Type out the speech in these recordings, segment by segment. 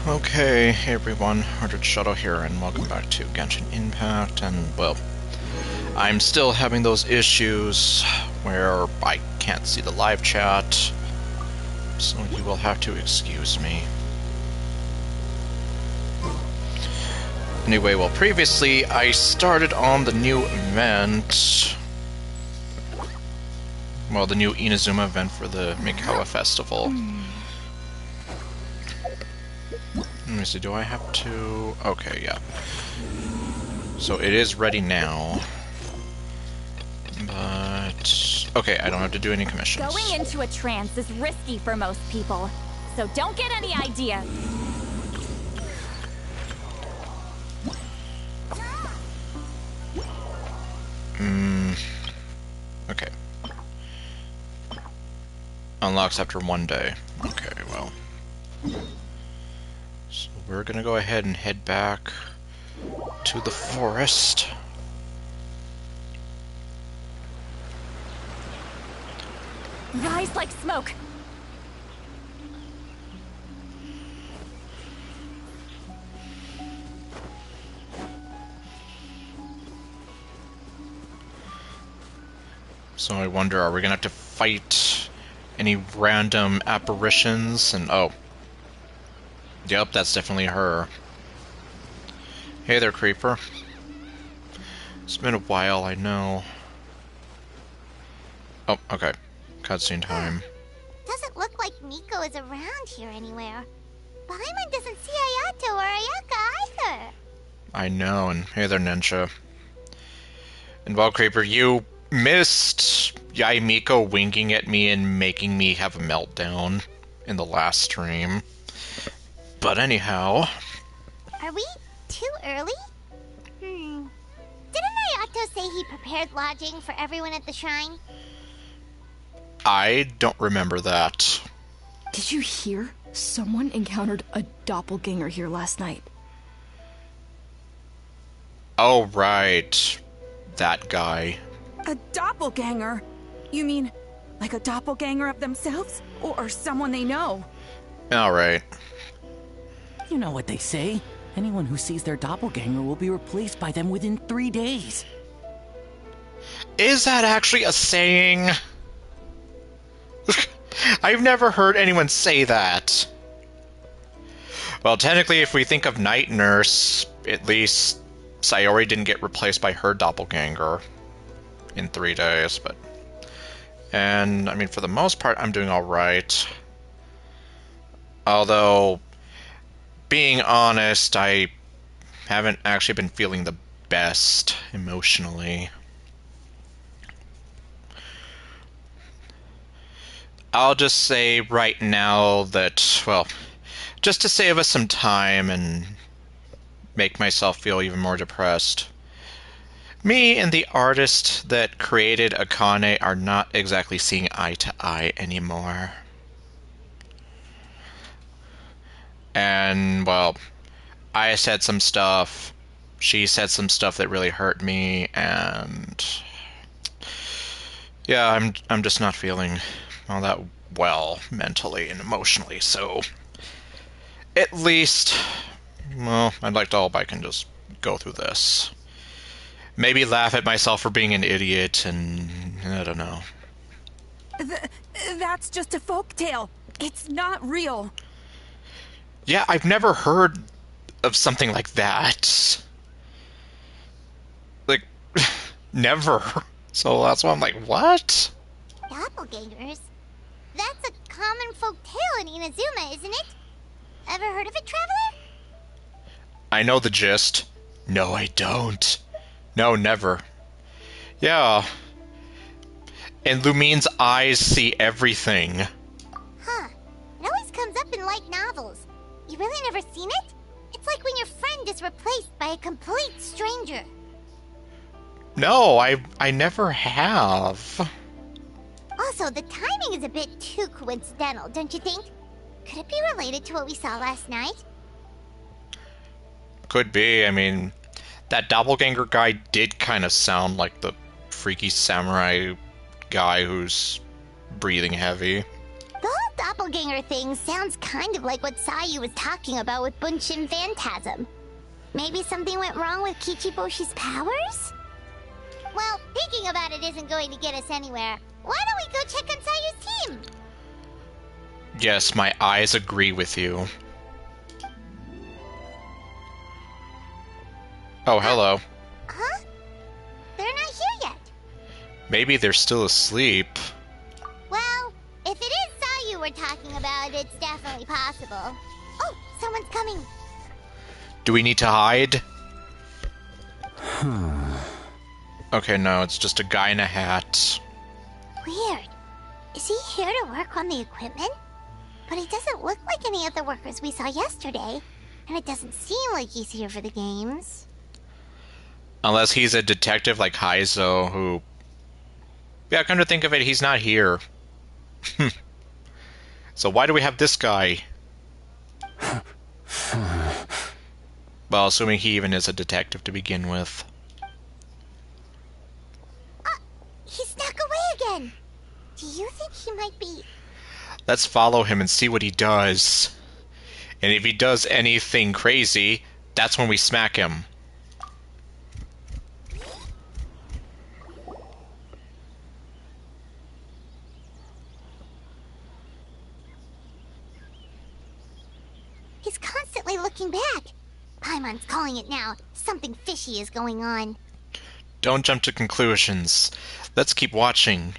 Okay, hey everyone, Hundred Shadow here, and welcome back to Genshin Impact, and, well, I'm still having those issues where I can't see the live chat, so you will have to excuse me. Anyway, well, previously I started on the new event, well, the new Inazuma event for the Mikawa Festival. Let me see, do I have to... Okay, yeah. So it is ready now. But... Okay, I don't have to do any commissions. Going into a trance is risky for most people, so don't get any ideas. Okay. Unlocks after 1 day. Okay, well. So we're gonna go ahead and head back to the forest. Rise like smoke. So I wonder, are we gonna have to fight any random apparitions? And oh. Yep, that's definitely her. Hey there, Creeper. It's been a while, I know. Oh, okay. Cutscene time. Doesn't look like Miko is around here anywhere. Paimon doesn't see Ayato or Ayaka either. I know, and hey there, Ninja. And well, Creeper, you missed Yaimiko winking at me and making me have a meltdown in the last stream. But anyhow... Are we too early? Didn't Ayato say he prepared lodging for everyone at the shrine? I don't remember that. Did you hear? Someone encountered a doppelganger here last night. Oh, right. That guy. A doppelganger? You mean like a doppelganger of themselves? Or someone they know? Alright. You know what they say. Anyone who sees their doppelganger will be replaced by them within 3 days. Is that actually a saying? I've never heard anyone say that. Well, technically, if we think of Night Nurse, at least Sayori didn't get replaced by her doppelganger in 3 days, but... And, I mean, for the most part, I'm doing alright. Although, being honest, I haven't actually been feeling the best emotionally. I'll just say right now that, well, just to save us some time and make myself feel even more depressed, me and the artist that created Akane are not exactly seeing eye to eye anymore. And, well, I said some stuff, she said some stuff that really hurt me, and yeah, I'm just not feeling all that well mentally and emotionally, so at least, well, I'd like to hope I can just go through this. Maybe laugh at myself for being an idiot, and I don't know. That's just a folktale. It's not real. Yeah, I've never heard of something like that. Like, never. So that's why I'm like, what? Doppelgangers? That's a common folk tale in Inazuma, isn't it? Ever heard of it, Traveler? I know the gist. No, I don't. No, never. Yeah. And Lumine's eyes see everything. Huh. It always comes up in light novels. You really never seen it? It's like when your friend is replaced by a complete stranger. No, I never have. Also, the timing is a bit too coincidental, don't you think? Could it be related to what we saw last night? Could be. I mean, that doppelganger guy did kind of sound like the freaky samurai guy who's breathing heavy. The whole doppelganger thing sounds kind of like what Sayu was talking about with Bunshin Phantasm. Maybe something went wrong with Kichiboshi's powers? Well, thinking about it isn't going to get us anywhere. Why don't we go check on Sayu's team? Yes, my eyes agree with you. Oh, hello. Huh? They're not here yet. Maybe they're still asleep. Well, if it is Sayu we're talking about, it's definitely possible. Oh, someone's coming. Do we need to hide? Okay, no, it's just a guy in a hat. Weird. Is he here to work on the equipment? But he doesn't look like any of the workers we saw yesterday. And it doesn't seem like he's here for the games. Unless he's a detective like Heizo, who... Yeah, come to think of it, he's not here. So why do we have this guy? Well, assuming he even is a detective to begin with. He snuck away again. Do you think he might be... Let's follow him and see what he does. And if he does anything crazy, that's when we smack him. He's constantly looking back. Paimon's calling it now. Something fishy is going on. Don't jump to conclusions. Let's keep watching.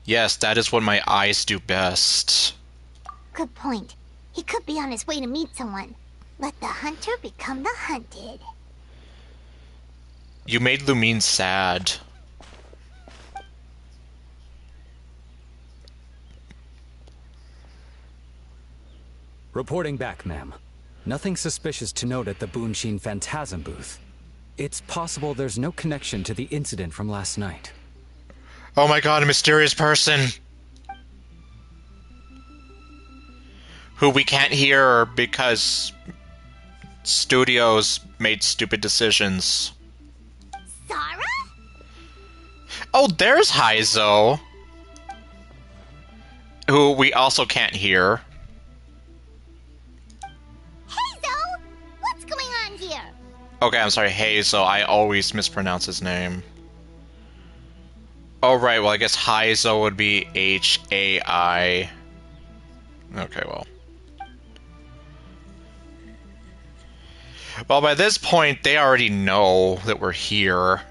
Yes, that is what my eyes do best. Good point. He could be on his way to meet someone. Let the hunter become the hunted. You made Lumine sad. Reporting back, ma'am. Nothing suspicious to note at the Bunshin Phantasm booth. It's possible there's no connection to the incident from last night. Oh my god, a mysterious person! Who we can't hear because studios made stupid decisions. Sarah? Oh, there's Heizo! Who we also can't hear. Heizo! What's going on here? Okay, I'm sorry, Heizo. I always mispronounce his name. Oh, right, well, I guess Heizo would be H-A-I. Okay, well. Well, by this point, they already know that we're here.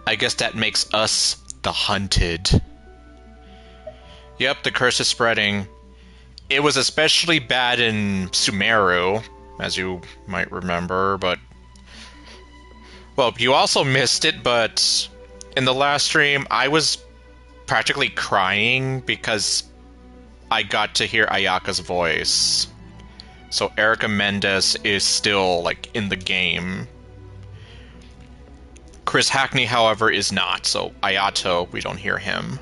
I guess that makes us the hunted. Yep, the curse is spreading. It was especially bad in Sumeru, as you might remember, but... Well, you also missed it, but... In the last stream, I was practically crying because I got to hear Ayaka's voice. So Erica Mendes is still, like, in the game. Chris Hackney, however, is not, so Ayato, we don't hear him.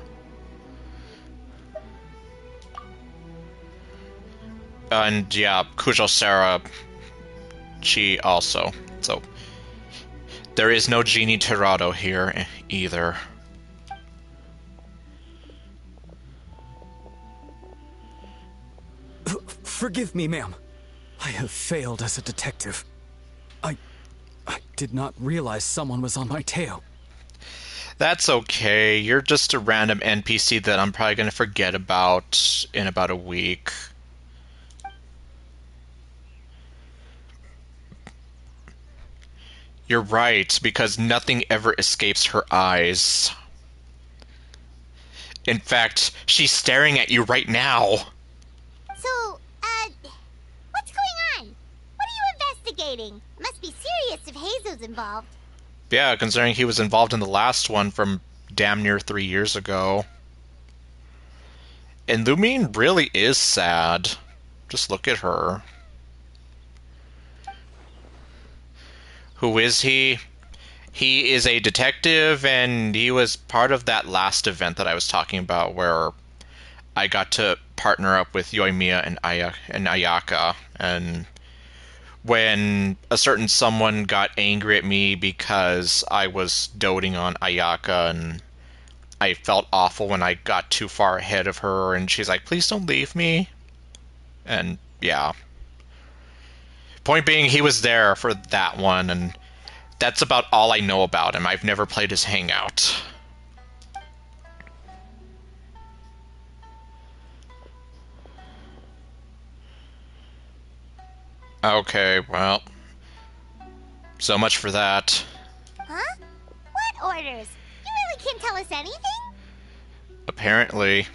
And yeah, Kujo Sarah, she also. So there is no Genie Tirado here either. Forgive me, ma'am. I have failed as a detective. I did not realize someone was on my tail. That's okay. You're just a random NPC that I'm probably going to forget about in about a week. You're right, because nothing ever escapes her eyes. In fact, she's staring at you right now. So, what's going on? What are you investigating? Must be serious if Heizo's involved. Yeah, considering he was involved in the last one from damn near 3 years ago. And Lumine really is sad. Just look at her. Who is he? He is a detective, and he was part of that last event that I was talking about where I got to partner up with Yoimiya and Ayaka, and when a certain someone got angry at me because I was doting on Ayaka and I felt awful when I got too far ahead of her, and she's like, please don't leave me. And yeah. Point being, he was there for that one, and that's about all I know about him. I've never played his Hangout. Okay, well, so much for that. Huh? What orders? You really can't tell us anything? Apparently.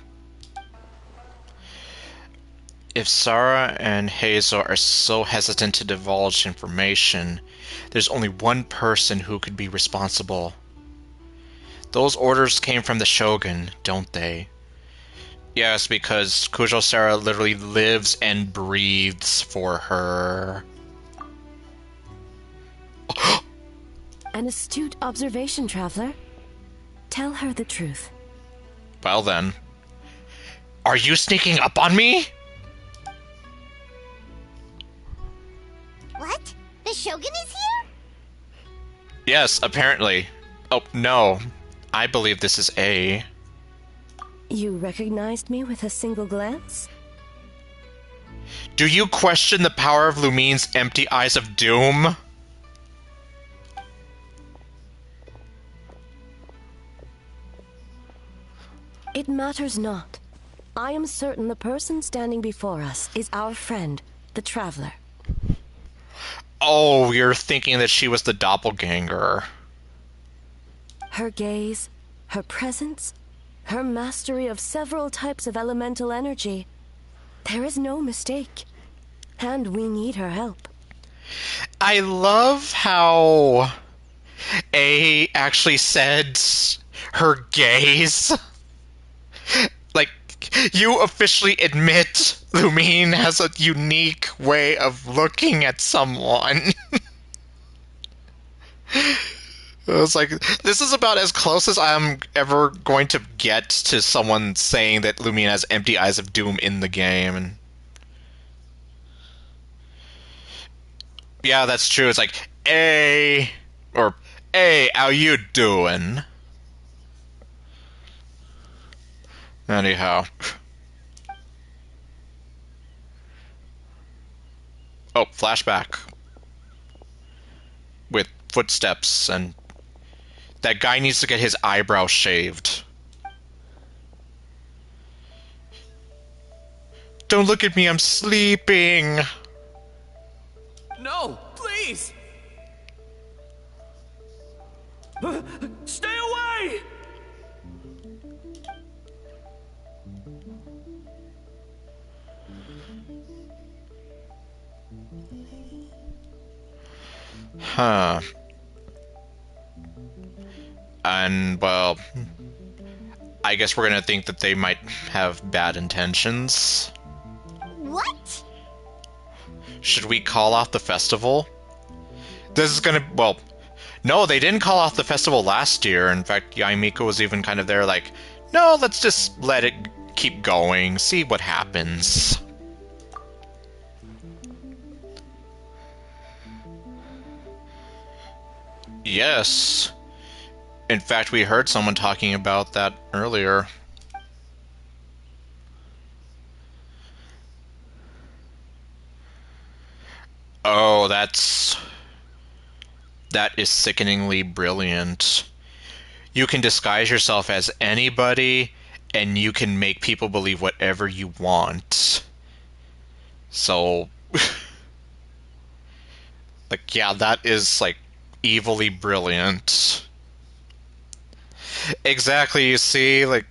If Sarah and Hazel are so hesitant to divulge information, there's only one person who could be responsible. Those orders came from the Shogun, don't they? Yes, because Kujo Sarah literally lives and breathes for her. An astute observation, traveler. Tell her the truth. Well then. Are you sneaking up on me? What? The Shogun is here? Yes, apparently. Oh, no. I believe this is A. You recognized me with a single glance? Do you question the power of Lumine's empty eyes of doom? It matters not. I am certain the person standing before us is our friend, the traveler. Oh, you're thinking that she was the doppelganger. Her gaze, her presence, her mastery of several types of elemental energy. There is no mistake. And we need her help. I love how A actually said her gaze. Like, you officially admit Lumine has a unique way of looking at someone. It was like, this is about as close as I'm ever going to get to someone saying that Lumine has empty eyes of doom in the game. And yeah, that's true. It's like, hey, or hey, how you doing? Anyhow. Oh, flashback. With footsteps, and that guy needs to get his eyebrow shaved. Don't look at me, I'm sleeping. No, please! Stay away! Huh. And, well, I guess we're gonna think that they might have bad intentions. What? Should we call off the festival? This is gonna, well, no, they didn't call off the festival last year. In fact, Yaimiko was even kind of there like, no, let's just let it keep going, see what happens. Yes. In fact, we heard someone talking about that earlier. Oh, that is sickeningly brilliant. You can disguise yourself as anybody, and you can make people believe whatever you want. So, like, yeah, that is, like, evilly brilliant. Exactly, you see, like,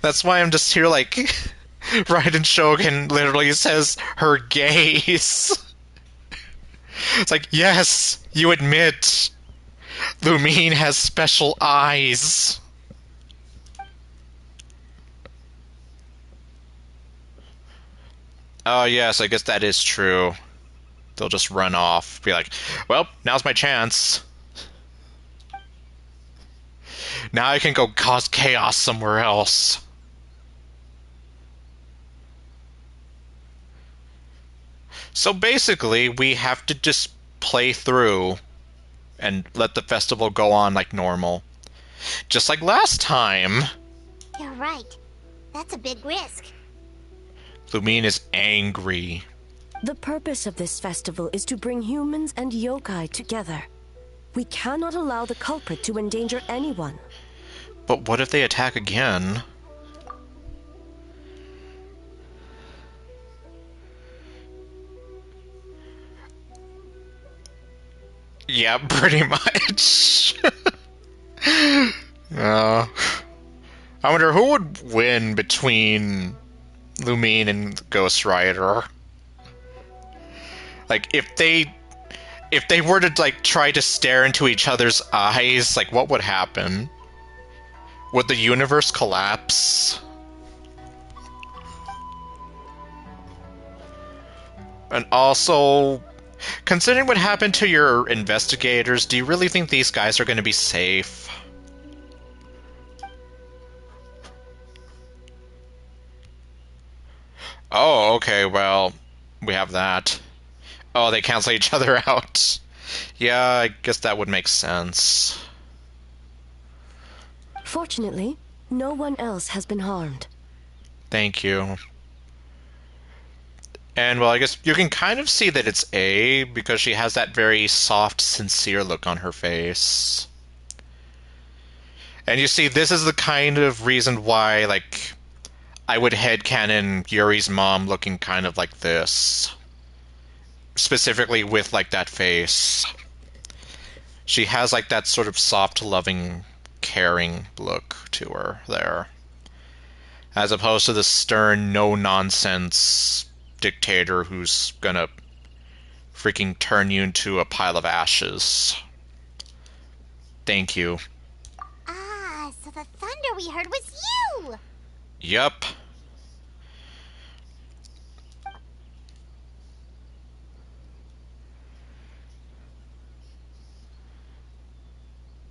that's why I'm just here, like, Raiden Shogun literally says her gaze. It's like, yes, you admit Lumine has special eyes. Oh, yes, I guess that is true. They'll just run off, be like, well, now's my chance. Now I can go cause chaos somewhere else. So basically, we have to just play through and let the festival go on like normal. Just like last time. You're right. That's a big risk. Lumine is angry. The purpose of this festival is to bring humans and yokai together. We cannot allow the culprit to endanger anyone. But what if they attack again? Yeah, pretty much. I wonder who would win between Lumine and Ghost Rider. Like, if they were to, like, try to stare into each other's eyes, like, what would happen? Would the universe collapse? And also, considering what happened to your investigators, do you really think these guys are going to be safe? Oh, okay, well, we have that. Oh, they cancel each other out. Yeah, I guess that would make sense. Fortunately, no one else has been harmed. Thank you. And, well, I guess you can kind of see that it's A, because she has that very soft, sincere look on her face. And you see, this is the kind of reason why, like, I would headcanon Yuri's mom looking kind of like this. Specifically with, like, that face. She has, like, that sort of soft, loving, caring look to her there. As opposed to the stern, no-nonsense dictator who's gonna freaking turn you into a pile of ashes. Thank you. Ah, so the thunder we heard was you! Yup.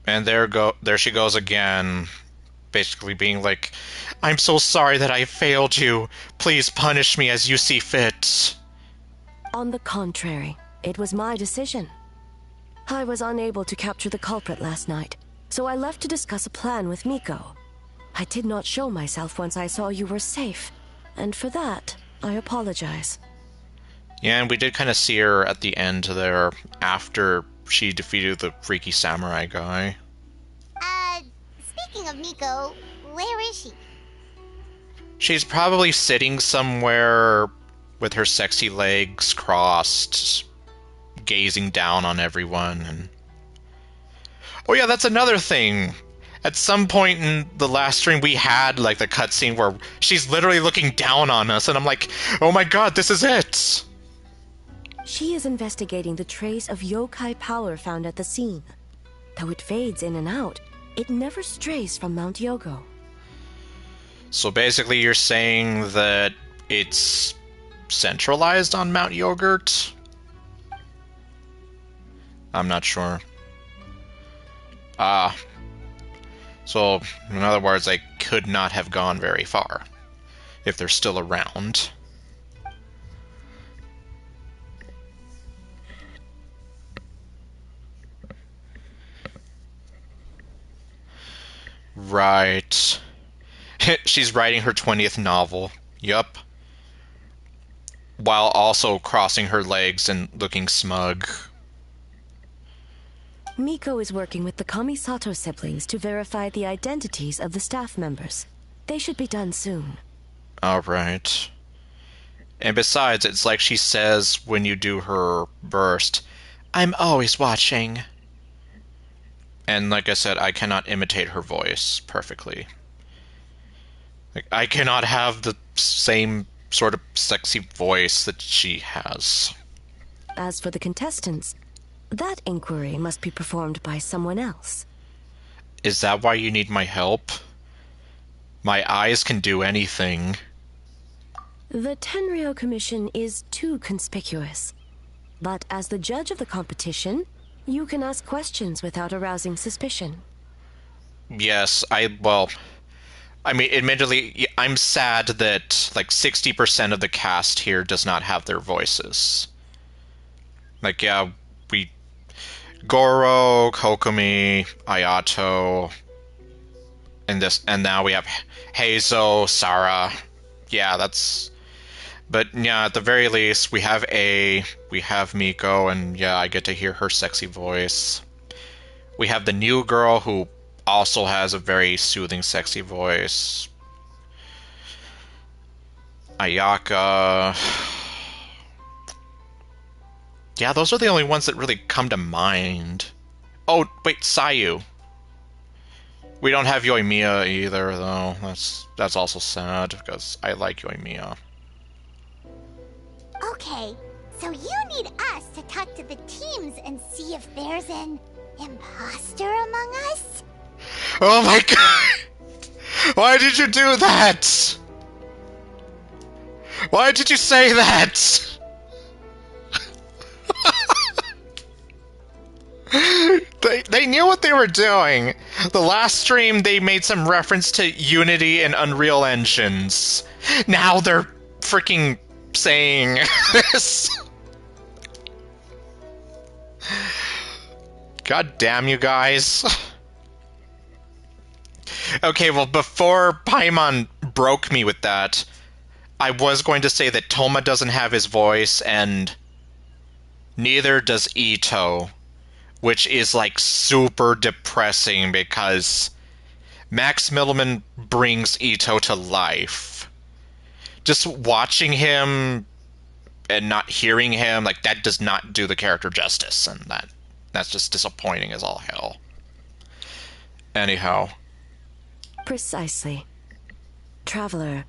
And there she goes again, basically being like, I'm so sorry that I failed you. Please punish me as you see fit. On the contrary, it was my decision. I was unable to capture the culprit last night, so I left to discuss a plan with Miko. I did not show myself once I saw you were safe, and for that, I apologize. Yeah, and we did kind of see her at the end there, after she defeated the freaky samurai guy. Speaking of Miko, where is she? She's probably sitting somewhere with her sexy legs crossed, gazing down on everyone. And oh yeah, that's another thing. At some point in the last stream, we had, like, the cutscene where she's literally looking down on us, and I'm like, oh my god, this is it! She is investigating the trace of yokai power found at the scene. Though it fades in and out, it never strays from Mount Yogo. So basically you're saying that it's centralized on Mount Yogurt? I'm not sure. So, in other words, they could not have gone very far, if they're still around. Right. She's writing her 20th novel. Yup. While also crossing her legs and looking smug. Miko is working with the Kamisato siblings to verify the identities of the staff members. They should be done soon. Alright. And besides, it's like she says when you do her burst, I'm always watching. And like I said, I cannot imitate her voice perfectly. Like, I cannot have the same sort of sexy voice that she has. As for the contestants, that inquiry must be performed by someone else. Is that why you need my help? My eyes can do anything. The Tenryo Commission is too conspicuous. But as the judge of the competition, you can ask questions without arousing suspicion. Yes, I mean, admittedly, I'm sad that, like, 60% of the cast here does not have their voices. Like, yeah, Goro, Kokomi, Ayato, and now we have Hazel, Sarah. Yeah, that's. But yeah, at the very least, we have Miko, and yeah, I get to hear her sexy voice. We have the new girl who also has a very soothing, sexy voice. Ayaka. Yeah, those are the only ones that really come to mind. Oh, wait, Sayu. We don't have Yoimiya either, though. That's also sad, because I like Yoimiya. Okay, so you need us to talk to the teams and see if there's an imposter among us? Oh my god! Why did you do that? Why did you say that? They knew what they were doing. The last stream, they made some reference to Unity and Unreal Engines. Now they're freaking saying this. God damn you guys. Okay, well, before Paimon broke me with that, I was going to say that Toma doesn't have his voice, and neither does Ito, which is, like, super depressing because Max Middleman brings Ito to life. Just watching him and not hearing him, like, that does not do the character justice, and that's just disappointing as all hell. Anyhow. Precisely. Traveler,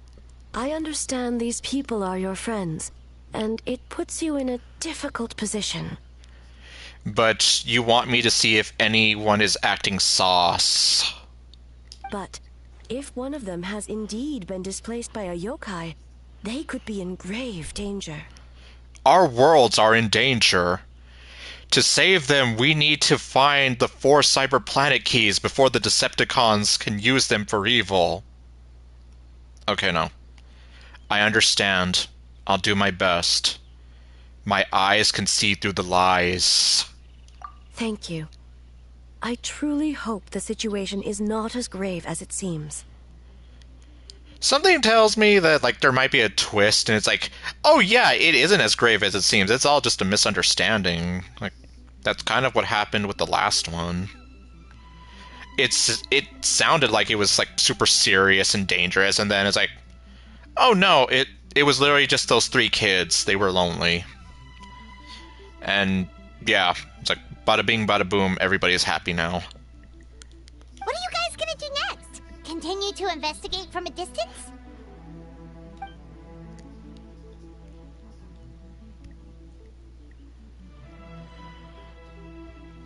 I understand these people are your friends, and it puts you in a difficult position. But you want me to see if anyone is acting sauce. But if one of them has indeed been displaced by a yokai, they could be in grave danger. Our worlds are in danger. To save them, we need to find the 4 cyber planet keys before the Decepticons can use them for evil. Okay, no. I understand. I'll do my best. My eyes can see through the lies. Thank you. I truly hope the situation is not as grave as it seems. Something tells me that, like, there might be a twist, and it's like, oh yeah, it isn't as grave as it seems. It's all just a misunderstanding. Like, that's kind of what happened with the last one. It sounded like it was, like, super serious and dangerous, and then it's like, oh no, it was literally just those 3 kids. They were lonely. And, yeah, it's like, bada bing, bada boom, everybody's happy now. What are you guys gonna do next? Continue to investigate from a distance?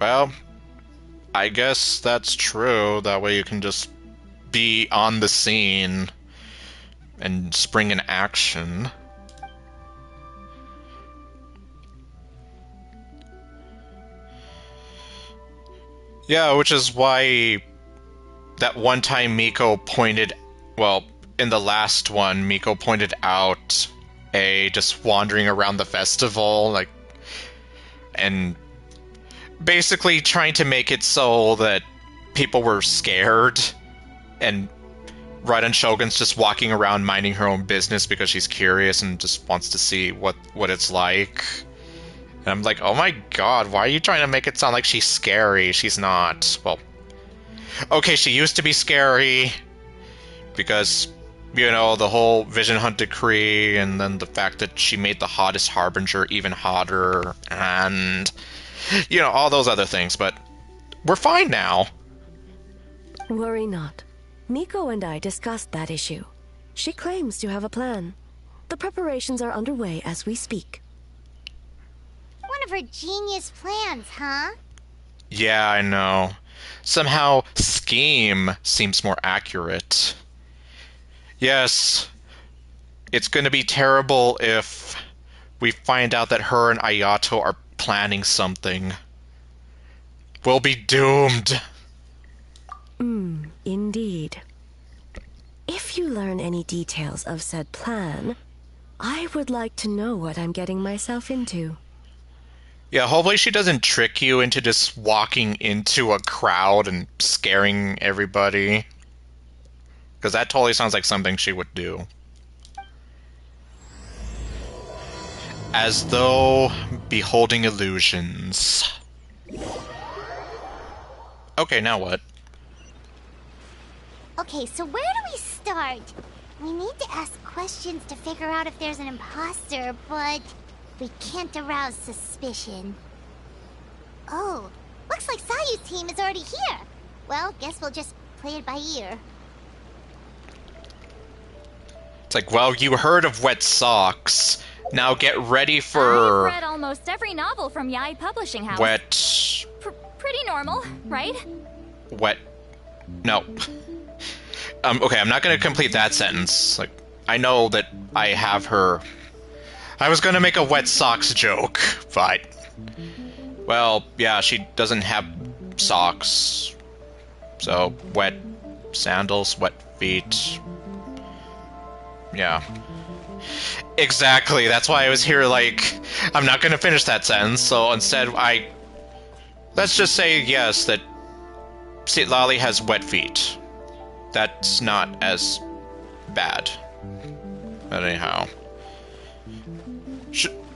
Well, I guess that's true. That way you can just be on the scene and spring an action. Yeah, which is why that one time Miko pointed, well, in the last one, Miko pointed out just wandering around the festival, like, and basically trying to make it so that people were scared, and Raiden Shogun's just walking around minding her own business because she's curious and just wants to see what it's like. And I'm like, oh my god, why are you trying to make it sound like she's scary? She's not. Well, okay, she used to be scary because, you know, the whole Vision Hunt decree, and then the fact that she made the hottest Harbinger even hotter, and, you know, all those other things, but we're fine now. Worry not. Miko and I discussed that issue. She claims to have a plan. The preparations are underway as we speak. One of her genius plans, huh? Yeah, I know. Somehow, scheme seems more accurate. Yes, it's going to be terrible if we find out that her and Ayato are planning something. We'll be doomed. Indeed. If you learn any details of said plan, I would like to know what I'm getting myself into. Yeah, hopefully she doesn't trick you into just walking into a crowd and scaring everybody. Because that totally sounds like something she would do. As though beholding illusions. Okay, now what? Okay, so where do we start? We need to ask questions to figure out if there's an imposter, but we can't arouse suspicion. Oh, looks like Sayu's team is already here. Well, guess we'll just play it by ear. It's like, well, you heard of Wet Socks. Now get ready for... I've read almost every novel from Yai Publishing House. Wet... Pretty normal, right? Wet... No. Okay, I'm not gonna complete that sentence. Like, I know that I have her... I was gonna make a Wet Socks joke, but... Well, yeah, she doesn't have socks. So, wet sandals, wet feet... Yeah. Exactly, that's why I was here, like, I'm not gonna finish that sentence, so instead let's just say, yes, that Citlali has wet feet. That's not as bad. But anyhow.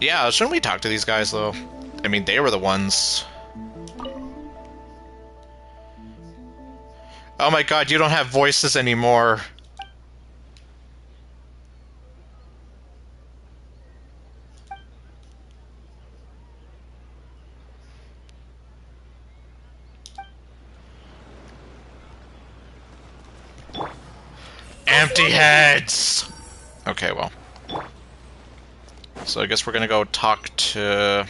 Yeah, shouldn't we talk to these guys, though? I mean, they were the ones... Oh my god, you don't have voices anymore. Empty heads! Okay, well. So I guess we're gonna go talk to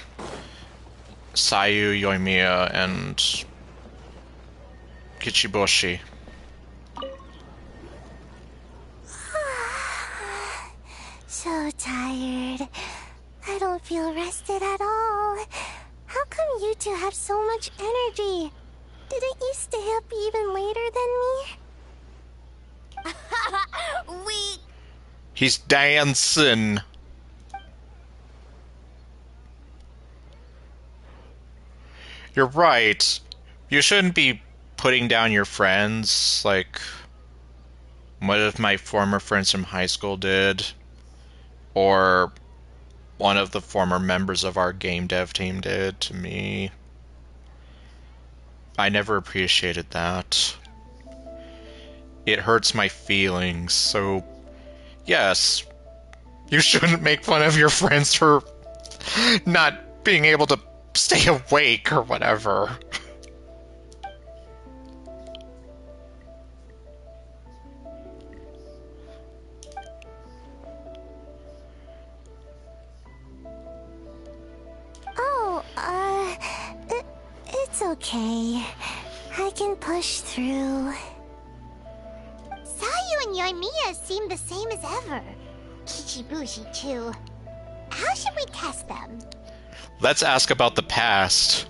Sayu, Yoimiya, and Kichiboshi. So tired. I don't feel rested at all. How come you two have so much energy? Didn't you stay up even later than me? We... He's dancing. You're right. You shouldn't be putting down your friends, like one of my former friends from high school did, or one of the former members of our game dev team did to me. I never appreciated that. It hurts my feelings, so yes, you shouldn't make fun of your friends for not being able to stay awake or whatever. Oh, it's okay. I can push through. Sayu and Yoimiya seem the same as ever. Kichibushi, too. How should we test them? Let's ask about the past.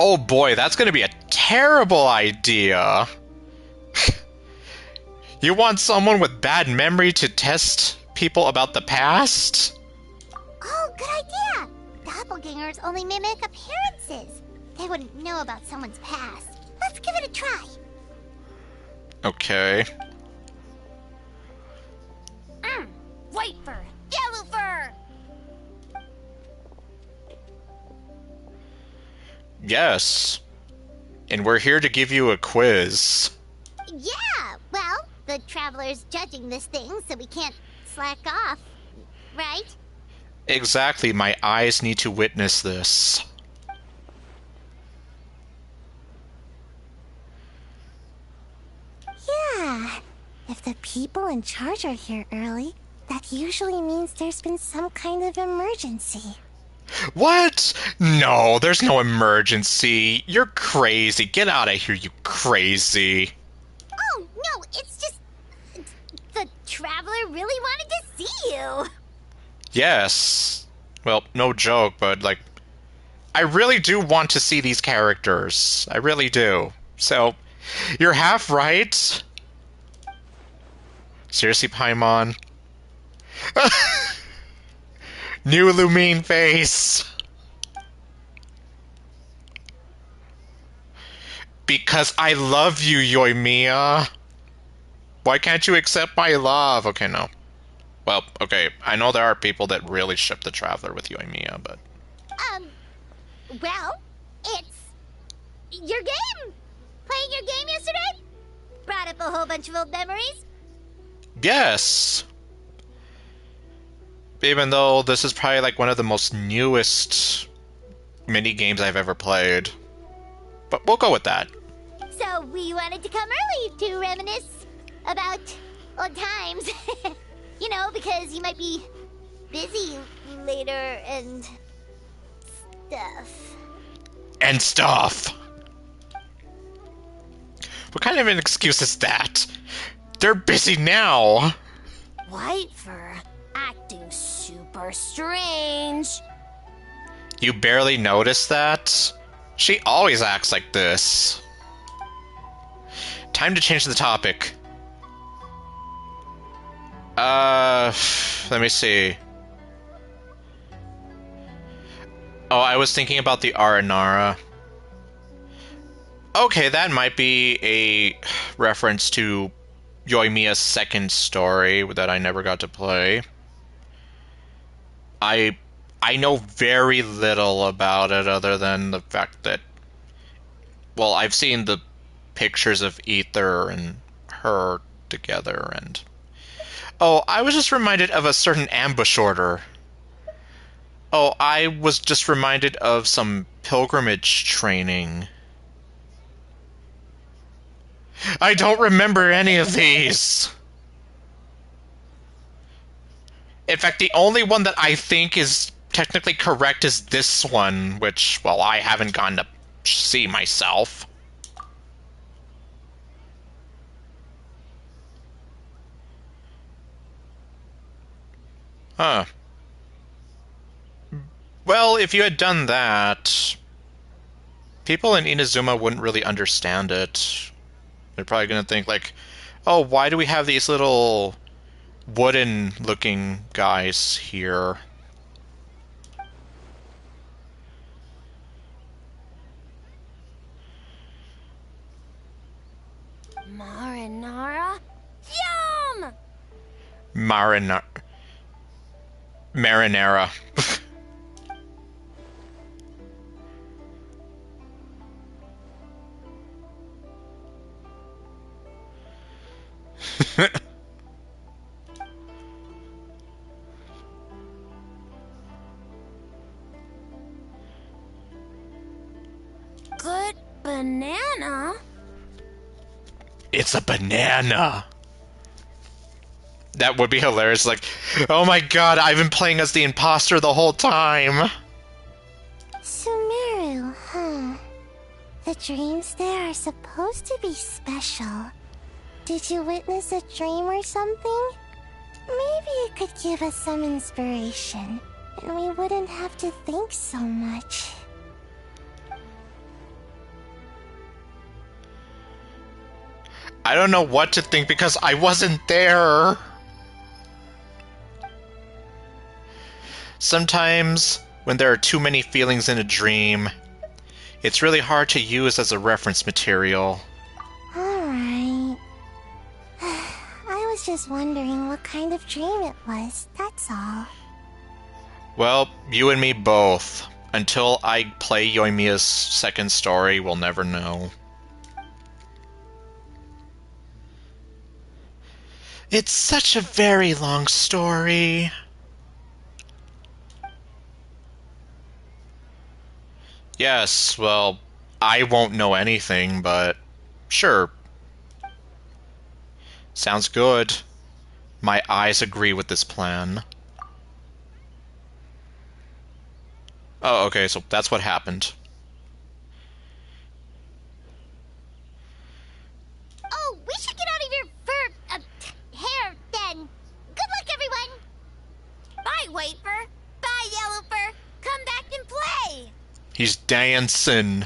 Oh boy, that's gonna be a terrible idea. You want someone with bad memory to test people about the past? Oh, good idea! Doppelgangers only mimic appearances. They wouldn't know about someone's past. Let's give it a try. Okay. White fur, yellow fur. Yes. And we're here to give you a quiz. Yeah, well, the Traveler's judging this thing, so we can't slack off, right? Exactly, my eyes need to witness this. Yeah. If the people in charge are here early, that usually means there's been some kind of emergency. What? No, there's no emergency. You're crazy. Get out of here, you crazy. Oh, no, it's just... The Traveler really wanted to see you. Yes. Well, no joke, but, like, I really do want to see these characters. I really do. So, you're half right. Seriously, Paimon? New Lumine face! Because I love you, Yoimiya. Why can't you accept my love? Okay, no. Well, okay, I know there are people that really ship the Traveler with Yoimiya, but... Well, it's your game. Playing your game yesterday brought up a whole bunch of old memories. Yes! Even though this is probably like one of the most newest mini games I've ever played. But we'll go with that. So we wanted to come early to reminisce about old times. You know, because you might be busy later and stuff. And stuff! What kind of an excuse is that? They're busy now! White fur acting super strange. You barely notice that? She always acts like this. Time to change the topic. Let me see. Oh, I was thinking about the Aranara. Okay, that might be a reference to Yoimiya's second story that I never got to play. I know very little about it other than the fact that, well, I've seen the pictures of Ether and her together, and... Oh, I was just reminded of a certain ambush order. Oh, I was just reminded of some pilgrimage training. I don't remember any of these! In fact, the only one that I think is technically correct is this one, which, well, I haven't gone to see myself. Huh. Well, if you had done that, people in Inazuma wouldn't really understand it. They're probably going to think, like, oh, why do we have these little wooden-looking guys here? Marinara? Yum! Marinara. Good banana? It's a banana. That would be hilarious. Like, oh my god, I've been playing as the imposter the whole time. Sumeru, huh? The dreams there are supposed to be special. Did you witness a dream or something? Maybe it could give us some inspiration, and we wouldn't have to think so much. I don't know what to think because I wasn't there. Sometimes, when there are too many feelings in a dream, it's really hard to use as a reference material. Alright. I was just wondering what kind of dream it was, that's all. Well, you and me both. Until I play Yoimiya's second story, we'll never know. It's such a very long story. Yes, well, I won't know anything, but sure. Sounds good. My eyes agree with this plan. Oh, okay, so that's what happened. Oh, we should get out of your hair then. Good luck, everyone. Bye, White Fur. Bye, Yellow Fur. Come back and play. He's dancing.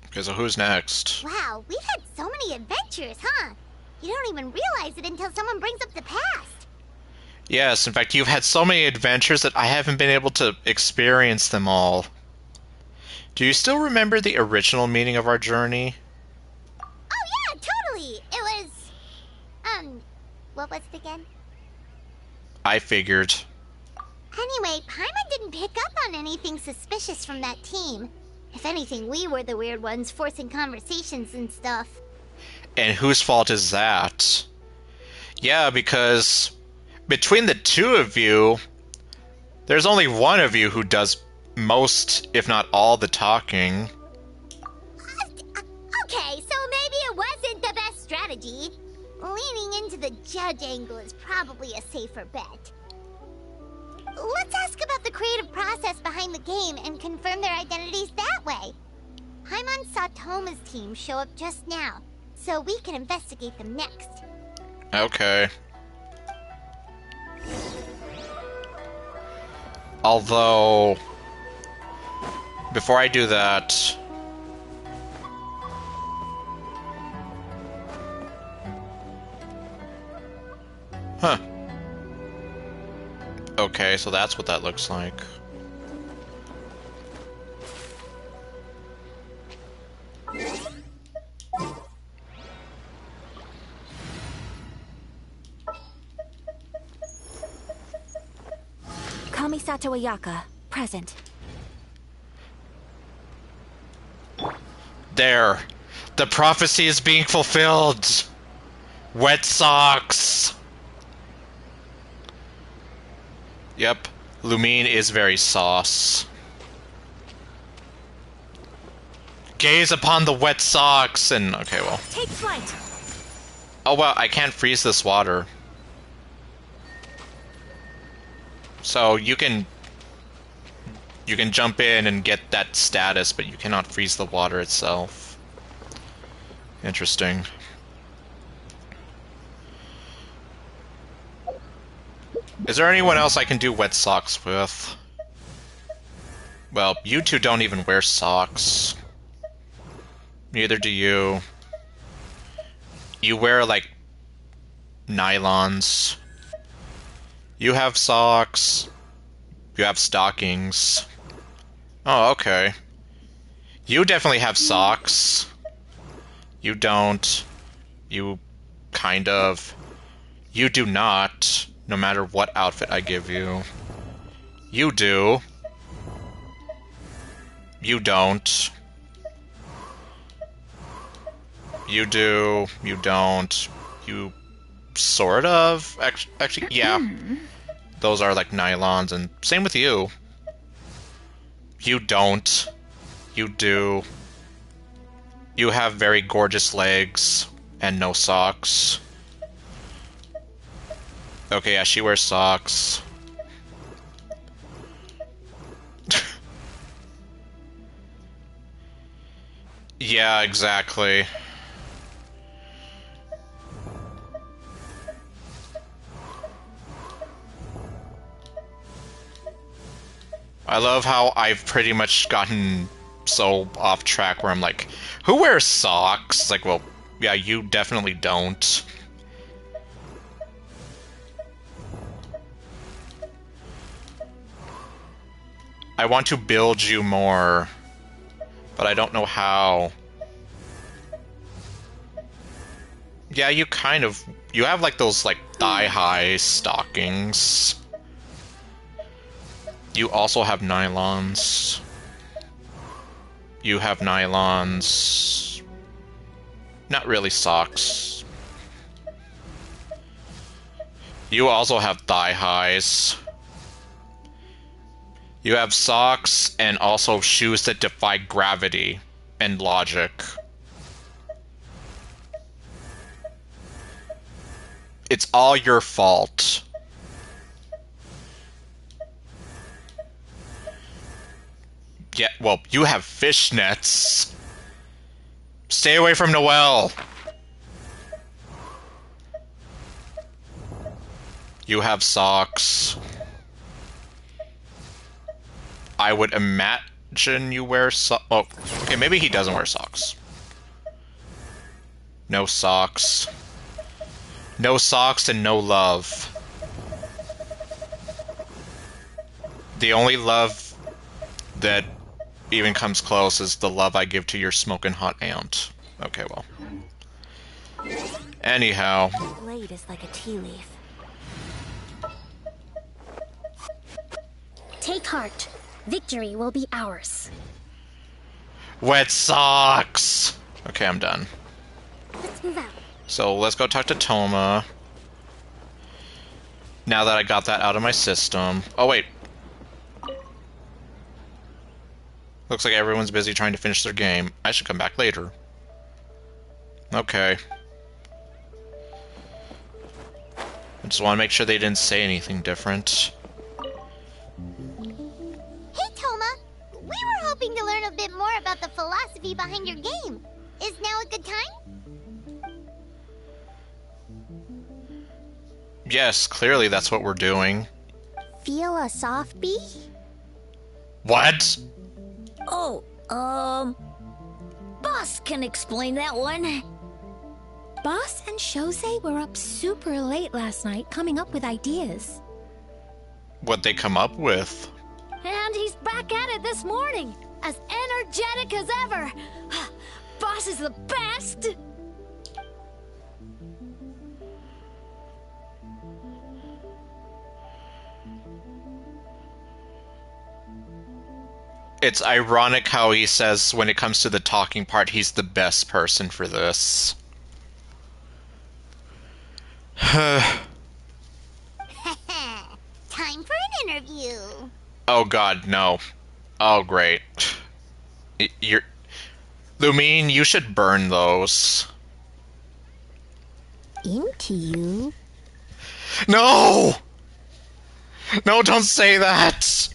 Okay, so who's next? Wow, we've had so many adventures, huh? You don't even realize it until someone brings up the past. Yes, in fact, you've had so many adventures that I haven't been able to experience them all. Do you still remember the original meaning of our journey? Oh yeah, totally. It was, what was it again? I figured. Anyway, Paimon didn't pick up on anything suspicious from that team. If anything, we were the weird ones forcing conversations and stuff. And whose fault is that? Yeah, because between the two of you, there's only one of you who does most, if not all, the talking. Okay, so maybe it wasn't the best strategy. Leaning into the judge angle is probably a safer bet. Let's ask about the creative process behind the game and confirm their identities that way. Paimon saw Toma's team show up just now, so we can investigate them next. Okay. Although, before I do that... Huh. Okay, so that's what that looks like. Kamisato Ayaka, present. There. The prophecy is being fulfilled. Wet socks. Yep. Lumine is very sauce. Gaze upon the wet socks and... Okay, well. Take flight. Oh, well, I can't freeze this water. So you can jump in and get that status, but you cannot freeze the water itself. Interesting. Is there anyone else I can do wet socks with? Well, you two don't even wear socks. Neither do you. You wear, like, nylons. You have socks. You have stockings. Oh, okay. You definitely have socks. You don't. You kind of. You do not, no matter what outfit I give you. You do. You don't. You do. You don't. You sort of. Actually, yeah. Those are like nylons, and same with you. You don't. You do. You have very gorgeous legs and no socks. Okay, yeah, she wears socks. Yeah, exactly. I love how I've pretty much gotten so off track where I'm like, who wears socks? It's like, well, yeah, you definitely don't. I want to build you more, but I don't know how. Yeah, you kind of... You have, like, those, like, thigh-high stockings. You also have nylons. You have nylons. Not really socks. You also have thigh-highs. You have socks and also shoes that defy gravity and logic. It's all your fault. Yeah, well, you have fishnets. Stay away from Noelle. You have socks. I would imagine you wear socks. Oh, okay, maybe he doesn't wear socks. No socks. No socks and no love. The only love that even comes close is the love I give to your smoking hot aunt. Okay, well. Anyhow. Blade is like a tea leaf. Take heart. Victory will be ours. Wet socks! Okay, I'm done. Let's move out. So let's go talk to Toma. Now that I got that out of my system. Oh, wait. Looks like everyone's busy trying to finish their game. I should come back later. Okay. I just want to make sure they didn't say anything different. Hey, Toma. We were hoping to learn a bit more about the philosophy behind your game. Is now a good time? Yes, clearly that's what we're doing. Feel a soft bee? What? Oh, Boss can explain that one. Boss and Shosei were up super late last night coming up with ideas. What'd they come up with? And he's back at it this morning, as energetic as ever. Boss is the best! It's ironic how he says when it comes to the talking part, he's the best person for this. Time for an interview. Oh god, no. Oh great. You're... Lumine, you should burn those. Into you? No! No, don't say that!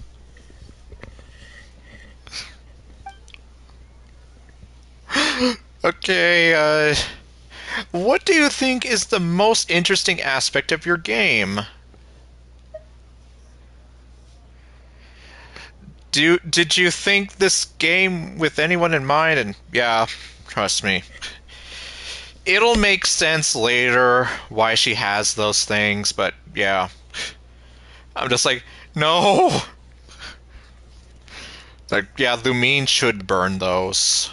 Okay, what do you think is the most interesting aspect of your game? Did you think this game with anyone in mind? And yeah, trust me. It'll make sense later why she has those things, but yeah. I'm just like, no! Like, yeah, Lumine should burn those.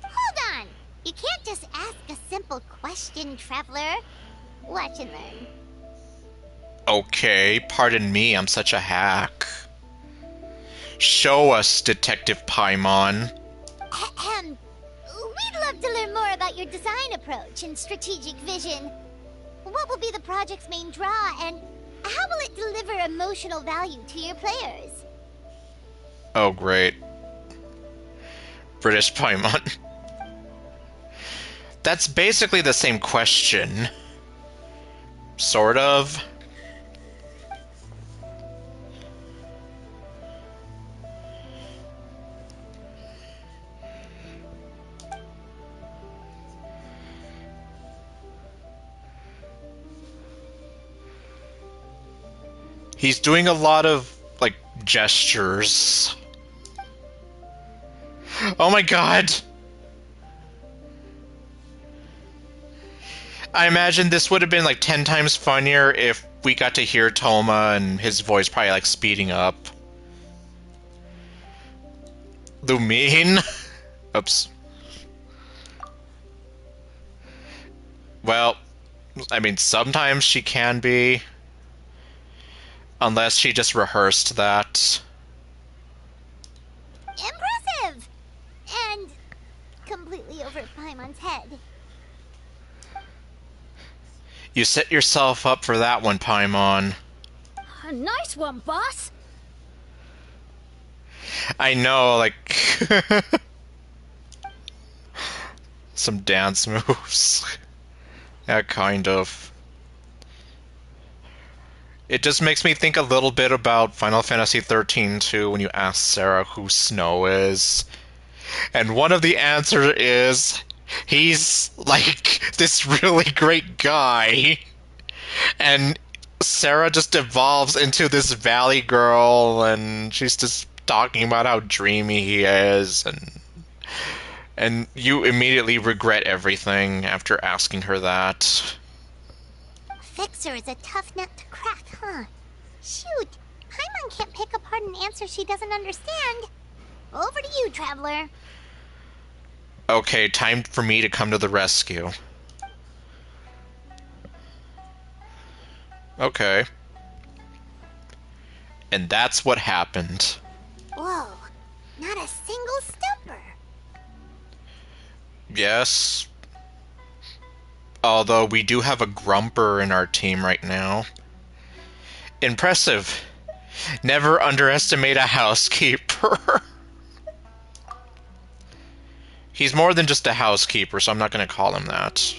Hold on! You can't just ask a simple question, Traveler. Watch and learn. Okay, pardon me, I'm such a hack. Show us, Detective Paimon. Ahem. We'd love to learn more about your design approach and strategic vision. What will be the project's main draw, and how will it deliver emotional value to your players? Oh, great. British Paimon. That's basically the same question. Sort of. He's doing a lot of, like, gestures. Oh my god! I imagine this would have been like 10 times funnier if we got to hear Toma and his voice probably like speeding up. Lumine? Oops. Well, I mean, sometimes she can be. Unless she just rehearsed that. Impressive! And completely over Paimon's head. You set yourself up for that one, Paimon. A nice one, boss. I know, like... some dance moves. Yeah, kind of. It just makes me think a little bit about Final Fantasy XIII too when you ask Sarah who Snow is. And one of the answers is, he's like this really great guy. And Sarah just evolves into this valley girl, and she's just talking about how dreamy he is, and you immediately regret everything after asking her that. fixer is a tough nut to crack, huh? Shoot, Paimon can't pick apart an answer she doesn't understand. Over to you, Traveler. Okay, time for me to come to the rescue. Okay. And that's what happened. Whoa, not a single stumper. Yes. Although we do have a grumper in our team right now. Impressive. Never underestimate a housekeeper. He's more than just a housekeeper, so I'm not going to call him that.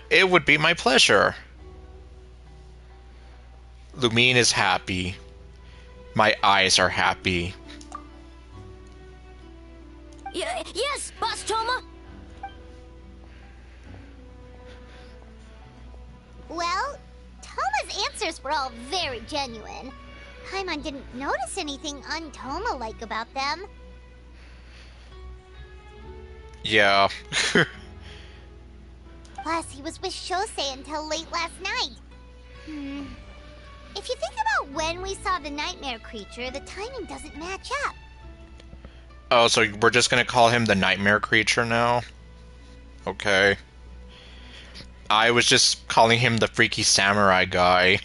It would be my pleasure. Lumine is happy. My eyes are happy. Yes, Boss Toma. Well, Toma's answers were all very genuine. Paimon didn't notice anything un-Toma-like about them. Yeah. Plus, he was with Shosei until late last night. If you think about when we saw the nightmare creature, the timing doesn't match up. Oh, so we're just gonna call him the nightmare creature now? Okay. I was just calling him the freaky samurai guy.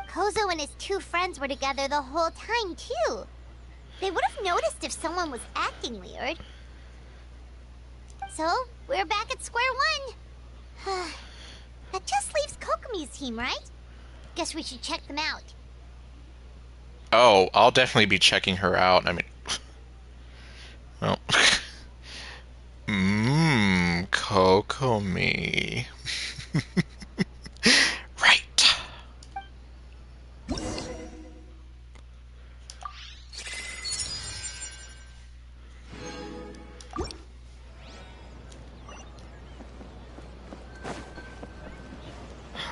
Kozo and his two friends were together the whole time, too. They would have noticed if someone was acting weird. So, we're back at square one. That just leaves Kokomi's team, right? Guess we should check them out. Oh, I'll definitely be checking her out. I mean... Well... Kokomi. Right.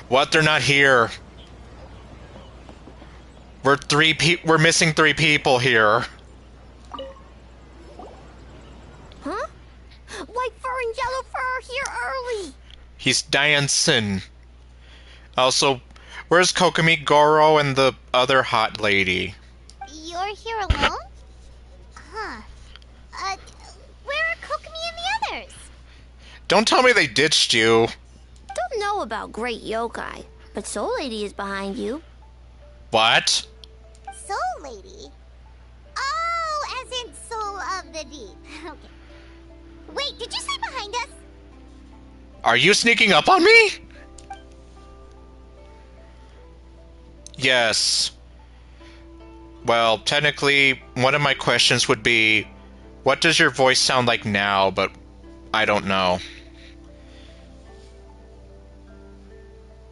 What? They're not here. We're missing 3 people here. Huh? White fur and yellow fur are here early. He's dancing. Also, where's Kokomi, Goro, and the other hot lady? You're here alone? Huh. Where are Kokomi and the others? Don't tell me they ditched you. Don't know about Great Yokai, but Soul Lady is behind you. What? Soul Lady? Oh, as in Soul of the Deep. Okay. Wait, did you say behind us? Are you sneaking up on me? Yes. Well, technically, one of my questions would be, what does your voice sound like now, but I don't know.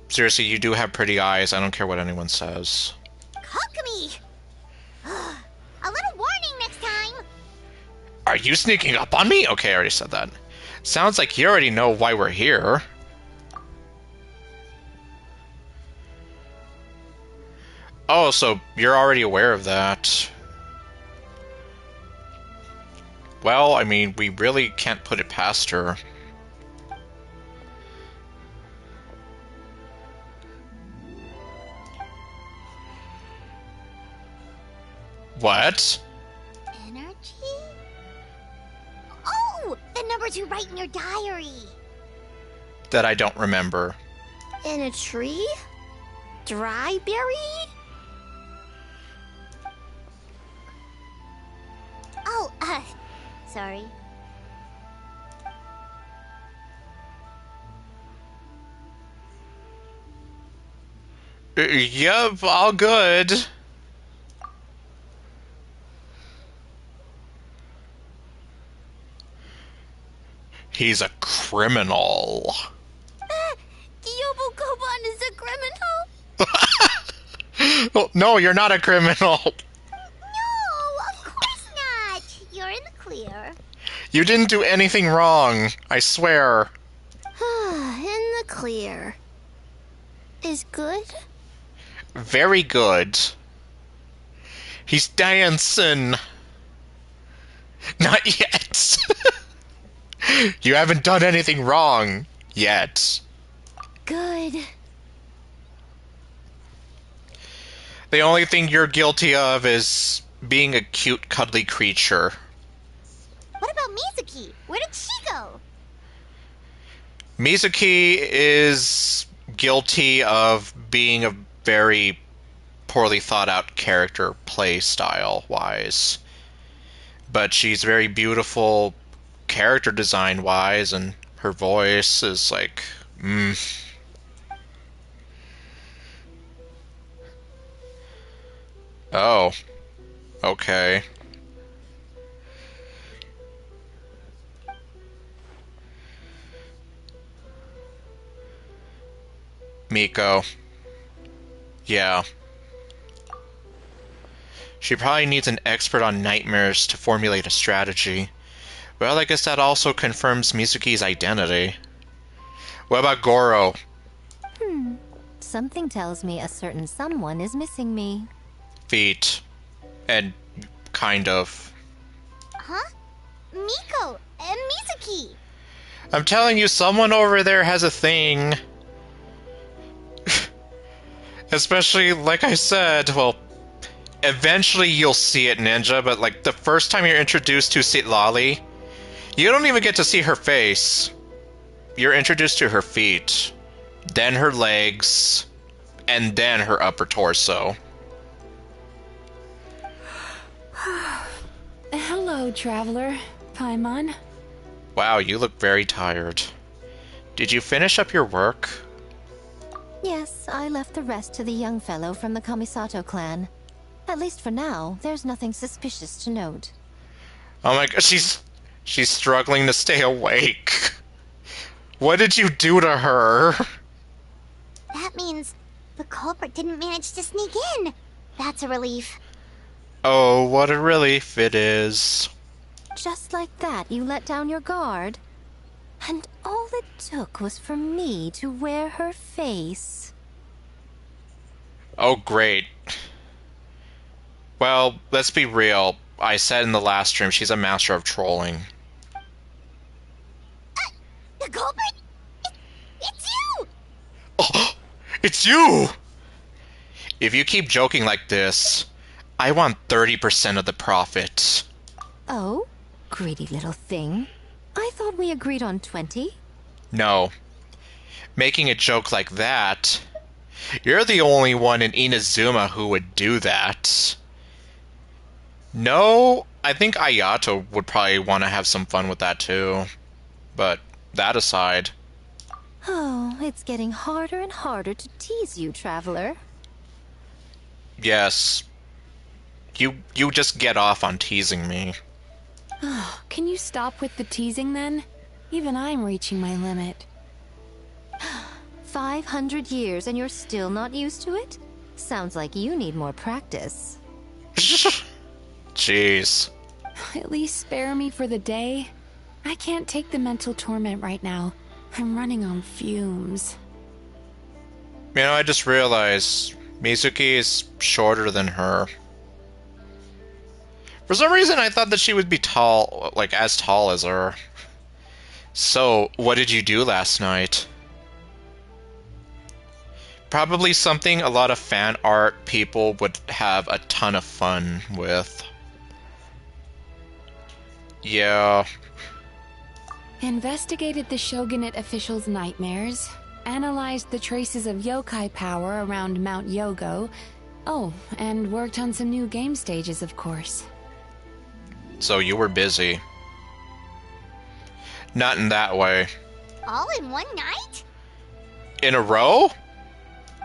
Seriously, you do have pretty eyes. I don't care what anyone says. Kokomi! A little warning next time! Are you sneaking up on me? Okay, I already said that. Sounds like you already know why we're here. Oh, so you're already aware of that. Well, I mean, we really can't put it past her. What? Energy? Oh! The numbers you write in your diary! That I don't remember. In a tree? Dry berry? Oh, sorry. Yep, all good. He's a criminal. Yobo Koban is a criminal? Oh, no, you're not a criminal. No, of course not! You're in the clear. You didn't do anything wrong, I swear. In the clear. Is good? Very good. He's dancing. Not yet. You haven't done anything wrong yet. Good. The only thing you're guilty of is being a cute, cuddly creature. What about Mizuki? Where did she go? Mizuki is guilty of being a very poorly thought out character play style wise. But she's very beautiful character design wise, and her voice is like, Oh, okay. Miko. Yeah. She probably needs an expert on nightmares to formulate a strategy. Well, I guess that also confirms Mizuki's identity. What about Goro? Something tells me a certain someone is missing me. Feet. And kind of. Huh? Miko and Mizuki. I'm telling you, someone over there has a thing. Especially, like I said, well, eventually you'll see it, Ninja, but like the first time you're introduced to Citlali, you don't even get to see her face. You're introduced to her feet, then her legs, and then her upper torso. Hello, traveler. Paimon. Wow, you look very tired. Did you finish up your work? Yes, I left the rest to the young fellow from the Kamisato clan. At least for now, there's nothing suspicious to note. Oh my god, she's struggling to stay awake. What did you do to her? That means the culprit didn't manage to sneak in. That's a relief. Oh, what a relief it is. Just like that, you let down your guard? And all it took was for me to wear her face. Oh, great. Well, let's be real. I said in the last stream, she's a master of trolling. The culprit? It's you! Oh, it's you! If you keep joking like this, I want 30% of the profit. Oh? Greedy little thing. I thought we agreed on 20. No. Making a joke like that... You're the only one in Inazuma who would do that. No, I think Ayato would probably want to have some fun with that too. But that aside... Oh, it's getting harder and harder to tease you, traveler. Yes. You just get off on teasing me. Can you stop with the teasing then? Even I'm reaching my limit. 500 years and you're still not used to it? Sounds like you need more practice. Jeez. At least spare me for the day. I can't take the mental torment right now. I'm running on fumes. You know, I just realized Mizuki is shorter than her. For some reason, I thought that she would be tall, like as tall as her. So, what did you do last night? Probably something a lot of fan art people would have a ton of fun with. Yeah. Investigated the Shogunate officials' nightmares, analyzed the traces of yokai power around Mount Yogo. Oh, and worked on some new game stages, of course. So you were busy. Not in that way. All in one night? In a row?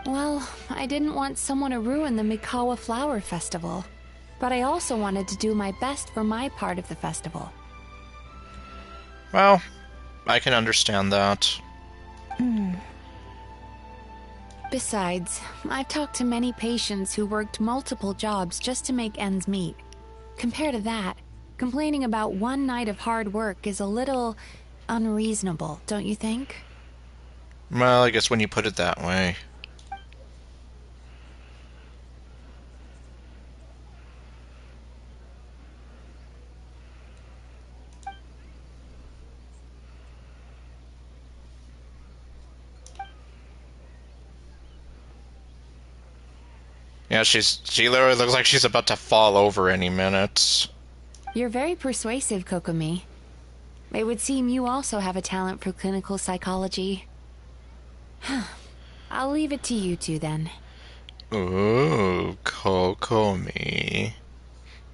Well, I didn't want someone to ruin the Mikawa Flower Festival, but I also wanted to do my best for my part of the festival. Well, I can understand that. Besides, I've talked to many patients who worked multiple jobs just to make ends meet. Compared to that, complaining about one night of hard work is a little unreasonable, don't you think? Well, I guess when you put it that way. Yeah, she literally looks like she's about to fall over any minute. You're very persuasive, Kokomi. It would seem you also have a talent for clinical psychology. I'll leave it to you two then. Ooh, Kokomi.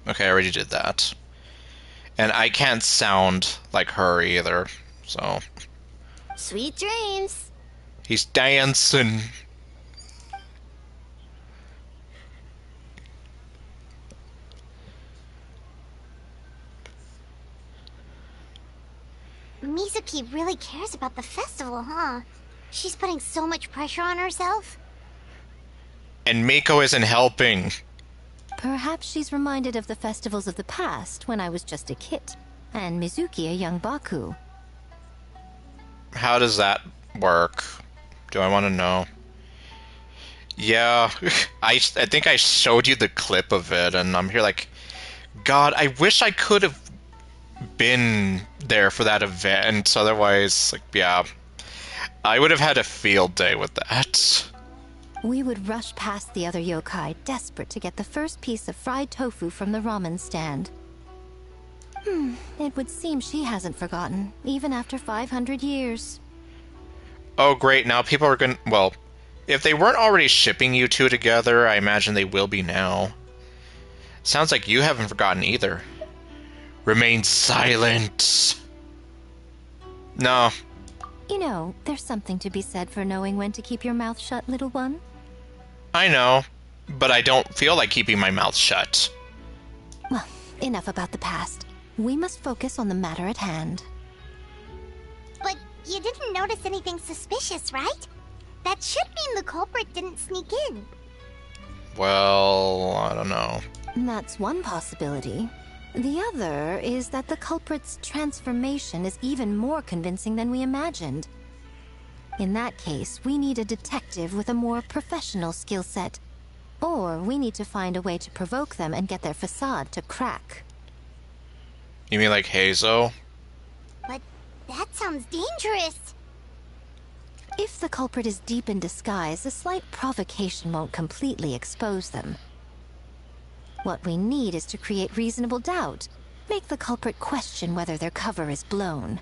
Okay, I already did that. And I can't sound like her either, so... Sweet dreams. He's dancing. Mizuki really cares about the festival, huh? She's putting so much pressure on herself. And Miko isn't helping. Perhaps she's reminded of the festivals of the past when I was just a kid, and Mizuki a young Baku. How does that work? Do I want to know? Yeah, I think I showed you the clip of it, and I'm here like, God, I wish I could have been there for that event. Otherwise, like, yeah, I would have had a field day with that. We would rush past the other yokai, desperate to get the first piece of fried tofu from the ramen stand. It would seem she hasn't forgotten, even after 500 years. Oh, great, now people are gonna... Well, if they weren't already shipping you two together, I imagine they will be now. Sounds like you haven't forgotten either. Remain silent. No. You know, there's something to be said for knowing when to keep your mouth shut, little one. I know, but I don't feel like keeping my mouth shut. Well, enough about the past. We must focus on the matter at hand. But you didn't notice anything suspicious, right? That should mean the culprit didn't sneak in. Well, I don't know. That's one possibility. The other is that the culprit's transformation is even more convincing than we imagined. In that case, we need a detective with a more professional skill set. Or we need to find a way to provoke them and get their facade to crack. You mean like Hazo? But that sounds dangerous. If the culprit is deep in disguise, a slight provocation won't completely expose them. What we need is to create reasonable doubt. Make the culprit question whether their cover is blown.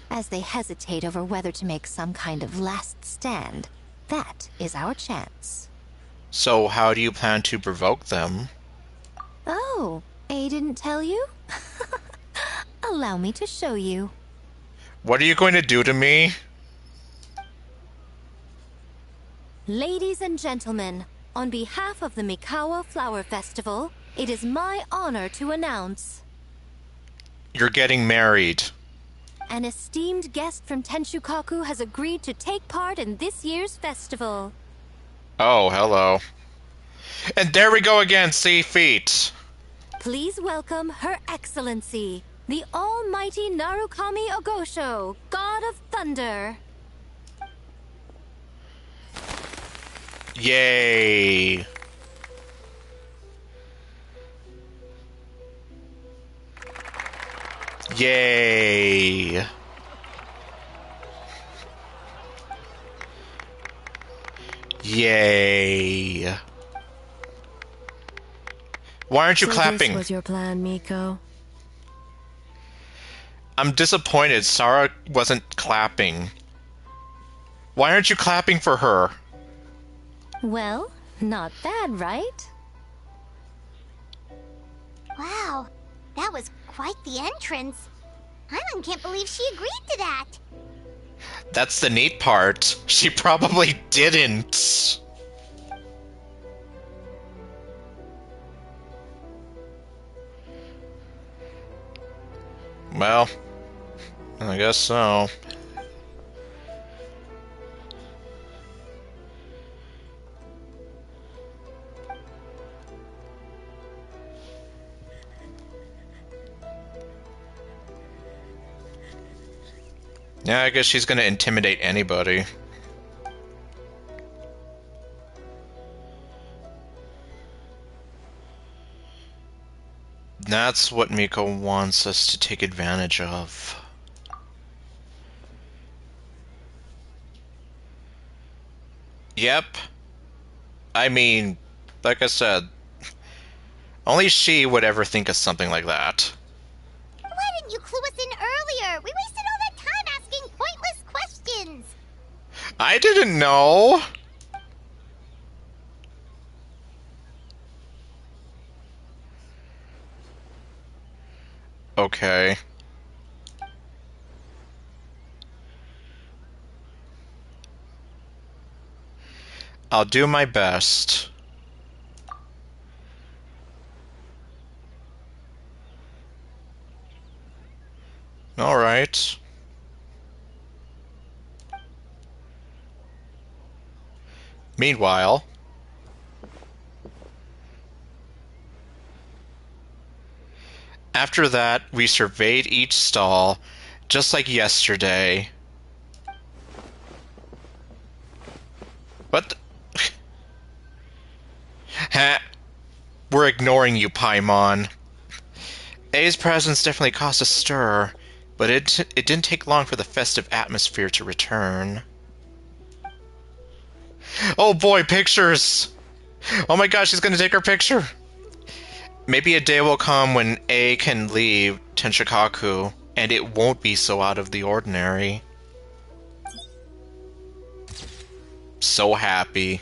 As they hesitate over whether to make some kind of last stand, that is our chance. So how do you plan to provoke them? Oh, A didn't tell you? Allow me to show you. What are you going to do to me? Ladies and gentlemen, on behalf of the Mikawa Flower Festival, it is my honor to announce... You're getting married. An esteemed guest from Tenshukaku has agreed to take part in this year's festival. Oh, hello. And there we go again, see feet. Please welcome Her Excellency, the Almighty Narukami Ogosho, God of Thunder. Yay. Yay. Yay. Why aren't you clapping? This was your plan, Miko. I'm disappointed Sarah wasn't clapping. Why aren't you clapping for her? Well, not bad, right? Wow, that was quite the entrance. Hyman can't believe she agreed to that. That's the neat part. She probably didn't. Well, I guess so. Yeah, I guess she's gonna intimidate anybody. That's what Miko wants us to take advantage of. Yep. I mean, Like I said, only she would ever think of something like that. Why didn't you clue us in earlier? We wasted all that time asking pointless questions. I didn't know. Okay. I'll do my best. All right. Meanwhile, after that, we surveyed each stall, just like yesterday. What? Ha! We're ignoring you, Paimon. A's presence definitely caused a stir, but it didn't take long for the festive atmosphere to return. Oh boy, pictures! Oh my gosh, she's gonna take her picture! Maybe a day will come when A can leave Tenshikaku, and it won't be so out of the ordinary. So happy.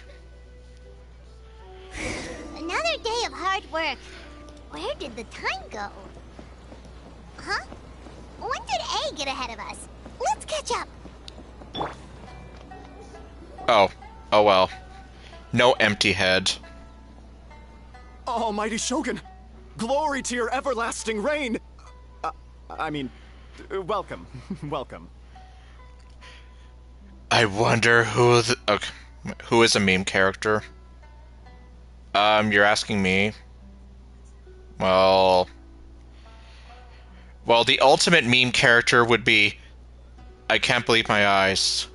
Another day of hard work. Where did the time go? Huh? When did A get ahead of us? Let's catch up. Oh. Oh well. No empty head. Almighty Shogun! Glory to your everlasting reign! Welcome. Welcome. I wonder who okay, who is a meme character? You're asking me. Well, the ultimate meme character would be I can't believe my eyes.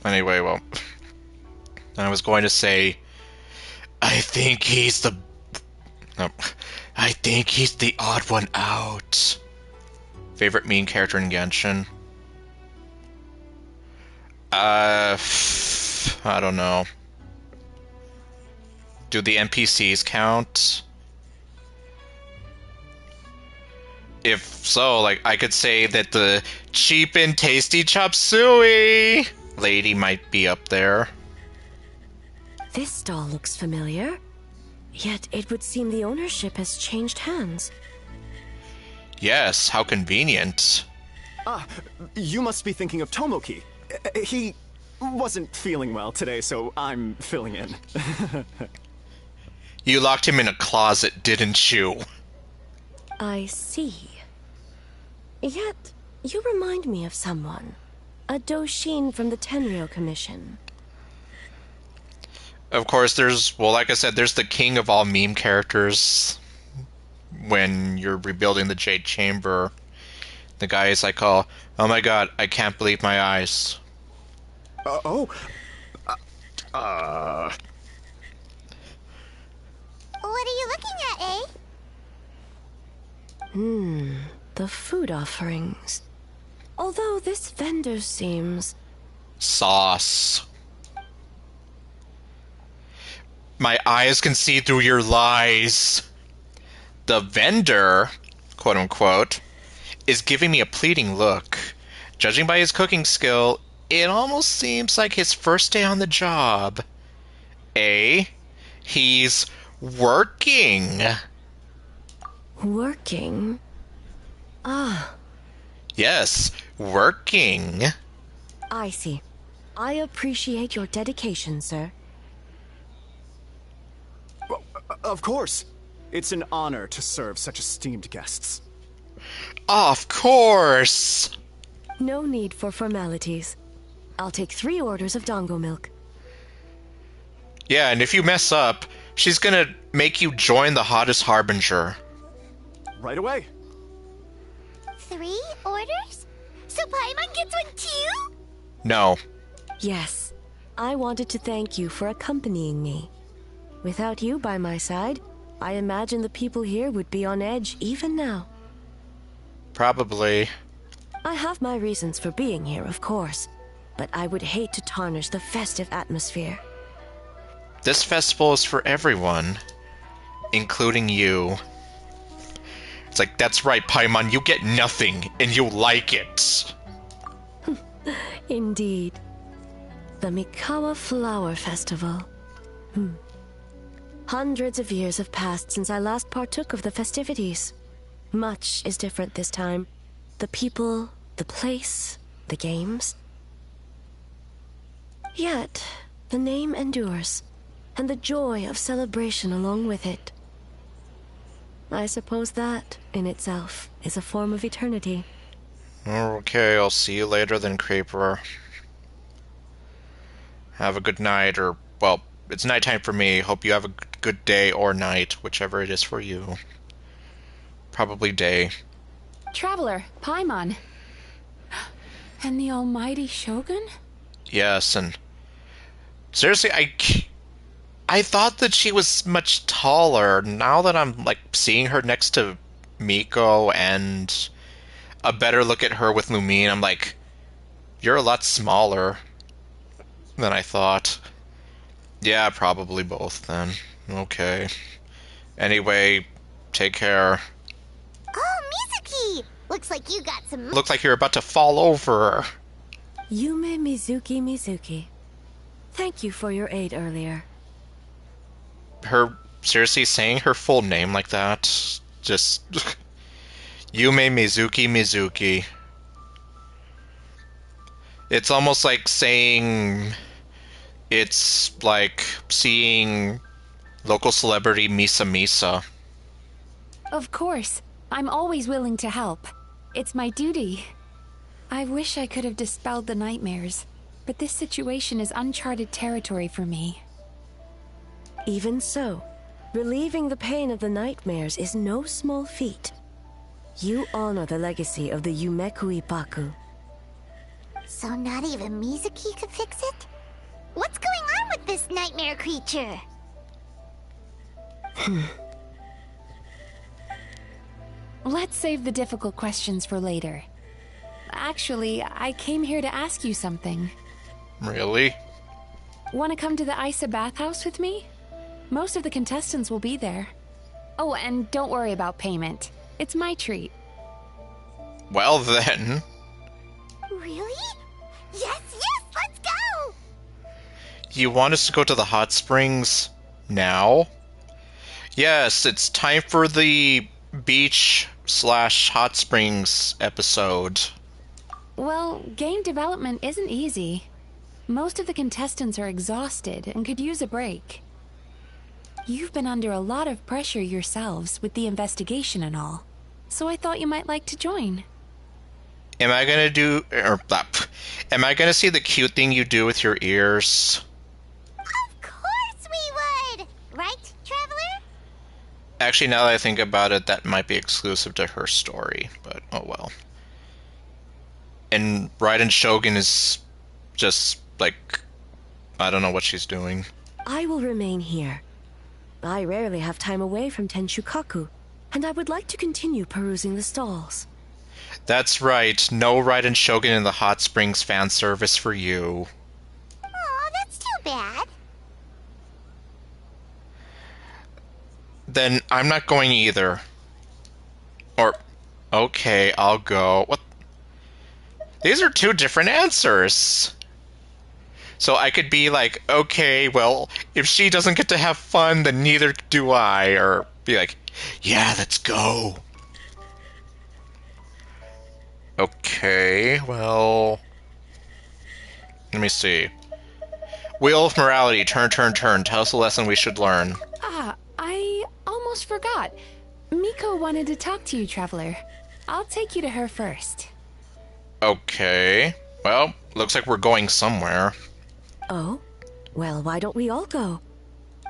Anyway, well, I was going to say I think he's the odd one out. Favorite meme character in Genshin? I don't know. Do the NPCs count? If so, like, I could say that the cheap and tasty chop suey lady might be up there. This stall looks familiar, yet it would seem the ownership has changed hands. Yes, how convenient. Ah, you must be thinking of Tomoki. He wasn't feeling well today, so I'm filling in. You locked him in a closet, didn't you? I see. Yet, you remind me of someone. A Doshin from the Tenryou Commission. Of course, like I said, there's the king of all meme characters. When you're rebuilding the Jade Chamber, the guy is like, oh my god, I can't believe my eyes. What are you looking at, eh? The food offerings. Although this vendor seems... Sauce. My eyes can see through your lies. The vendor, quote unquote, is giving me a pleading look. Judging by his cooking skill, it almost seems like his first day on the job. He's working. Working? Ah. Yes, working. I see. I appreciate your dedication, sir. Of course. It's an honor to serve such esteemed guests. Of course. No need for formalities. I'll take 3 orders of dongo milk. Yeah, and if you mess up, she's gonna make you join the hottest harbinger. Right away. 3 orders? So Paimon gets one too? No. Yes. I wanted to thank you for accompanying me. Without you by my side, I imagine the people here would be on edge even now. Probably. I have my reasons for being here, of course. but I would hate to tarnish the festive atmosphere. This festival is for everyone, including you. It's like, that's right, Paimon, you get nothing, and you like it. Indeed. The Mikawa Flower Festival. Hundreds of years have passed since I last partook of the festivities. Much is different this time. The people, the place, the games. Yet, the name endures, and the joy of celebration along with it. I suppose that, in itself, is a form of eternity. Okay, I'll see you later then, Creeper. Have a good night, or, well, it's nighttime for me. Hope you have a good day or night, whichever it is for you. Probably day. Traveler, Paimon. And the almighty Shogun? Yes, and seriously, I thought that she was much taller. Now that I'm, like, seeing her next to Miko and a better look at her with Lumine, I'm like, you're a lot smaller than I thought. Yeah, probably both then. Okay. Anyway, take care. Oh, Mizuki! Looks like you got some... Looks like you're about to fall over. Yume Mizuki. Thank you for your aid earlier. Her seriously saying her full name like that, just Yume Mizuki. It's almost like saying it's like seeing local celebrity Misa. Of course. I'm always willing to help. It's my duty. I wish I could have dispelled the nightmares, but this situation is uncharted territory for me. Even so, relieving the pain of the nightmares is no small feat. You honor the legacy of the Yumeku Ippaku. So not even Mizuki could fix it? What's going on with this nightmare creature? Let's save the difficult questions for later. Actually, I came here to ask you something. Really? Want to come to the Isa bathhouse with me? Most of the contestants will be there. Oh, and don't worry about payment. It's my treat. Well then. Really? Yes, let's go! You want us to go to the hot springs now? Yes, it's time for the beach/hot springs episode. Well, game development isn't easy. Most of the contestants are exhausted and could use a break. You've been under a lot of pressure yourselves with the investigation and all, so I thought you might like to join. Am I gonna see the cute thing you do with your ears? Of course we would! Right, Traveler? Actually, now that I think about it, that might be exclusive to her story, but oh well. And Raiden Shogun is just, like, I don't know what she's doing. I will remain here. I rarely have time away from Tenshukaku, and I would like to continue perusing the stalls. That's right, no Raiden Shogun in the Hot Springs fan service for you. Aw, that's too bad. Then I'm not going either. Or, okay, I'll go. What? These are two different answers. So I could be like, okay, well, if she doesn't get to have fun, then neither do I. Or be like, yeah, let's go. Okay, well... Let me see. Wheel of Morality, turn. Tell us a lesson we should learn. Ah, I almost forgot. Miko wanted to talk to you, Traveler. I'll take you to her first. Okay. Well, looks like we're going somewhere. Oh? Well, why don't we all go?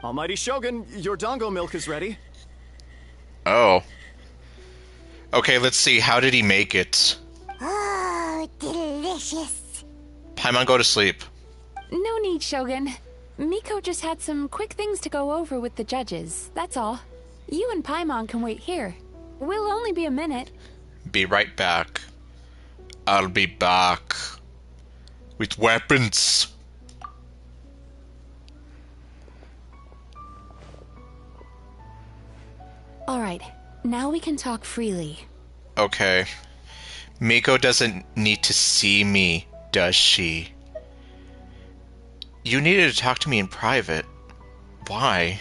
Almighty Shogun, your dango milk is ready. Oh. Okay, let's see. How did he make it? Oh, delicious. Paimon, go to sleep. No need, Shogun. Miko just had some quick things to go over with the judges, that's all. You and Paimon can wait here. We'll only be a minute. Be right back. I'll be back. With weapons. Alright, now we can talk freely. Okay. Miko doesn't need to see me, does she? You needed to talk to me in private. Why?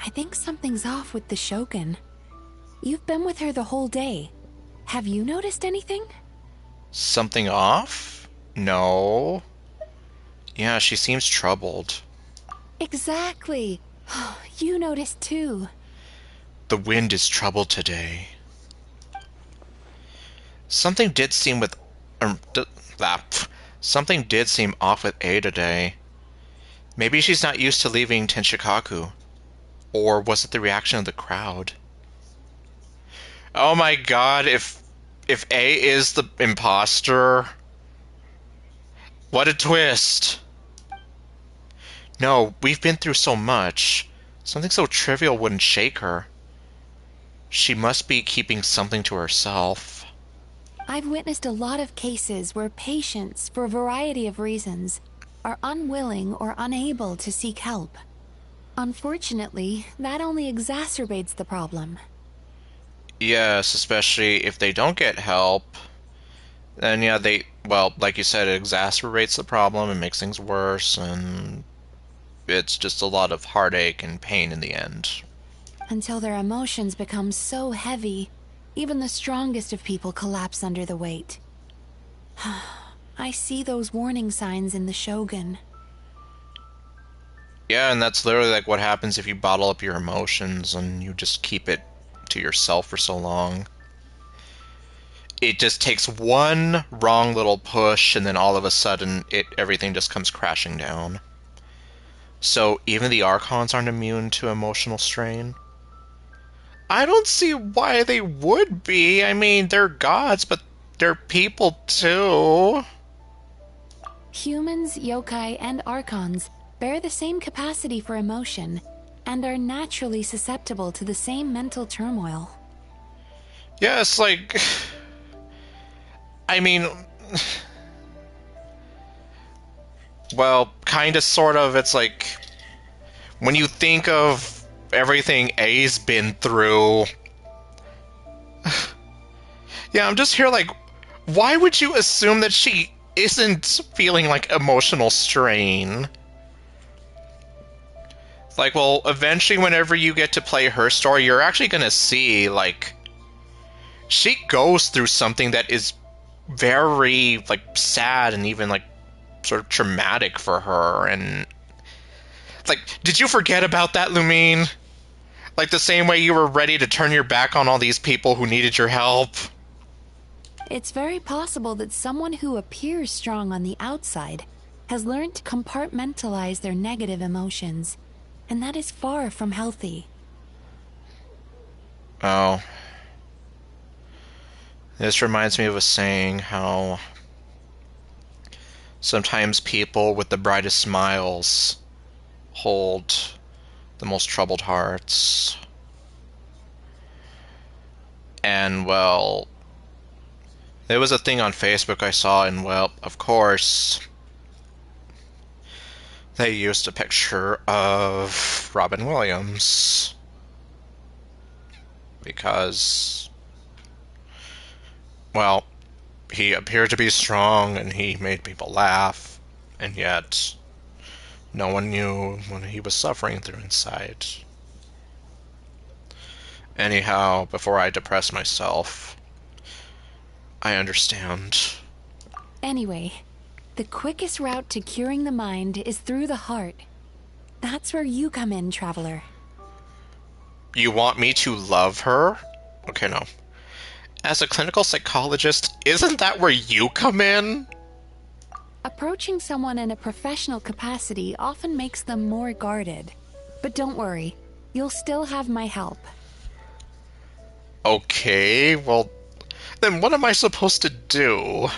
I think something's off with the Shogun. You've been with her the whole day. Have you noticed anything? Something off? No. Yeah, she seems troubled. Exactly. You noticed too. The wind is troubled today. Something did seem with... something did seem off with A today. Maybe she's not used to leaving Tenshikaku. Or was it the reaction of the crowd? Oh my god, if A is the imposter... What a twist! No, we've been through so much. Something so trivial wouldn't shake her. She must be keeping something to herself. I've witnessed a lot of cases where patients, for a variety of reasons, are unwilling or unable to seek help. Unfortunately, that only exacerbates the problem. Yes, especially if they don't get help. Then yeah, well, like you said, it exacerbates the problem and makes things worse, and it's just a lot of heartache and pain in the end. Until their emotions become so heavy, even the strongest of people collapse under the weight. I see those warning signs in the Shogun. Yeah, and that's literally like what happens if you bottle up your emotions and you just keep it to yourself for so long. It just takes one wrong little push, and then all of a sudden, everything just comes crashing down. So even the Archons aren't immune to emotional strain? I don't see why they would be. I mean, they're gods, but they're people too. Humans, yokai, and Archons bear the same capacity for emotion, and are naturally susceptible to the same mental turmoil. Yes, like... I mean... Well, kinda, sort of, it's like... When you think of everything A's been through... Yeah, I'm just here like... Why would you assume that she isn't feeling, like, emotional strain? Like, well, eventually whenever you get to play her story, you're actually gonna see, like... She goes through something that is very, like, sad and even, like, sort of traumatic for her, and... Like, did you forget about that, Lumine? Like, the same way you were ready to turn your back on all these people who needed your help? It's very possible that someone who appears strong on the outside has learned to compartmentalize their negative emotions, and that is far from healthy. Oh. This reminds me of a saying how sometimes people with the brightest smiles hold the most troubled hearts. And, well, there was a thing on Facebook I saw, and, well, of course, they used a picture of Robin Williams. Because, well, he appeared to be strong and he made people laugh, and yet no one knew what he was suffering through inside. Anyhow, before I depress myself, I understand. Anyway, the quickest route to curing the mind is through the heart. That's where you come in, Traveler. You want me to love her? Okay, no. As a clinical psychologist, isn't that where you come in? Approaching someone in a professional capacity often makes them more guarded. But don't worry, you'll still have my help. Okay, well, then what am I supposed to do?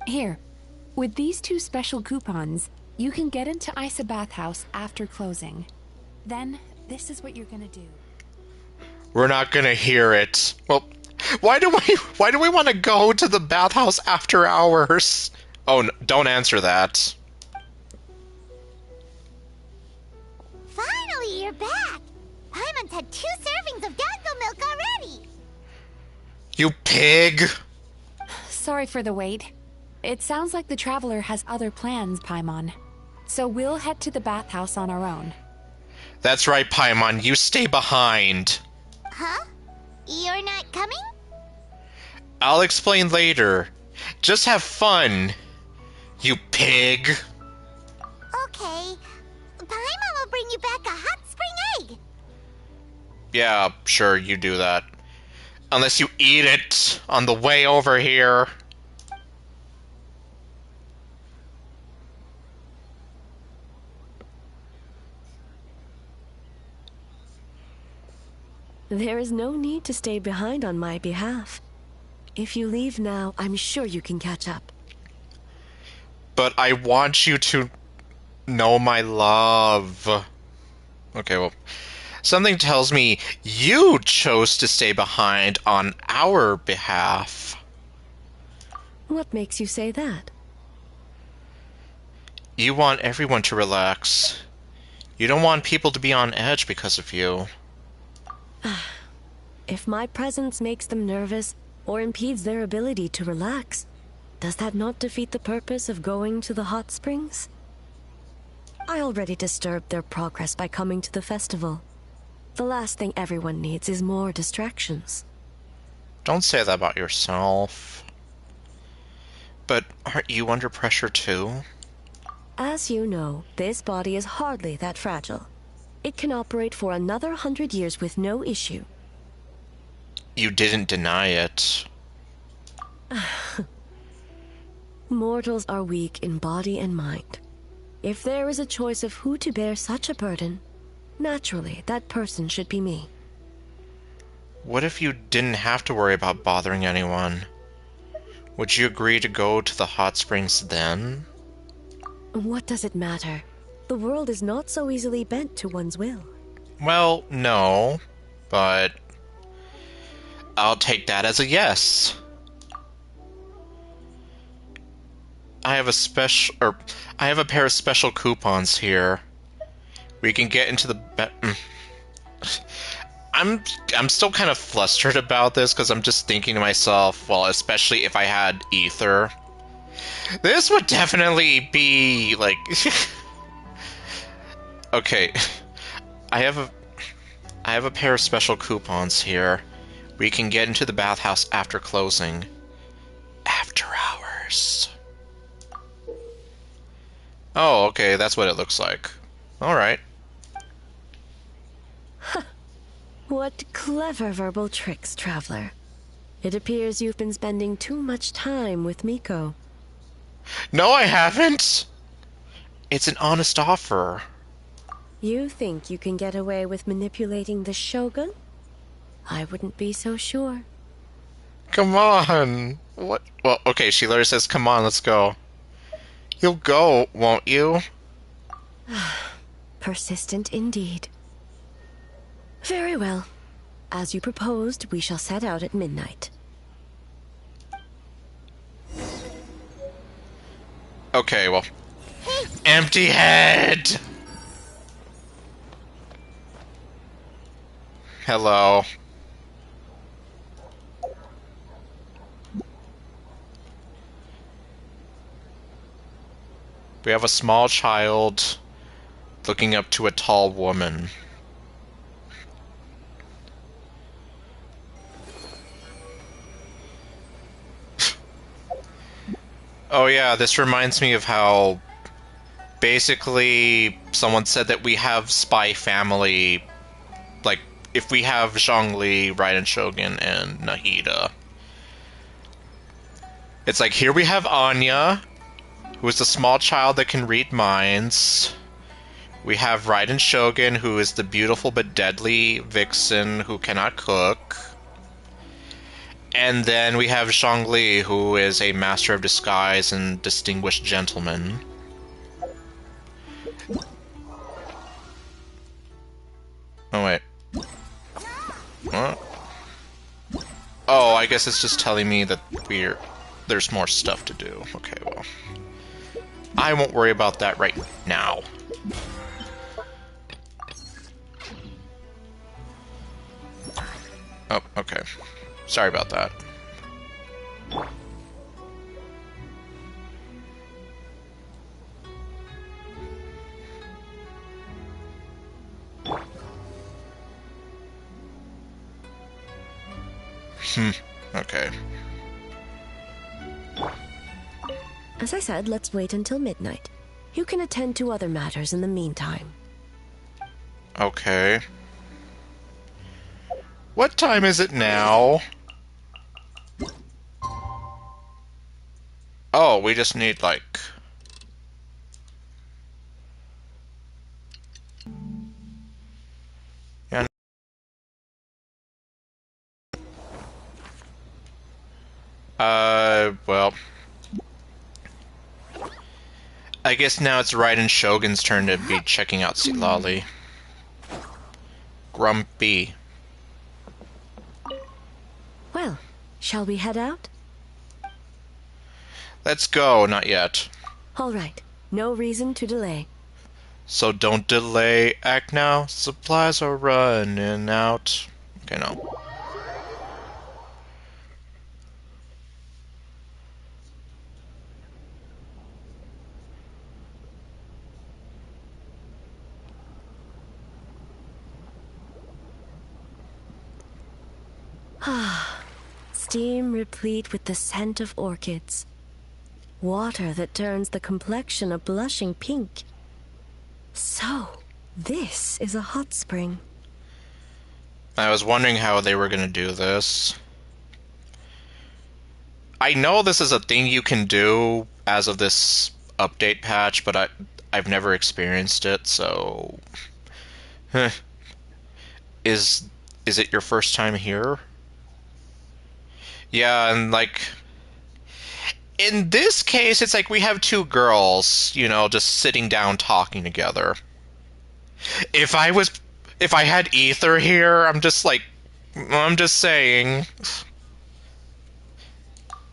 Here, with these 2 special coupons, you can get into Isa Bathhouse after closing. Then, this is what you're gonna do. We're not gonna hear it. Well, why do we want to go to the bathhouse after hours? Oh, don't answer that. Finally, you're back! Paimon's had 2 servings of Dango milk already! You pig! Sorry for the wait. It sounds like the Traveler has other plans, Paimon. So we'll head to the bathhouse on our own. That's right, Paimon. You stay behind. Huh? You're not coming? I'll explain later. Just have fun, you pig. Okay. Paimon will bring you back a hot spring egg. Yeah, sure, you do that. Unless you eat it on the way over here. There is no need to stay behind on my behalf. If you leave now, I'm sure you can catch up. But I want you to know my love. Okay, well, something tells me you chose to stay behind on our behalf. What makes you say that? You want everyone to relax. You don't want people to be on edge because of you. If my presence makes them nervous or impedes their ability to relax, does that not defeat the purpose of going to the hot springs? I already disturbed their progress by coming to the festival. The last thing everyone needs is more distractions. Don't say that about yourself. But aren't you under pressure too? As you know, this body is hardly that fragile. It can operate for another 100 years with no issue. You didn't deny it. Mortals are weak in body and mind. If there is a choice of who to bear such a burden, naturally that person should be me. What if you didn't have to worry about bothering anyone? Would you agree to go to the hot springs then? What does it matter? The world is not so easily bent to one's will. Well, no, but I'll take that as a yes. I have a pair of special coupons here. We can get into the I'm still kind of flustered about this because I'm just thinking to myself, well, especially if I had ether. This would definitely be like okay. I have a pair of special coupons here. We can get into the bathhouse after closing. After hours. Oh, okay, that's what it looks like. Alright. What clever verbal tricks, Traveler. It appears you've been spending too much time with Miko. No, I haven't! It's an honest offer. You think you can get away with manipulating the Shogun? I wouldn't be so sure. Come on! What? Well, okay, she literally says, come on, let's go. You'll go, won't you? Persistent indeed. Very well. As you proposed, we shall set out at midnight. Okay, well. Empty head! Hello. We have a small child looking up to a tall woman. Oh yeah, this reminds me of how basically someone said that we have spy family, like if we have Zhongli, Raiden Shogun, and Nahida. It's like here we have Anya, who is the small child that can read minds. We have Raiden Shogun, who is the beautiful but deadly vixen who cannot cook. And then we have Zhongli, who is a master of disguise and distinguished gentleman. Oh, wait. What? Oh, I guess it's just telling me that we're... there's more stuff to do. Okay, well. I won't worry about that right now. Oh, okay. Sorry about that. Okay. As I said, let's wait until midnight. You can attend to other matters in the meantime. Okay. What time is it now? Oh, we just need, like... Yeah. Well... I guess now it's Raiden Shogun's turn to be checking out Silali. Grumpy. Well, shall we head out? Let's go, not yet. All right, no reason to delay. So don't delay, act now, supplies are running out. Okay, no. Steam replete with the scent of orchids. Water that turns the complexion a blushing pink. So, this is a hot spring. I was wondering how they were gonna do this. I know this is a thing you can do as of this update patch, but I've never experienced it, so... Is it your first time here? Yeah, and like... In this case, it's like we have two girls, you know, just sitting down talking together. If I had Ether here, I'm just saying.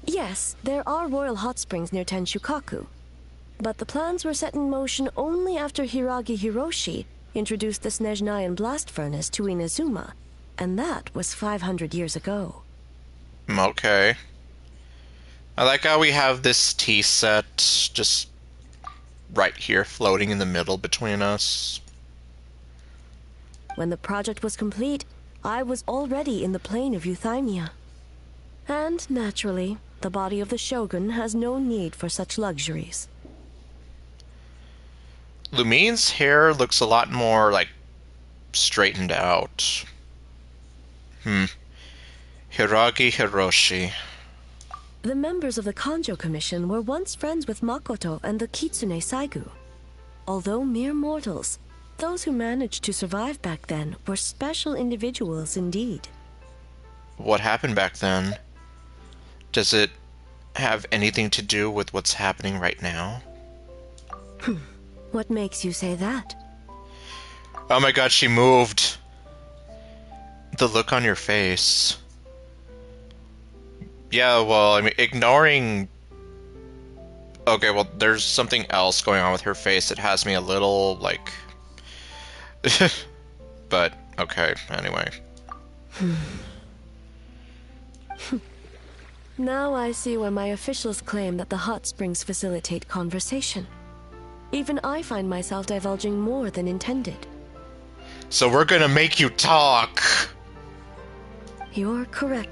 Yes, there are royal hot springs near Tenshukaku. But the plans were set in motion only after Hiragi Hiroshi introduced the Snezhnayan blast furnace to Inazuma, and that was 500 years ago. Okay. I like how we have this tea set just right here floating in the middle between us. When the project was complete, I was already in the plane of Euthymia. And, naturally, the body of the Shogun has no need for such luxuries. Lumine's hair looks a lot more, like, straightened out. Hiragi Hiroshi. The members of the Kanjo Commission were once friends with Makoto and the Kitsune Saigu. Although mere mortals, those who managed to survive back then were special individuals indeed. What happened back then? Does it have anything to do with what's happening right now? What makes you say that? Oh my god, she moved. The look on your face. Yeah, well, I mean, ignoring... Okay, well, there's something else going on with her face that has me a little, like... But, okay, anyway. Now I see why my officials claim that the hot springs facilitate conversation. Even I find myself divulging more than intended. So we're gonna make you talk! You're correct.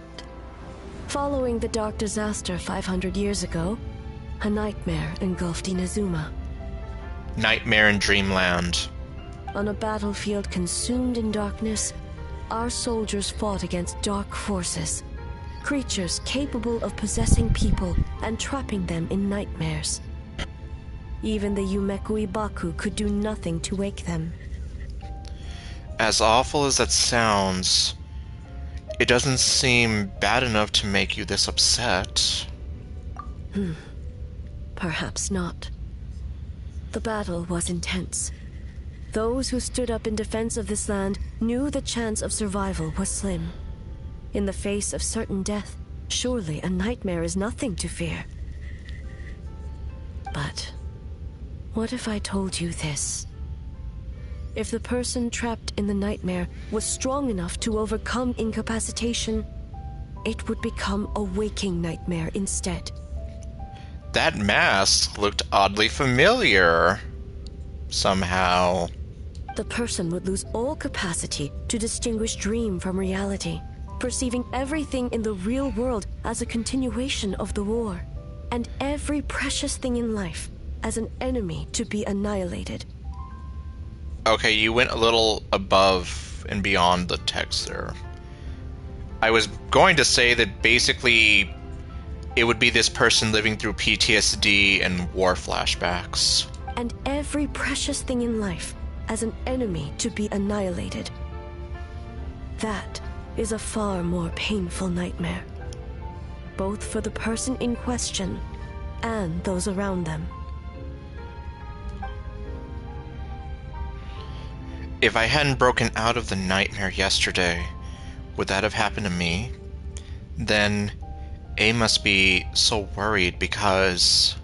Following the dark disaster 500 years ago, a nightmare engulfed Inazuma. Nightmare in Dreamland. On a battlefield consumed in darkness, our soldiers fought against dark forces, creatures capable of possessing people and trapping them in nightmares. Even the Yumeku Ibaku could do nothing to wake them. As awful as that sounds, it doesn't seem bad enough to make you this upset. Perhaps not. The battle was intense. Those who stood up in defense of this land knew the chance of survival was slim. In the face of certain death, Surely a nightmare is nothing to fear. But what if I told you this? If the person trapped in the nightmare was strong enough to overcome incapacitation, it would become a waking nightmare instead. That mask looked oddly familiar. Somehow. The person would lose all capacity to distinguish dream from reality, perceiving everything in the real world as a continuation of the war, and every precious thing in life as an enemy to be annihilated. Okay, you went a little above and beyond the text there. I was going to say that basically it would be this person living through PTSD and war flashbacks. And every precious thing in life as an enemy to be annihilated. That is a far more painful nightmare, both for the person in question and those around them. If I hadn't broken out of the nightmare yesterday, would that have happened to me? Then A must be so worried because...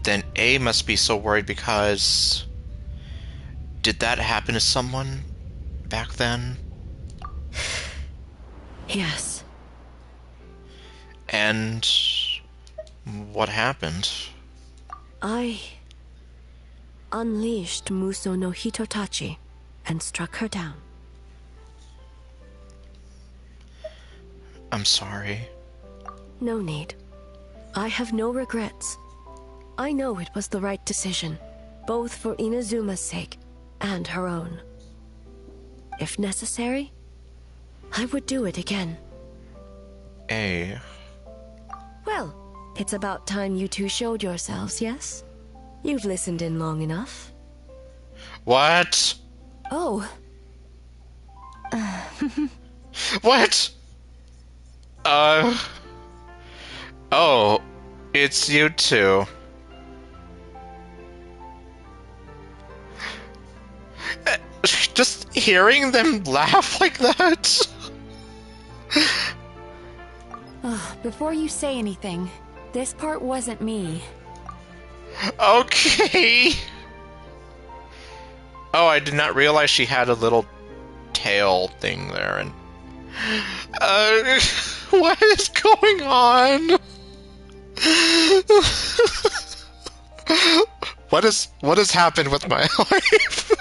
Then A must be so worried because... Did that happen to someone back then? Yes. And what happened? I unleashed Muso no Hitotachi and struck her down. I'm sorry. No need. I have no regrets. I know it was the right decision, both for Inazuma's sake and her own. If necessary, I would do it again. A. Well, it's about time you two showed yourselves, yes? You've listened in long enough. What? Oh. What? Oh, it's you two. Just hearing them laugh like that. Before you say anything, this part wasn't me. Okay. Oh, I did not realize she had a little tail thing there, and what is going on? What has happened with my life?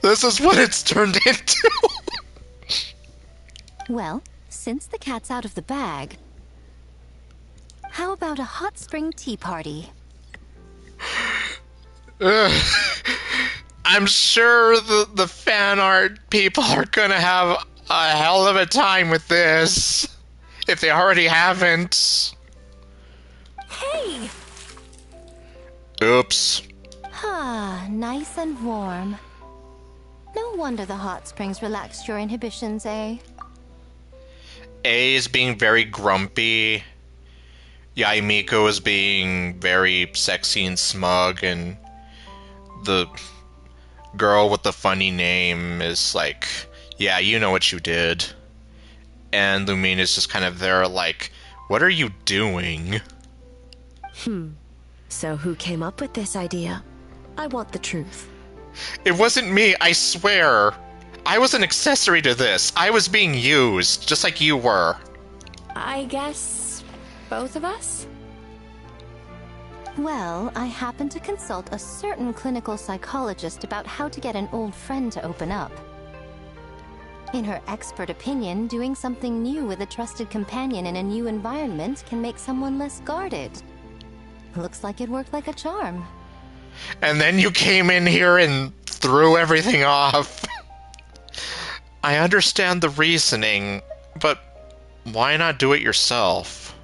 This is what it's turned into. Well, since the cat's out of the bag, how about a hot spring tea party? I'm sure the fan art people are gonna have a hell of a time with this, if they already haven't. Hey! Oops. Ah, nice and warm. No wonder the hot springs relaxed your inhibitions, eh? A is being very grumpy. Yaimiko is being very sexy and smug, and the girl with the funny name is like, yeah, you know what you did. And Lumina's just kind of there like, what are you doing? So who came up with this idea? I want the truth. It wasn't me, I swear. I was an accessory to this. I was being used, just like you were. I guess both of us? Well, I happened to consult a certain clinical psychologist about how to get an old friend to open up. In her expert opinion, doing something new with a trusted companion in a new environment can make someone less guarded. Looks like it worked like a charm. And then you came in here and threw everything off. I understand the reasoning, but why not do it yourself?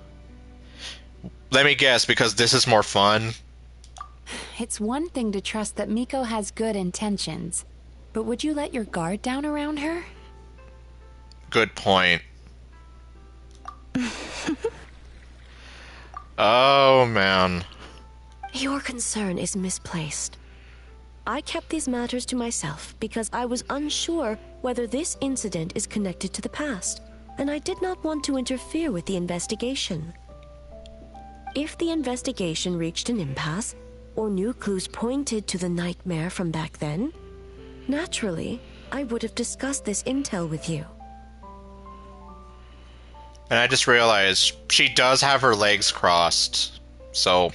Let me guess, because this is more fun. It's one thing to trust that Miko has good intentions, but would you let your guard down around her? Good point. Oh, man. Your concern is misplaced. I kept these matters to myself because I was unsure whether this incident is connected to the past, and I did not want to interfere with the investigation. If the investigation reached an impasse, or new clues pointed to the nightmare from back then, naturally, I would have discussed this intel with you. And I just realized she does have her legs crossed. So,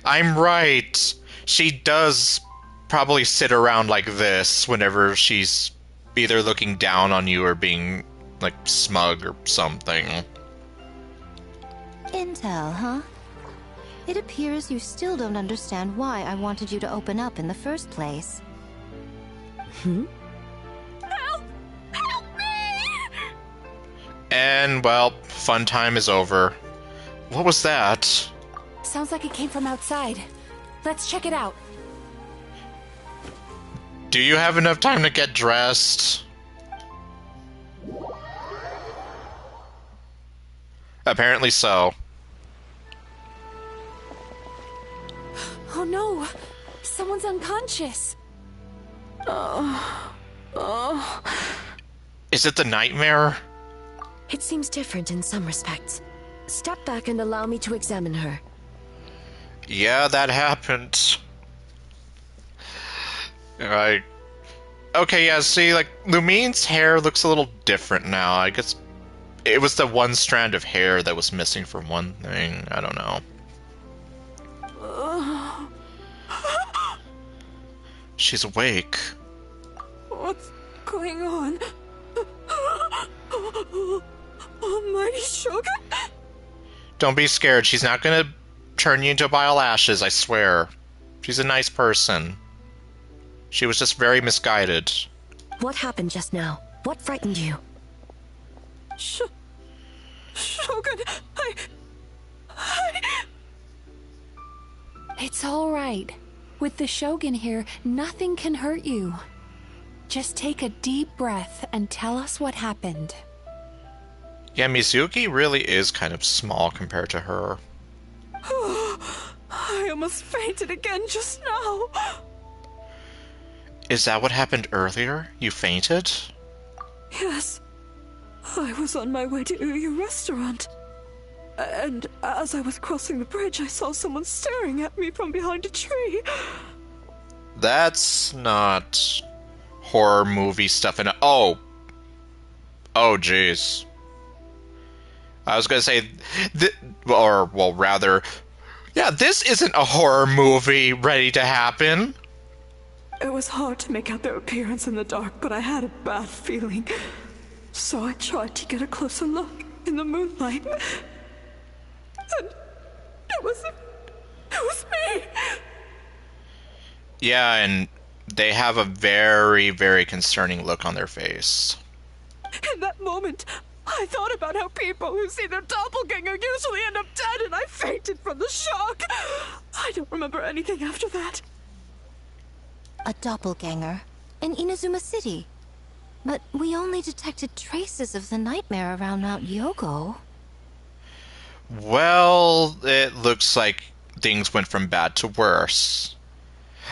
I'm right. She does probably sit around like this whenever she's either looking down on you or being, like, smug or something. Intel, huh? It appears you still don't understand why I wanted you to open up in the first place. Hmm? Help! Help me! And, well, fun time is over. What was that? Sounds like it came from outside. Let's check it out. Do you have enough time to get dressed? Apparently so. Oh no! Someone's unconscious. Is it the nightmare? It seems different in some respects. Step back and allow me to examine her. Yeah, that happened. Okay, yeah, see, like, Lumine's hair looks a little different now. I guess it was the one strand of hair that was missing from one thing. I don't know. She's awake. What's going on? Almighty Shogun? Don't be scared. She's not gonna turn you into a pile of ashes, I swear. She's a nice person. She was just very misguided. What happened just now? What frightened you? Shogun, I... It's all right. With the Shogun here, nothing can hurt you. Just take a deep breath and tell us what happened. Yeah, Mizuki really is kind of small compared to her. I almost fainted again just now. Is that what happened earlier? You fainted? Yes. I was on my way to Uyu restaurant. And as I was crossing the bridge, I saw someone staring at me from behind a tree. That's not horror movie stuff in it. Oh, jeez. I was gonna say, rather, yeah, this isn't a horror movie ready to happen. It was hard to make out their appearance in the dark, but I had a bad feeling. So I tried to get a closer look in the moonlight. And it was me. Yeah, and they have a very, very concerning look on their face. In that moment, I thought about how people who see their doppelganger usually end up dead, and I fainted from the shock. I don't remember anything after that. A doppelganger in Inazuma City. But we only detected traces of the nightmare around Mount Yogo. Well, it looks like things went from bad to worse.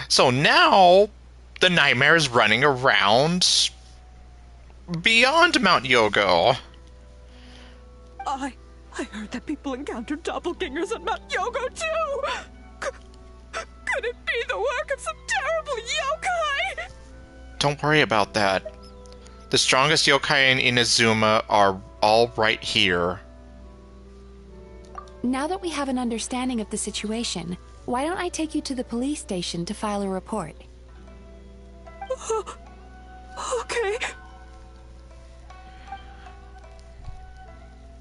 So now, the nightmare is running around beyond Mount Yogo. I heard that people encountered doppelgangers at Mount Yogo too! Could it be the work of some terrible yokai? Don't worry about that. The strongest yokai in Inazuma are all right here. Now that we have an understanding of the situation, why don't I take you to the police station to file a report? Okay.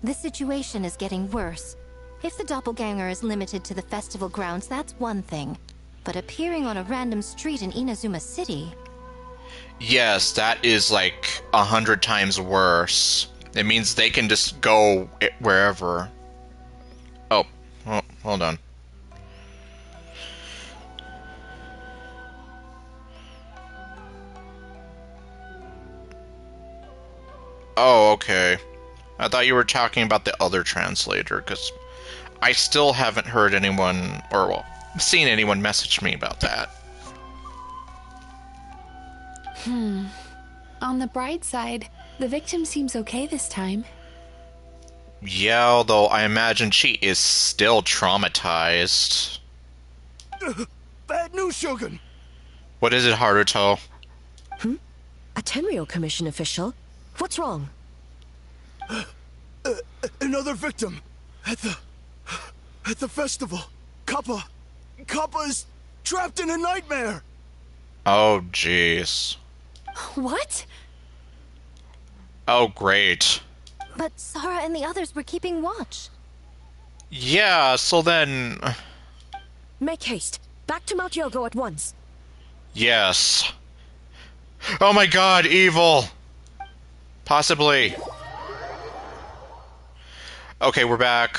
The situation is getting worse. If the doppelganger is limited to the festival grounds, that's one thing. But appearing on a random street in Inazuma City... Yes, that is like 100 times worse. It means they can just go wherever. Oh, hold on. Oh, okay. I thought you were talking about the other translator, because I still haven't heard anyone, or well, seen anyone message me about that. On the bright side, the victim seems okay this time. Yeah, although I imagine she is still traumatized. Bad news, Shogun! What is it, Haruto? A Tenryo Commission official? What's wrong? Another victim! At the festival! Kappa is trapped in a nightmare! Oh, jeez. What? Oh, great. But Sara and the others were keeping watch. Yeah, so then... Make haste. Back to Mount Yogo at once. Yes. Oh my god, evil! Possibly. Okay, we're back.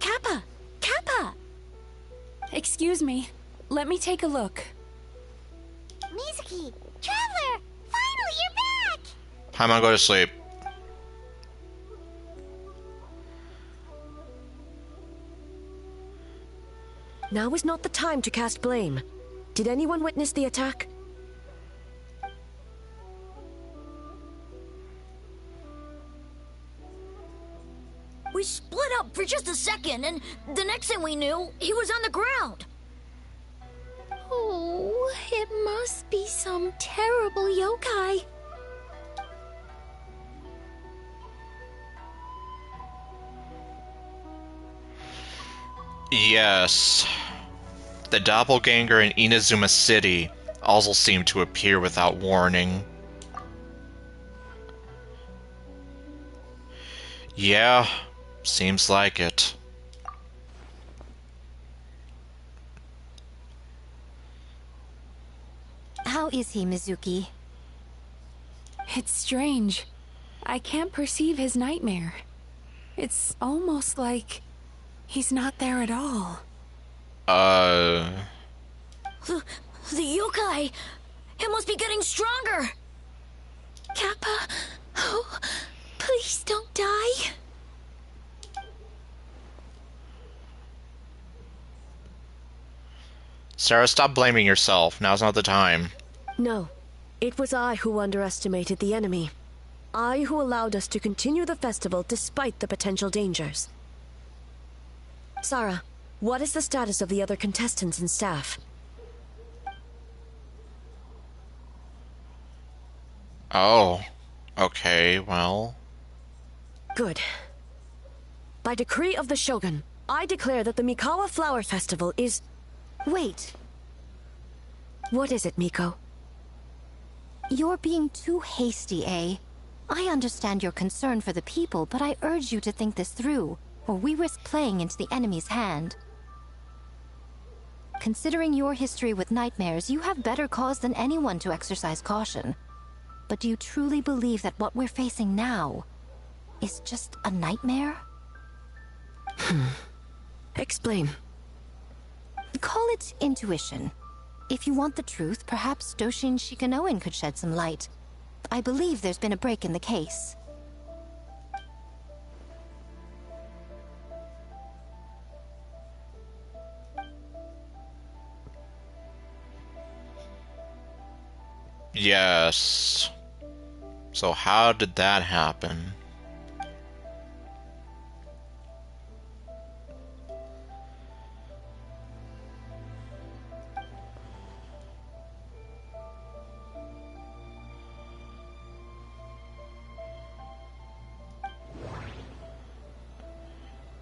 Kappa! Kappa! Excuse me. Let me take a look. Mizuki! Traveler! Finally, you're back! I'm gonna go to sleep. Now is not the time to cast blame. Did anyone witness the attack? We split up for just a second, and the next thing we knew, he was on the ground. Oh, it must be some terrible yokai. Yes. The doppelganger in Inazuma City also seemed to appear without warning. Yeah, seems like it. How is he, Mizuki? It's strange. I can't perceive his nightmare. It's almost like he's not there at all. The yokai! It must be getting stronger! Kappa, oh, please don't die. Sarah, stop blaming yourself. Now's not the time. No. It was I who underestimated the enemy. I who allowed us to continue the festival despite the potential dangers. Sarah, what is the status of the other contestants and staff? Oh. Okay, well... Good. By decree of the Shogun, I declare that the Mikawa Flower Festival is... Wait, What is it, Miko? you're being too hasty, eh? I understand your concern for the people, but I urge you to think this through, or we risk playing into the enemy's hand. Considering your history with nightmares, you have better cause than anyone to exercise caution. But do you truly believe that what we're facing now is just a nightmare? Explain. Call it intuition. If you want the truth, perhaps Doshin Shikanoin could shed some light. I believe there's been a break in the case. Yes. So how did that happen?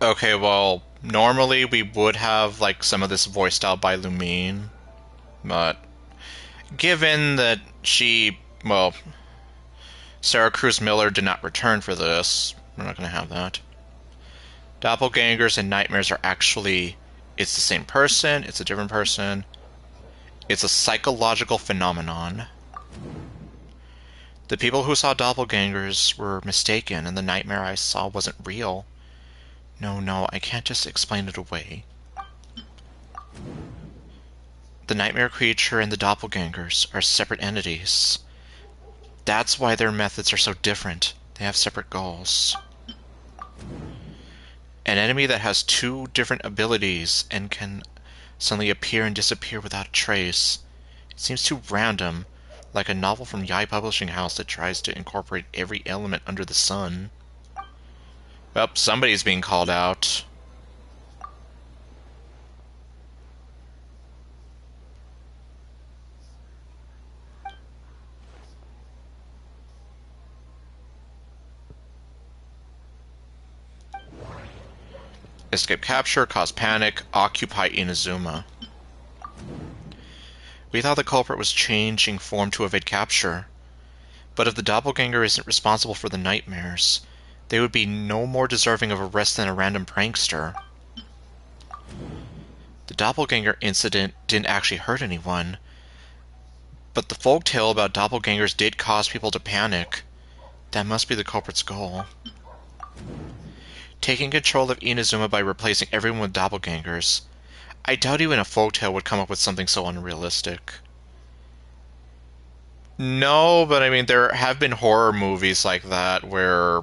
Okay, well, normally we would have, like, some of this voiced out by Lumine, but given that Sarah Cruz Miller did not return for this, we're not going to have that. Doppelgangers and nightmares are actually, it's the same person, it's a different person. It's a psychological phenomenon. The people who saw doppelgangers were mistaken, and the nightmare I saw wasn't real. No, I can't just explain it away. The nightmare creature and the doppelgangers are separate entities. That's why their methods are so different. They have separate goals. An enemy that has two different abilities and can suddenly appear and disappear without a trace. It seems too random, like a novel from Yai Publishing House that tries to incorporate every element under the sun. Well, somebody's being called out. Escape capture, cause panic, occupy Inazuma. We thought the culprit was changing form to evade capture. But if the doppelganger isn't responsible for the nightmares, they would be no more deserving of arrest than a random prankster. The doppelganger incident didn't actually hurt anyone, but the folktale about doppelgangers did cause people to panic. That must be the culprit's goal. Taking control of Inazuma by replacing everyone with doppelgangers. I doubt even a folktale would come up with something so unrealistic. No, but I mean, there have been horror movies like that where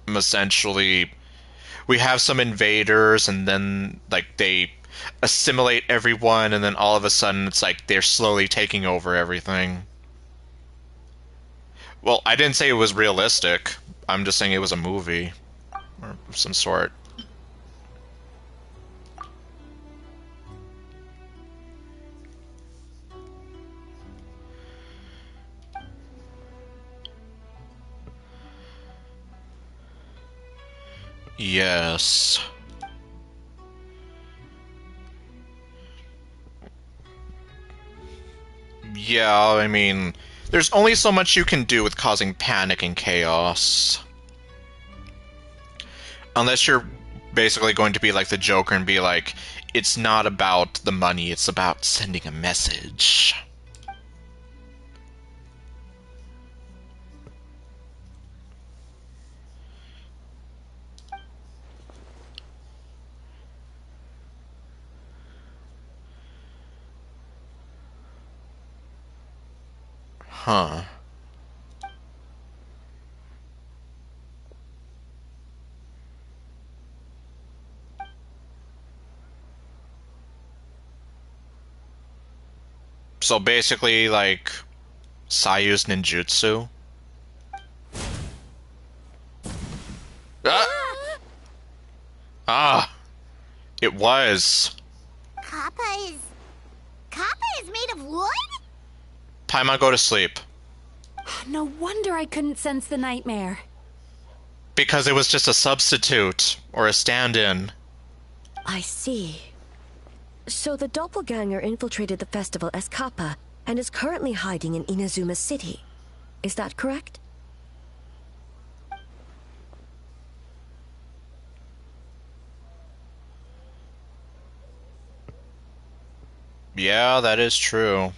essentially we have some invaders and then like they assimilate everyone and then all of a sudden it's like they're slowly taking over everything. Well, I didn't say it was realistic. I'm just saying it was a movie or of some sort. Yes. Yeah, I mean, there's only so much you can do with causing panic and chaos. Unless you're basically going to be like the Joker and be like, it's not about the money, it's about sending a message. Huh. So basically, like, Sayu's ninjutsu? Ah! Ah! It was. Kappa is made of wood? Time I go to sleep. No wonder I couldn't sense the nightmare. Because it was just a substitute, or a stand-in. I see. So the doppelganger infiltrated the festival as Kappa and is currently hiding in Inazuma City. Is that correct? Yeah, that is true.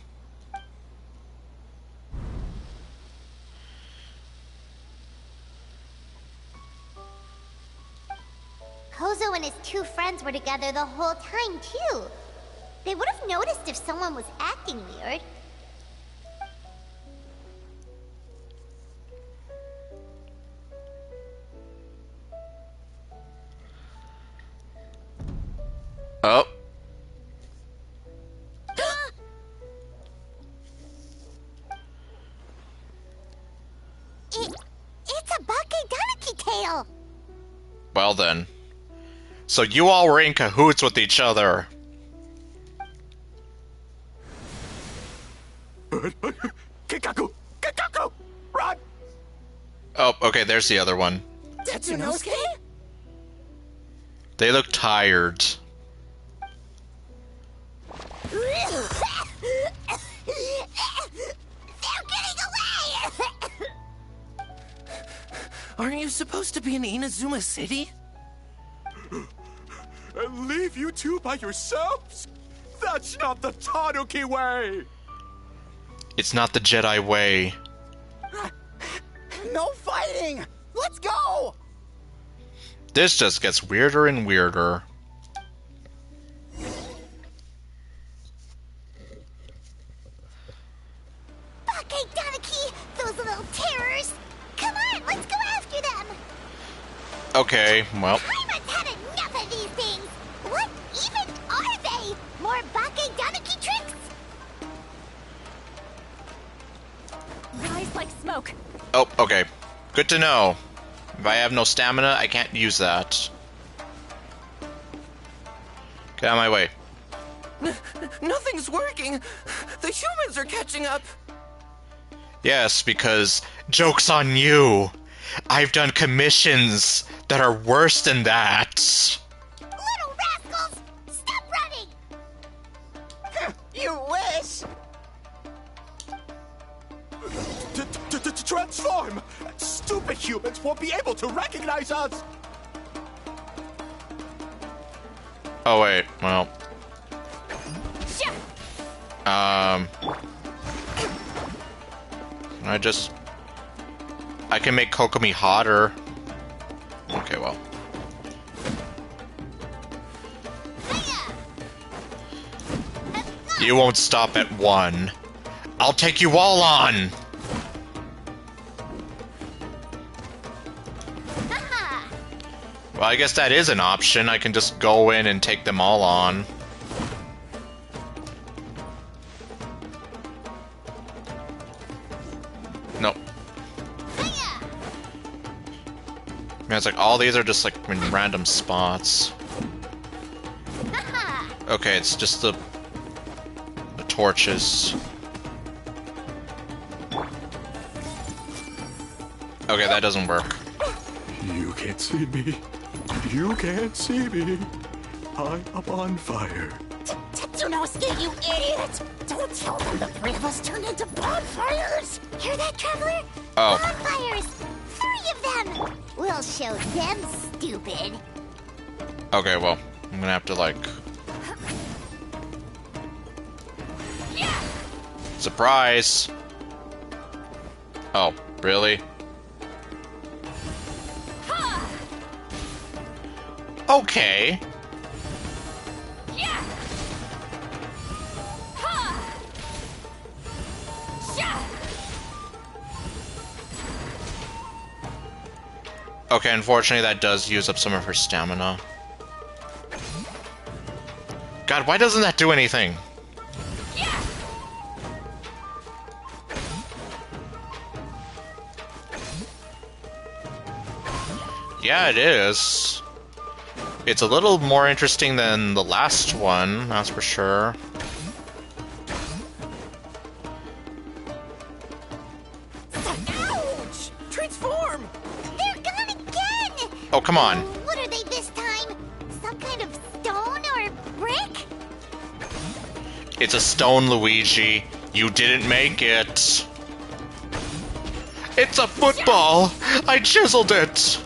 Kozo and his two friends were together the whole time, too. They would have noticed if someone was acting weird. Oh. It's a Bakedaniki tail! Well then. So you all were in cahoots with each other. Kikaku! Kikaku! Run! Oh, okay, there's the other one. Tetsunosuke? They look tired. They're getting away! Aren't you supposed to be in Inazuma City? And leave you two by yourselves? That's not the Tanuki way! It's not the Jedi way. No fighting! Let's go! This just gets weirder and weirder. Bakedaniki! Those little terrors! Come on, let's go after them! Okay, well. Paimon's had enough of these things! What even are they? More smoke. Oh, okay. Good to know. If I have no stamina, I can't use that. Get out of my way. Nothing's working. The humans are catching up. Yes, because joke's on you. I've done commissions that are worse than that. Little rascals! Stop running! You wish! Transform! Stupid humans won't be able to recognize us! Oh, wait. Well. I can make Kokomi hotter. Okay, well. You won't stop at one. I'll take you all on! Well, I guess that is an option. I can just go in and take them all on. Nope. Man, it's like all these are just like in random spots. Okay, it's just the torches. Okay, that doesn't work. You can't see me. You can't see me. I'm on fire. Tetsunosuke, you idiot! Don't tell them the three of us turned into bonfires! Hear that, Traveler? Oh. Bonfires! 3 of them! We'll show them, stupid. Okay, well, I'm gonna have to, like... Surprise! Oh, really? Okay. Okay, unfortunately that does use up some of her stamina. God, why doesn't that do anything? Yeah, it is. It's a little more interesting than the last one, that's for sure. Ouch! Transform! They're gone again! Oh, come on. What are they this time? Some kind of stone or brick? It's a stone, Luigi. You didn't make it. It's a football! I chiseled it!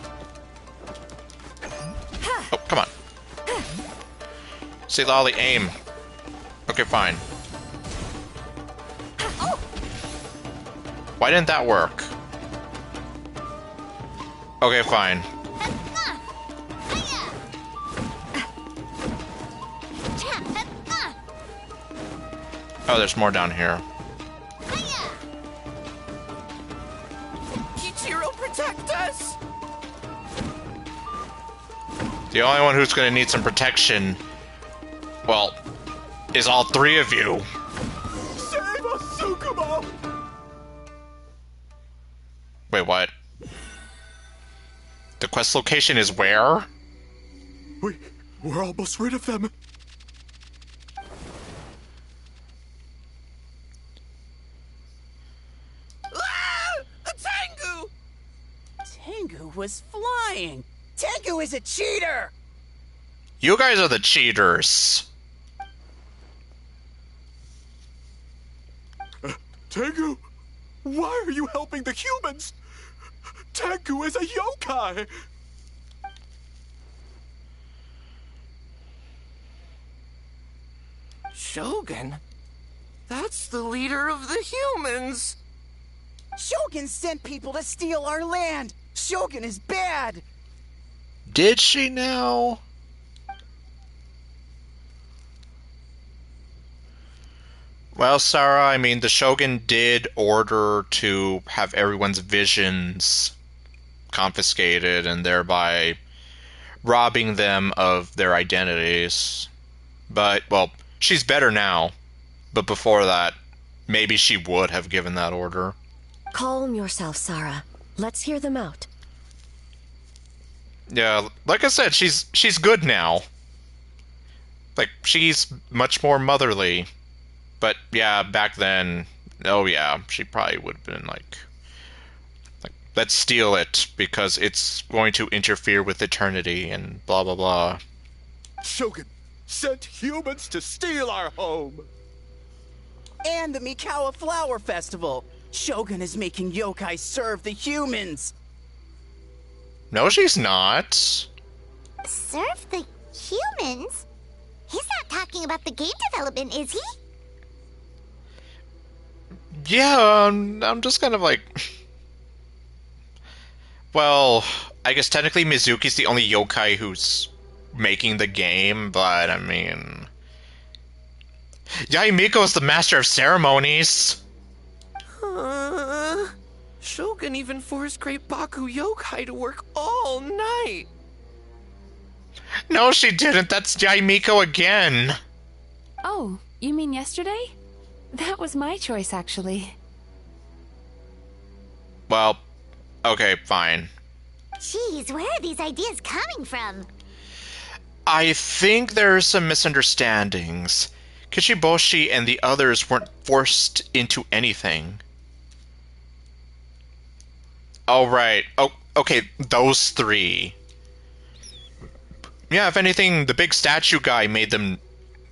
Oh, come on. See, Lolly, aim. Okay, fine. Why didn't that work? Okay, fine. Oh, there's more down here. Kichiro, protect us! The only one who's gonna need some protection, well, is all 3 of you. Save us, Tsukumo! Wait, what? The quest location is where? We're almost rid of them. Ah! A Tengu! Tengu was flying! Tengu is a cheater! You guys are the cheaters. Tengu, why are you helping the humans? Tengu is a yokai! Shogun? That's the leader of the humans! Shogun sent people to steal our land! Shogun is bad! Did she now? Well, Sarah, I mean, the Shogun did order to have everyone's visions confiscated and thereby robbing them of their identities. But, well, she's better now. But before that, maybe she would have given that order. Calm yourself, Sarah. Let's hear them out. Yeah, like I said, she's good now. Like, she's much more motherly. But yeah, back then, oh yeah, she probably would have been like, let's steal it because it's going to interfere with eternity and blah blah blah. Shogun sent humans to steal our home. And the Mikawa Flower Festival. Shogun is making yokai serve the humans. No, she's not. Serve the humans? He's not talking about the game development, is he? Yeah, I'm just kind of like... Well, I guess technically Mizuki's the only yokai who's making the game, but I mean... Yaimiko's the master of ceremonies! Shogun even forced Great Baku Yokai to work all night! No, she didn't! That's Yaimiko again! Oh, you mean yesterday? That was my choice, actually. Well, okay, fine. Jeez, where are these ideas coming from? I think there are some misunderstandings. Kishiboshi and the others weren't forced into anything. Oh, right. Oh, okay, those three. Yeah, if anything, the big statue guy made them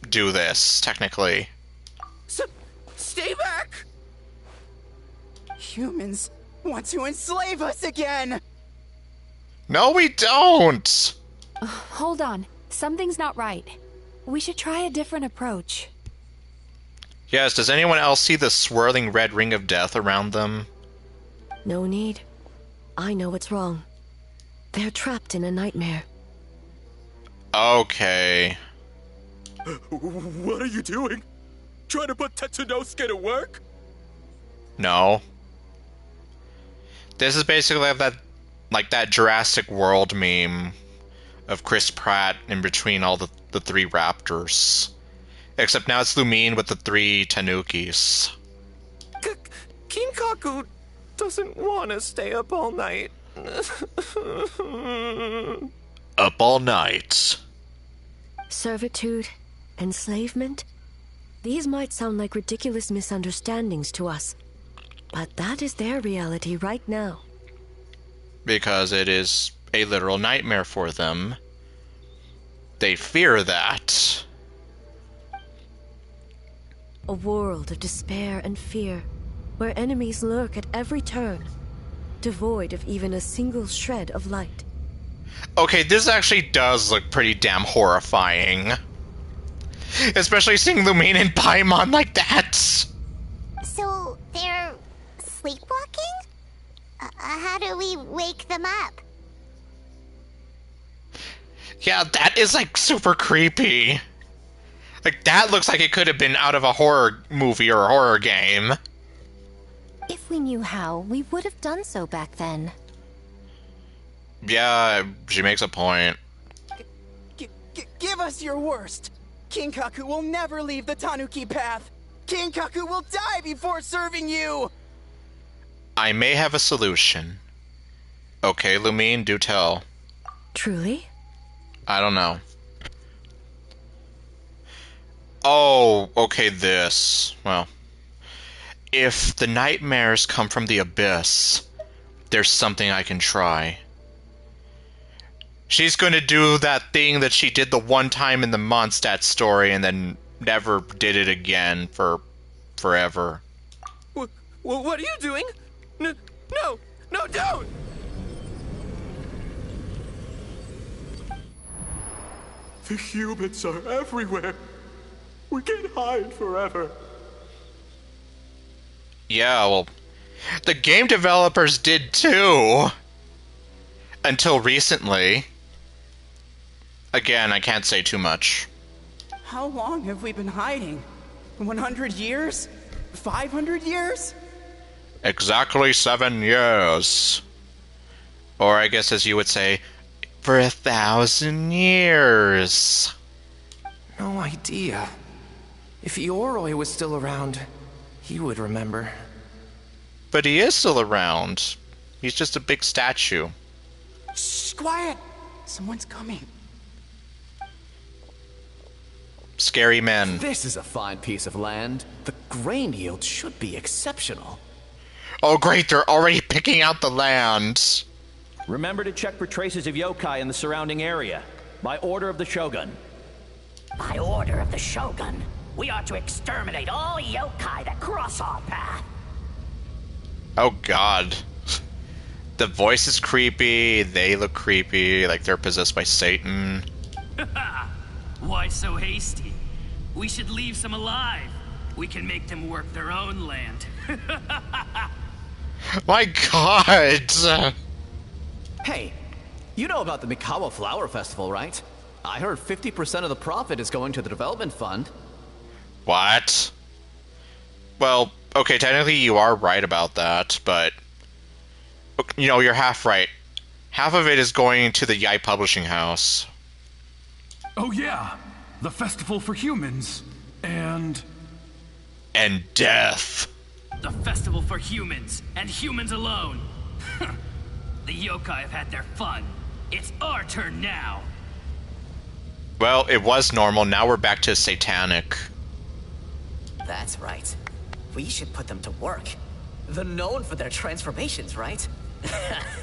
do this, technically. Stay back! Humans want to enslave us again! No, we don't! Hold on. Something's not right. We should try a different approach. Yes, does anyone else see the swirling red ring of death around them? No need. I know what's wrong. They're trapped in a nightmare. Okay. What are you doing? Trying to put Tetsunosuke to work? No. This is basically like that Jurassic World meme of Chris Pratt in between all the three raptors. Except now it's Lumine with the three tanukis. Kinkaku doesn't want to stay up all night. Up all night. Servitude, enslavement. These might sound like ridiculous misunderstandings to us, but that is their reality right now. Because it is a literal nightmare for them. They fear that. A world of despair and fear, where enemies lurk at every turn, devoid of even a single shred of light. Okay, this actually does look pretty damn horrifying. Especially seeing Lumine and Paimon like that. So, they're sleepwalking? How do we wake them up? Yeah, that is like super creepy. Like, that looks like it could have been out of a horror movie or a horror game. If we knew how, we would have done so back then. Yeah, she makes a point. Give us your worst! Kinkaku will never leave the Tanuki path! Kinkaku will die before serving you! I may have a solution. Okay, Lumine, do tell. Truly? I don't know. Oh, okay, this. Well, if the nightmares come from the abyss, there's something I can try. She's going to do that thing that she did the one time in the Mondstadt story and then never did it again for forever. What are you doing? No, don't! The humans are everywhere. We can't hide forever. Yeah, well, the game developers did too. Until recently. Again, I can't say too much. How long have we been hiding? 100 years? 500 years? Exactly 7 years. Or I guess as you would say, for 1,000 years. No idea. If Ioroi was still around, he would remember. But he is still around. He's just a big statue. Shh, quiet! Someone's coming. Scary men. This is a fine piece of land. The grain yield should be exceptional. Oh great, they're already picking out the land. Remember to check for traces of yokai in the surrounding area. By order of the Shogun. By order of the Shogun, we are to exterminate all yokai that cross our path. Oh god. The voice is creepy, they look creepy, like they're possessed by Satan. Why so hasty? We should leave some alive. We can make them work their own land. My god! Hey, you know about the Mikawa Flower Festival, right? I heard 50% of the profit is going to the development fund. What? Well, okay, technically you are right about that, but... You know, you're half right. Half of it is going to the Yai Publishing House. Oh yeah, the festival for humans, and death. The festival for humans, and humans alone. The yokai have had their fun. It's our turn now. Well, it was normal, now we're back to satanic. That's right. We should put them to work. They're known for their transformations, right?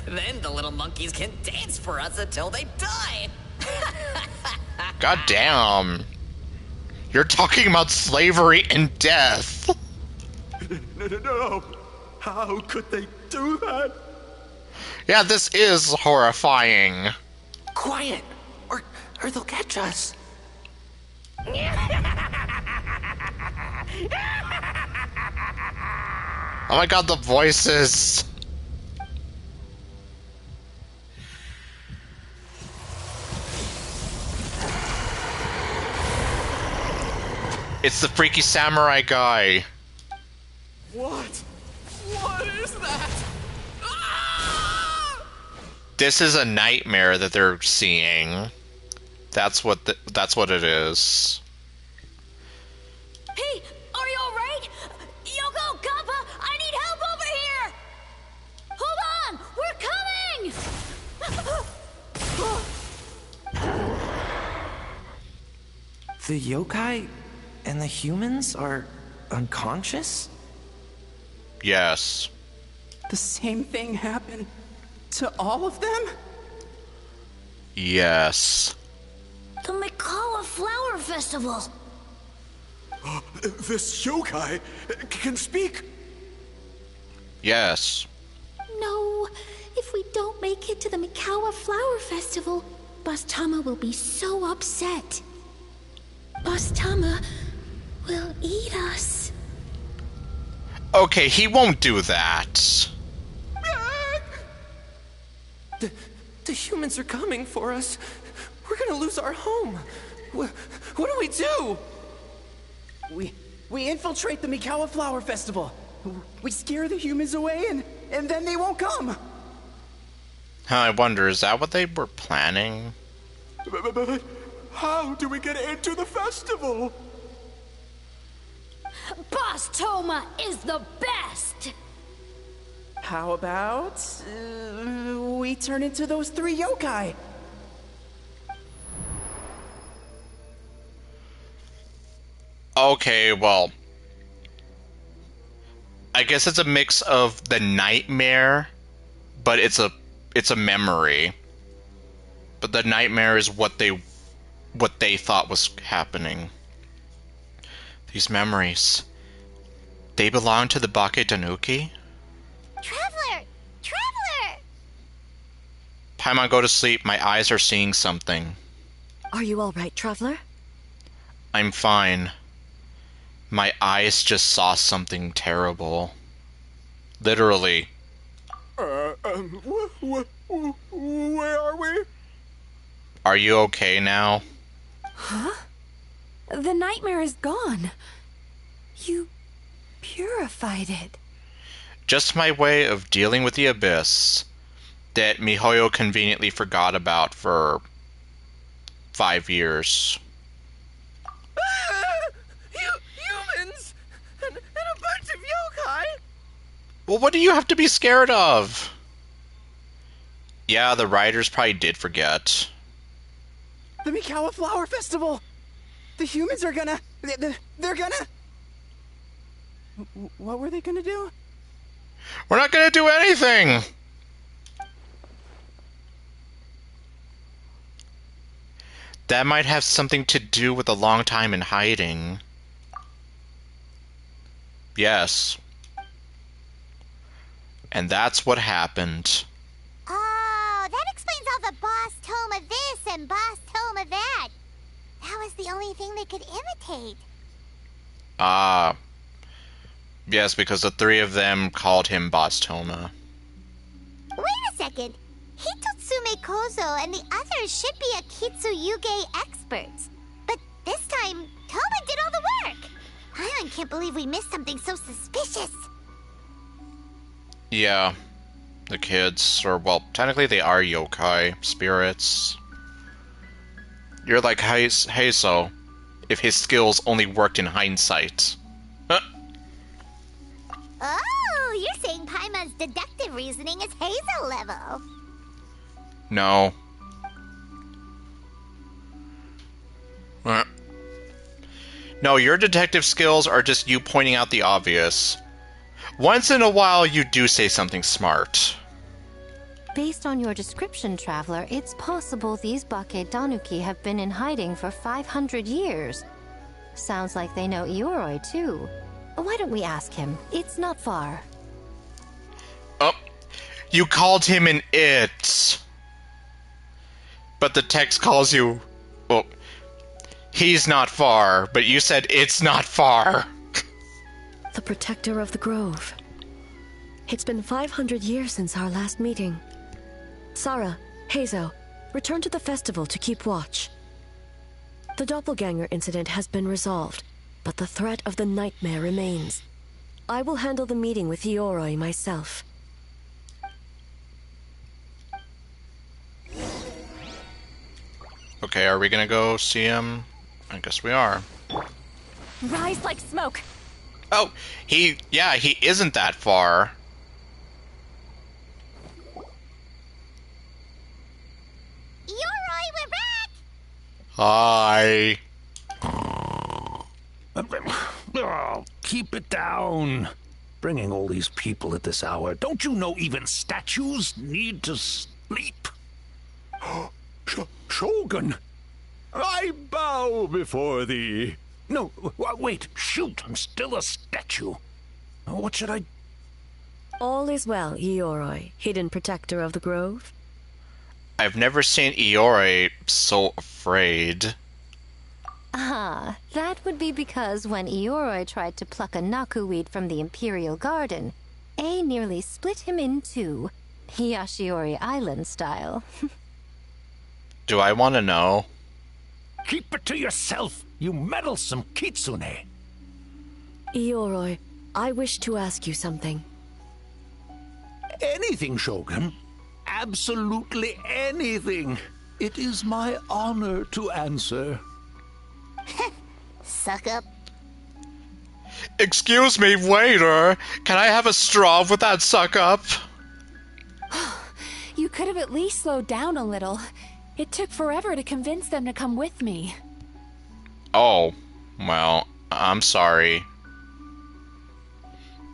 Then the little monkeys can dance for us until they die. God damn. You're talking about slavery and death. No. How could they do that? Yeah, this is horrifying. Quiet, or they'll catch us. Oh my god, the voices. It's the freaky samurai guy. What? What is that? This is a nightmare that they're seeing. That's what it is. Hey, are you alright? Yoko, Kappa, I need help over here! Hold on, we're coming! The yokai and the humans are unconscious? Yes. The same thing happened to all of them? Yes. The Mikawa Flower Festival! This yokai can speak. Yes. No, if we don't make it to the Mikawa Flower Festival, Boss Tama will be so upset. Boss Tama will eat us. Okay, he won't do that. The humans are coming for us. We're gonna lose our home. What do we do? We infiltrate the Mikawa Flower Festival. We scare the humans away and then they won't come. I wonder, is that what they were planning? But how do we get into the festival? Boss Toma is the best! How about we turn into those 3 yokai? Okay, well, I guess it's a mix of the nightmare, but it's a memory. But the nightmare is what they thought was happening. These memories, they belong to the Bake Tanuki? Traveler! Traveler! Paimon, go to sleep. My eyes are seeing something. Are you all right, Traveler? I'm fine. My eyes just saw something terrible. Literally. Where are we? Are you okay now? Huh? The nightmare is gone. You purified it. Just my way of dealing with the abyss that Mihoyo conveniently forgot about for 5 years. Humans! And a bunch of yokai! Well, what do you have to be scared of? Yeah, the writers probably did forget. The Mikawa Flower Festival! The humans are gonna... They're gonna... What were they gonna do? We're not gonna do anything! That might have something to do with a long time in hiding. Yes. And that's what happened. Oh, that explains all the boss Toma this and boss Toma that. That was the only thing they could imitate. Ah. Yes, because the three of them called him Boss Toma. Wait a second. Hitotsume Kozo and the others should be Akitsuyuge experts. But this time, Toma did all the work. I can't believe we missed something so suspicious. Yeah. The kids, or well, technically they are yokai, spirits. You're like Heiso, if his skills only worked in hindsight. Oh, you're saying Paimon's deductive reasoning is Hazel level. No. No, your detective skills are just you pointing out the obvious. Once in a while, you do say something smart. Based on your description, Traveler, it's possible these Bake Danuki have been in hiding for 500 years. Sounds like they know Ioroi, too. Why don't we ask him? It's not far. Oh, you called him an it. But the text calls you... Well, he's not far, but you said it's not far. The protector of the grove. It's been 500 years since our last meeting. Sarah, Heizo, return to the festival to keep watch. The doppelganger incident has been resolved, but the threat of the nightmare remains. I will handle the meeting with Ioroi myself. Okay, are we gonna go see him? I guess we are. Rise like smoke. Oh, he isn't that far. Ioroi, we're back! Hi. Oh, keep it down. Bringing all these people at this hour. Don't you know even statues need to sleep? Shogun! I bow before thee. No, wait, shoot, I'm still a statue. What should I... All is well, Ioroi, hidden protector of the grove. I've never seen Ioroi so afraid. Ah, that would be because when Ioroi tried to pluck a Nakuweed from the Imperial Garden, A nearly split him in two, Yashiori Island style. Do I want to know? Keep it to yourself, you meddlesome kitsune. Ioroi, I wish to ask you something. Anything, Shogun. Absolutely anything. It is my honor to answer. Suck up. Excuse me, waiter. Can I have a straw with that suck up? You could have at least slowed down a little. It took forever to convince them to come with me. Oh, well, I'm sorry.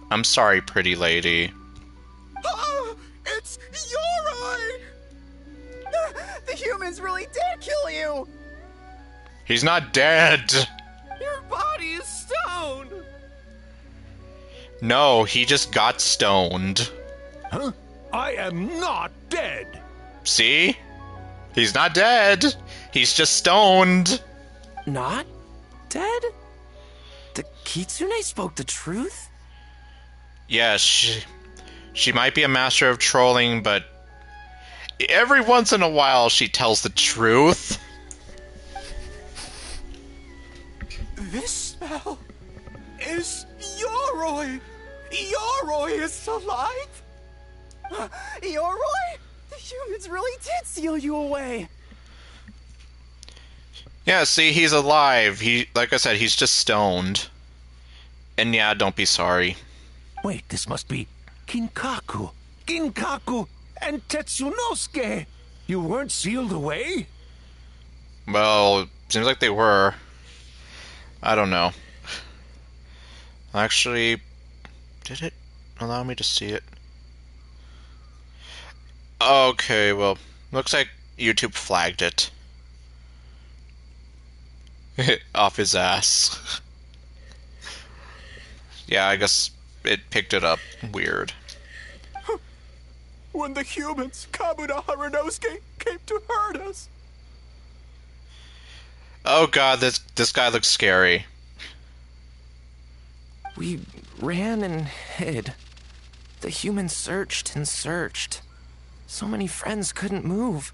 I'm sorry, pretty lady. Oh, it's Ioroi! The humans really did kill you! He's not dead. Your body is stoned! No, he just got stoned. Huh? I am not dead. See? He's not dead. He's just stoned. Not dead? The Kitsune spoke the truth? Yes, she might be a master of trolling, but every once in a while she tells the truth. This smell is Ioroi! Ioroi is alive! Ioroi? The humans really did seal you away! Yeah, see, he's alive. Like I said, he's just stoned. And yeah, don't be sorry. Wait, this must be Kinkaku, Ginkaku, and Tetsunosuke! You weren't sealed away? Well, seems like they were. I don't know. Actually, did it allow me to see it? Okay, well, looks like YouTube flagged it. Off his ass. Yeah, I guess it picked it up. Weird. When the humans, Kabuto Harunosuke, came to hurt us. Oh god, this guy looks scary. We ran and hid. The humans searched and searched. So many friends couldn't move.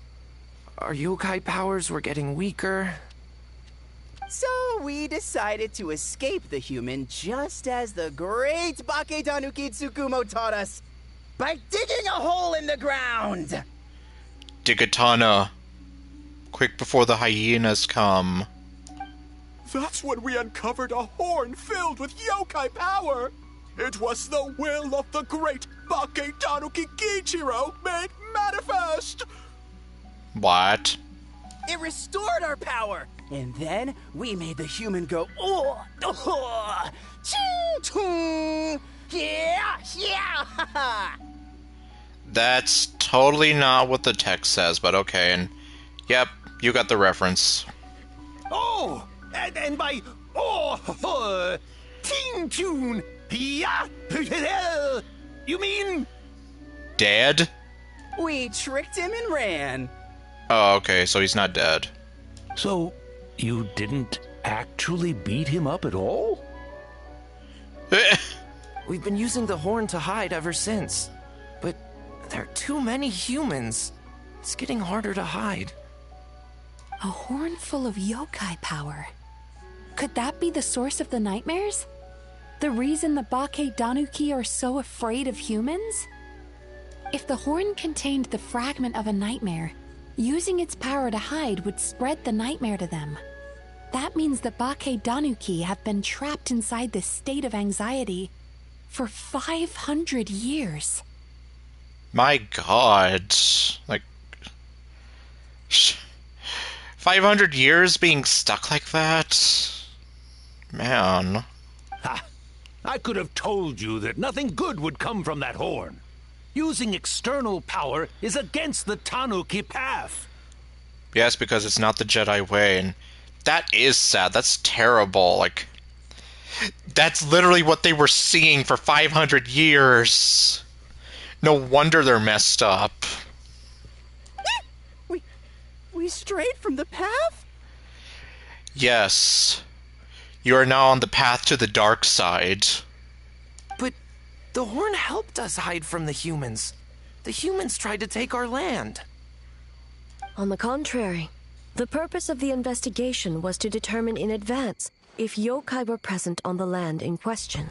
Our yokai powers were getting weaker. So we decided to escape the human just as the great Baketanuki Tsukumo taught us. By digging a hole in the ground! Digatana. Quick before the hyenas come. That's when we uncovered a horn filled with yokai power. It was the will of the great Baketanuki Kichiro made manifest. What? It restored our power, and then we made the human go, ching, yeah, yeah. That's totally not what the text says, but okay, and yep, you got the reference. Oh! And by Ting Tune, yeah, you mean Dead? We tricked him and ran. Oh, okay, so he's not dead. So, you didn't actually beat him up at all? We've been using the horn to hide ever since. But there are too many humans. It's getting harder to hide. A horn full of yokai power. Could that be the source of the nightmares? The reason the Baketanuki are so afraid of humans? If the horn contained the fragment of a nightmare, using its power to hide would spread the nightmare to them. That means the Baketanuki have been trapped inside this state of anxiety for 500 years. My god. Like, 500 years being stuck like that? Man. Ha! I could have told you that nothing good would come from that horn. Using external power is against the Tanuki path. Yes, because it's not the Jedi way, and that is sad. That's terrible. Like, that's literally what they were seeing for 500 years. No wonder they're messed up. We strayed from the path? Yes. You are now on the path to the dark side. But the horn helped us hide from the humans. The humans tried to take our land. On the contrary, the purpose of the investigation was to determine in advance if yokai were present on the land in question.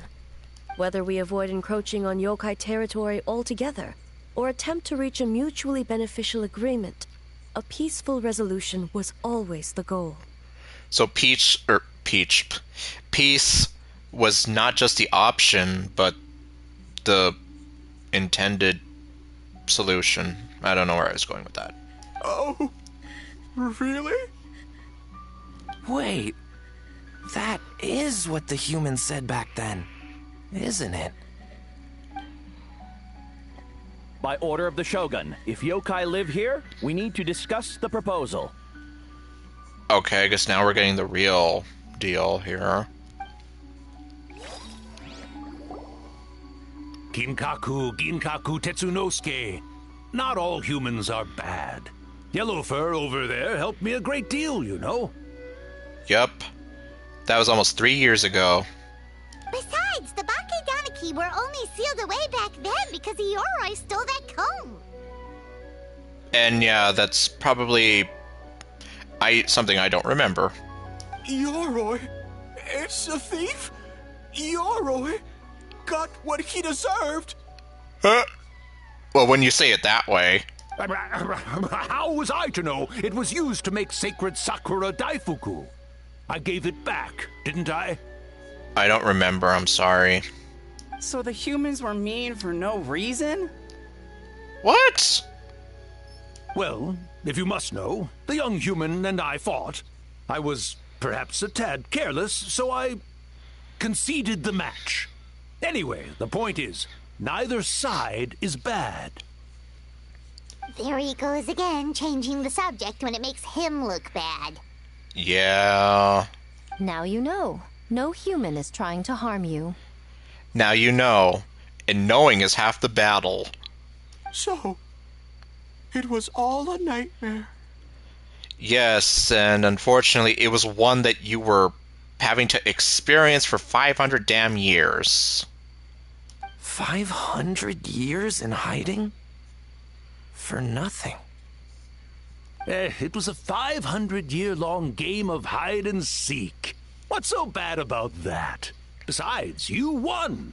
Whether we avoid encroaching on yokai territory altogether, or attempt to reach a mutually beneficial agreement, a peaceful resolution was always the goal. So peace was not just the option, but the intended solution. I don't know where I was going with that. Oh, really? Wait, that is what the humans said back then, isn't it? By order of the Shogun, if yokai live here, we need to discuss the proposal. Okay, I guess now we're getting the real deal here. Ginkaku Tetsunosuke. Not all humans are bad. Yellowfur over there helped me a great deal, you know. Yup. That was almost 3 years ago. Besides, the Baketanuki were only sealed away back then because Ioroi stole that comb. And yeah, that's probably something I don't remember. Ioroi? It's a thief? Ioroi got what he deserved. Well, when you say it that way. How was I to know it was used to make sacred Sakura Daifuku? I gave it back, didn't I? I don't remember, I'm sorry. So the humans were mean for no reason? What? Well, if you must know, the young human and I fought. I was perhaps a tad careless, so I conceded the match. Anyway, the point is, neither side is bad. There he goes again, changing the subject when it makes him look bad. Yeah. Now you know. No human is trying to harm you. Now you know. And knowing is half the battle. So, it was all a nightmare. Yes, and unfortunately, it was one that you were having to experience for 500 damn years. 500 years in hiding? For nothing. It was a 500-year-long game of hide and seek. What's so bad about that? Besides, you won.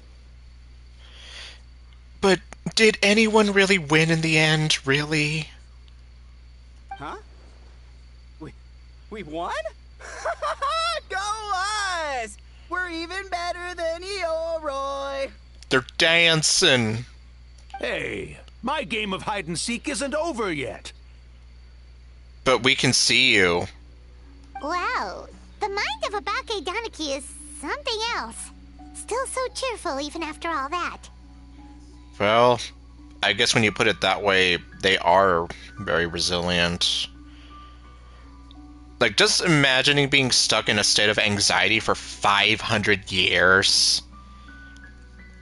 But did anyone really win in the end, really? Huh? We won? Go us! We're even better than Eoroy! They're dancing. Hey, my game of hide and seek isn't over yet. But we can see you. Wow, the mind of a Bakedaniki is something else. Still so cheerful even after all that. Well, I guess when you put it that way, they are very resilient. Like, just imagining being stuck in a state of anxiety for 500 years.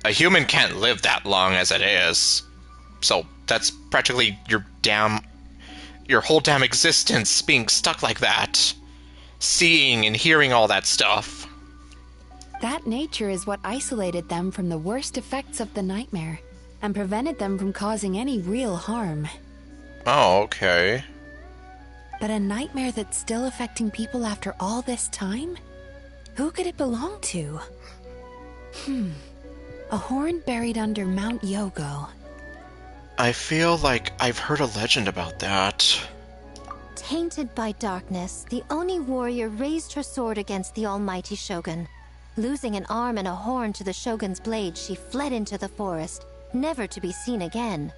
A human can't live that long as it is. So, that's practically your whole damn existence being stuck like that. Seeing and hearing all that stuff. That nature is what isolated them from the worst effects of the nightmare, and prevented them from causing any real harm. Oh, okay. But a nightmare that's still affecting people after all this time? Who could it belong to? A horn buried under Mount Yogo. I feel like I've heard a legend about that. Tainted by darkness, the Oni warrior raised her sword against the almighty shogun. Losing an arm and a horn to the shogun's blade, she fled into the forest, never to be seen again.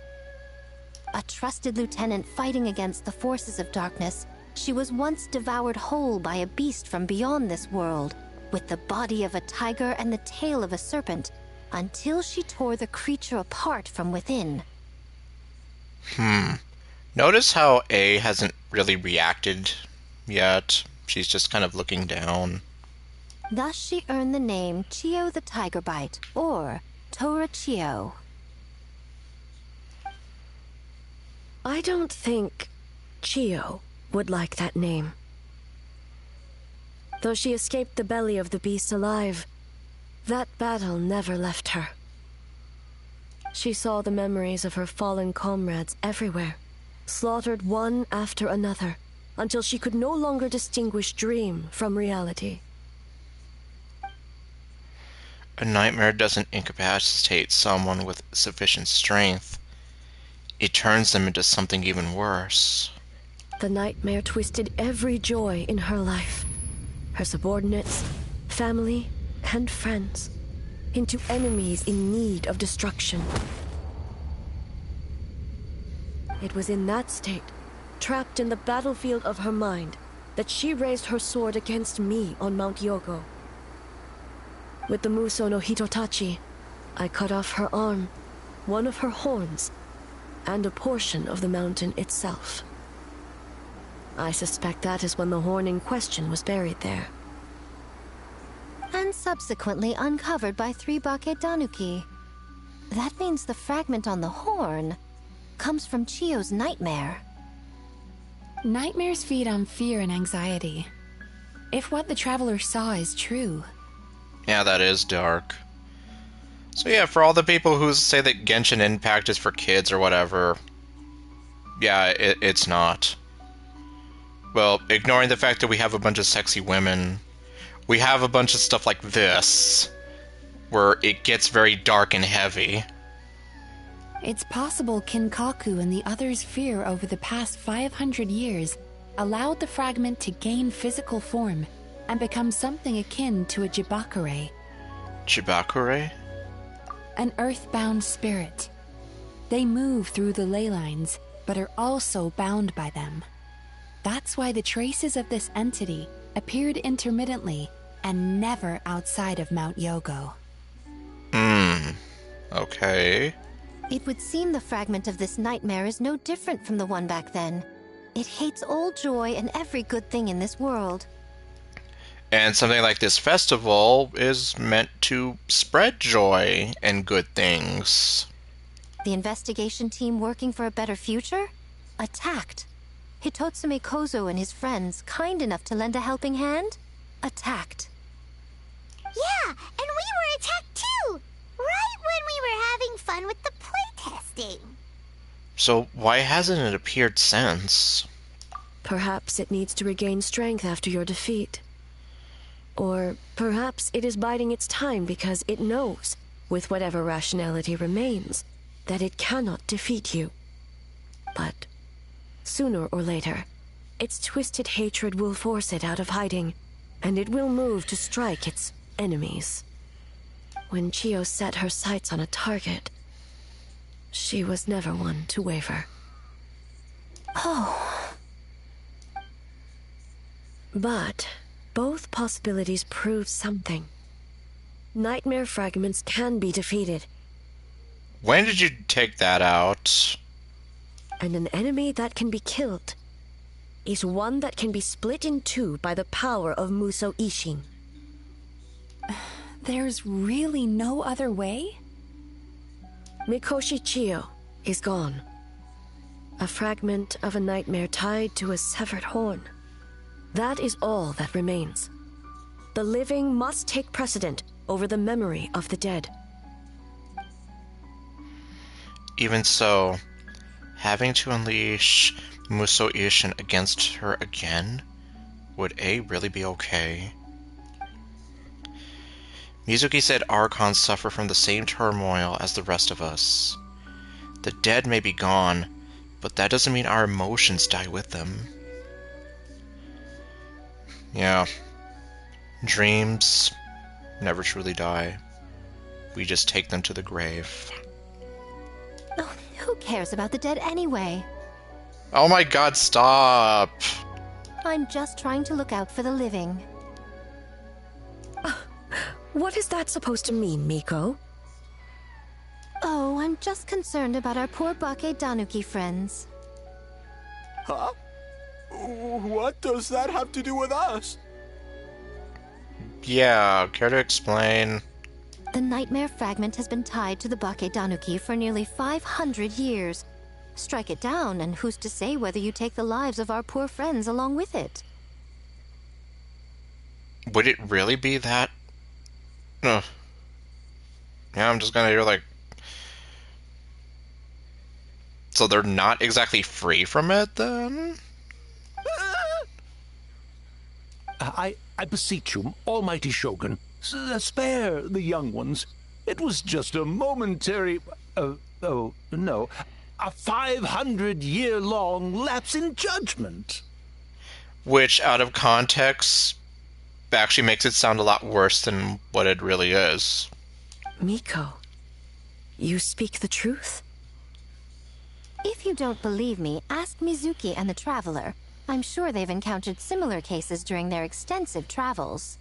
A trusted lieutenant fighting against the forces of darkness, she was once devoured whole by a beast from beyond this world, with the body of a tiger and the tail of a serpent, until she tore the creature apart from within. Notice how A hasn't really reacted yet. She's just kind of looking down. Thus she earned the name Chio the Tiger Bite, or Tora Chio. I don't think Chio would like that name. Though she escaped the belly of the beast alive, that battle never left her. She saw the memories of her fallen comrades everywhere, slaughtered one after another, until she could no longer distinguish dream from reality. A nightmare doesn't incapacitate someone with sufficient strength. It turns them into something even worse. The nightmare twisted every joy in her life, her subordinates, family, and friends, into enemies in need of destruction. It was in that state, trapped in the battlefield of her mind, that she raised her sword against me on Mount Yogo. With the Muso no Hitotachi, I cut off her arm, one of her horns, and a portion of the mountain itself. I suspect that is when the horn in question was buried there. And subsequently uncovered by 3 Bakedanuki. That means the fragment on the horn comes from Chio's nightmare. Nightmares feed on fear and anxiety. If what the traveler saw is true. Yeah, that is dark. So yeah, for all the people who say that Genshin Impact is for kids or whatever, yeah, it's not. Well, ignoring the fact that we have a bunch of sexy women, we have a bunch of stuff like this, where it gets very dark and heavy. It's possible Kinkaku and the others' fear over the past 500 years allowed the fragment to gain physical form and become something akin to a Jibakure. Jibakure? an earthbound spirit. They move through the ley lines, but are also bound by them. That's why the traces of this entity appeared intermittently and never outside of Mount Yogo. Okay. It would seem the fragment of this nightmare is no different from the one back then. It hates all joy and every good thing in this world. And something like this festival is meant to spread joy and good things. The investigation team working for a better future? Attacked. Hitotsume Kozo and his friends, kind enough to lend a helping hand? Attacked. Yeah, and we were attacked too! Right when we were having fun with the playtesting. So why hasn't it appeared since? Perhaps it needs to regain strength after your defeat. Or perhaps it is biding its time because it knows, with whatever rationality remains, that it cannot defeat you. But sooner or later, its twisted hatred will force it out of hiding, and it will move to strike its enemies. When Chiyo set her sights on a target, she was never one to waver. Oh. But both possibilities prove something. Nightmare fragments can be defeated. When did you take that out? And an enemy that can be killed is one that can be split in two by the power of Muso Ishin. There's really no other way? Mikoshi Chiyo is gone. A fragment of a nightmare tied to a severed horn. That is all that remains. The living must take precedent over the memory of the dead. Even so, having to unleash Muso Ishin against her again, would A really be okay? Mizuki said Archons suffer from the same turmoil as the rest of us. The dead may be gone, but that doesn't mean our emotions die with them. Yeah. Dreams never truly die. We just take them to the grave. Oh, who cares about the dead anyway? Oh my god, stop! I'm just trying to look out for the living. What is that supposed to mean, Miko? Oh, I'm just concerned about our poor Bake Danuki friends. Huh? What does that have to do with us? Yeah, care to explain? The nightmare fragment has been tied to the Bake Danuki for nearly 500 years. Strike it down, and who's to say whether you take the lives of our poor friends along with it? Would it really be that? No. Yeah, I'm just gonna hear like... So they're not exactly free from it, then? I beseech you, almighty Shogun, spare the young ones. It was just a momentary... oh, no. A 500-year-long lapse in judgment. Which, out of context, actually makes it sound a lot worse than what it really is. Miko, you speak the truth? If you don't believe me, ask Mizuki and the Traveler. I'm sure they've encountered similar cases during their extensive travels.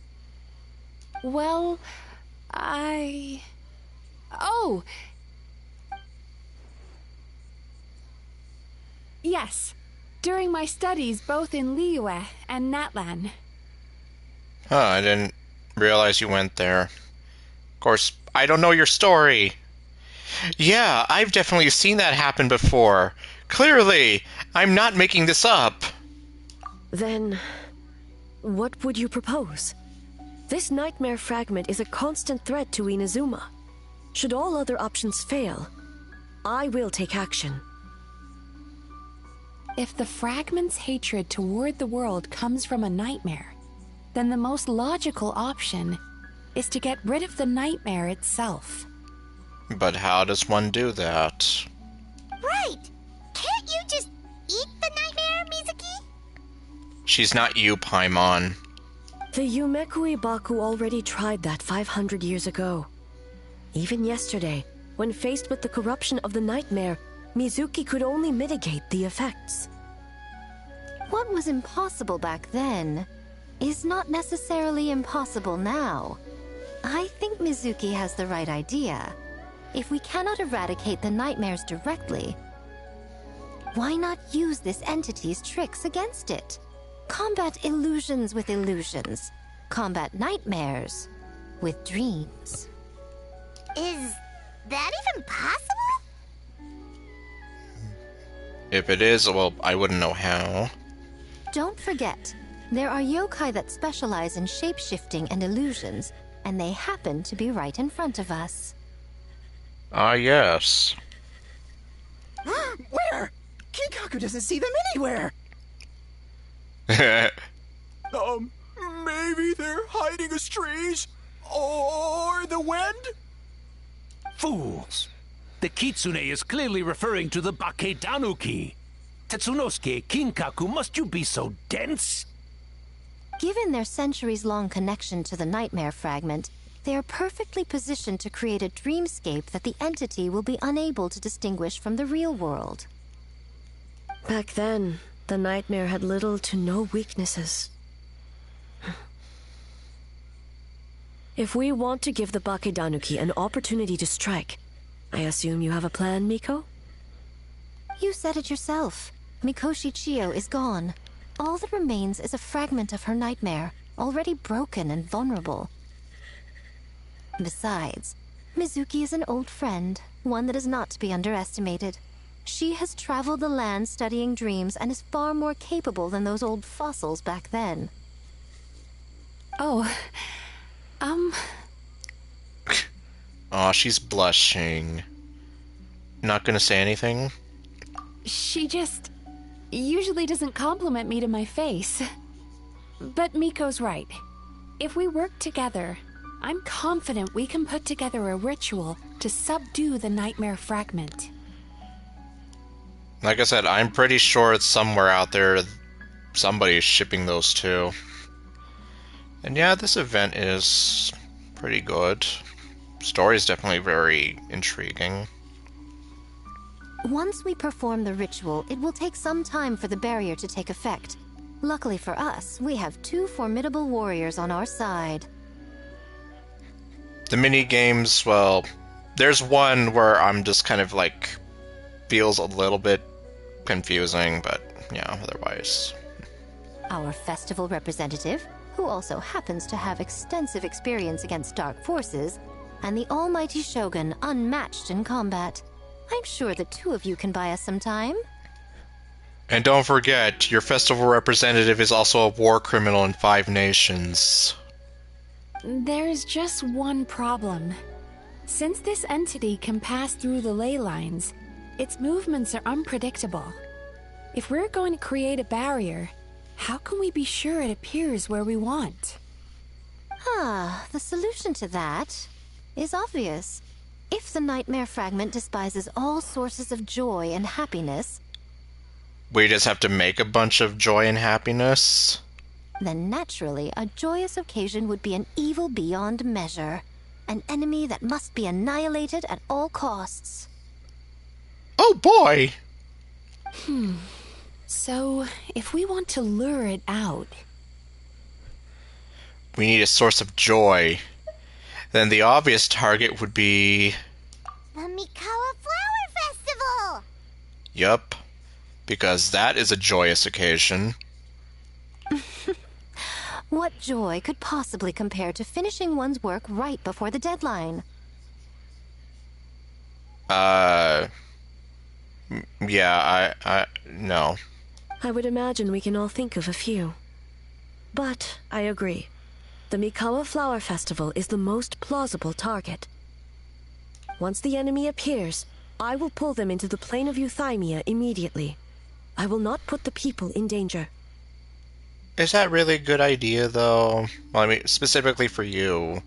Well, Oh! Yes, during my studies both in Liyue and Natlan. Huh, I didn't realize you went there. Of course, I don't know your story. Yeah, I've definitely seen that happen before. Clearly, I'm not making this up. Then, what would you propose? This nightmare fragment is a constant threat to Inazuma. Should all other options fail, I will take action. If the fragment's hatred toward the world comes from a nightmare, then the most logical option is to get rid of the nightmare itself. But how does one do that? Right! Can't you just eat the nightmare, Mizuki? She's not you, Paimon. The Yumekui Baku already tried that 500 years ago. Even yesterday, when faced with the corruption of the nightmare, Mizuki could only mitigate the effects. What was impossible back then is not necessarily impossible now. I think Mizuki has the right idea. If we cannot eradicate the nightmares directly, why not use this entity's tricks against it? Combat illusions with illusions. Combat nightmares with dreams. Is that even possible? If it is, well, I wouldn't know how. Don't forget, there are yokai that specialize in shape-shifting and illusions, and they happen to be right in front of us. Ah, yes. Where? Kinkaku doesn't see them anywhere! Maybe they're hiding as trees? Or the wind? Fools! The kitsune is clearly referring to the Baketanuki. Tetsunosuke, Kinkaku, must you be so dense? Given their centuries-long connection to the nightmare fragment, they are perfectly positioned to create a dreamscape that the entity will be unable to distinguish from the real world. Back then, the nightmare had little to no weaknesses. If we want to give the Bakedanuki an opportunity to strike, I assume you have a plan, Miko? You said it yourself. Mikoshi Chiyo is gone. All that remains is a fragment of her nightmare, already broken and vulnerable. Besides, Mizuki is an old friend, one that is not to be underestimated. She has traveled the land studying dreams and is far more capable than those old fossils back then. Oh, Aw, she's blushing. Not gonna say anything? She just usually doesn't compliment me to my face. But Miko's right. If we work together, I'm confident we can put together a ritual to subdue the nightmare fragment. Like I said, I'm pretty sure it's somewhere out there somebody's shipping those two. And yeah, this event is pretty good. Story's definitely very intriguing. Once we perform the ritual, it will take some time for the barrier to take effect. Luckily for us, we have two formidable warriors on our side. The mini-games, well, there's one where I'm just kind of like, feels a little bit confusing, but yeah, otherwise. Our festival representative, who also happens to have extensive experience against dark forces, and the almighty Shogun, unmatched in combat. I'm sure the two of you can buy us some time. And don't forget, your festival representative is also a war criminal in 5 nations. There's just one problem. Since this entity can pass through the ley lines, its movements are unpredictable. If we're going to create a barrier, how can we be sure it appears where we want? The solution to that is obvious. If the nightmare fragment despises all sources of joy and happiness, We just have to make a bunch of joy and happiness? then naturally a joyous occasion would be an evil beyond measure. An enemy that must be annihilated at all costs. Oh boy! So, if we want to lure it out... We need a source of joy. Then the obvious target would be... The Mikawa Flower Festival! Yup. Because that is a joyous occasion. What joy could possibly compare to finishing one's work right before the deadline? Yeah, no. I would imagine we can all think of a few. But I agree. The Mikawa Flower Festival is the most plausible target. Once the enemy appears, I will pull them into the plane of Euthymia immediately. I will not put the people in danger. Is that really a good idea, though? Well, I mean, specifically for you.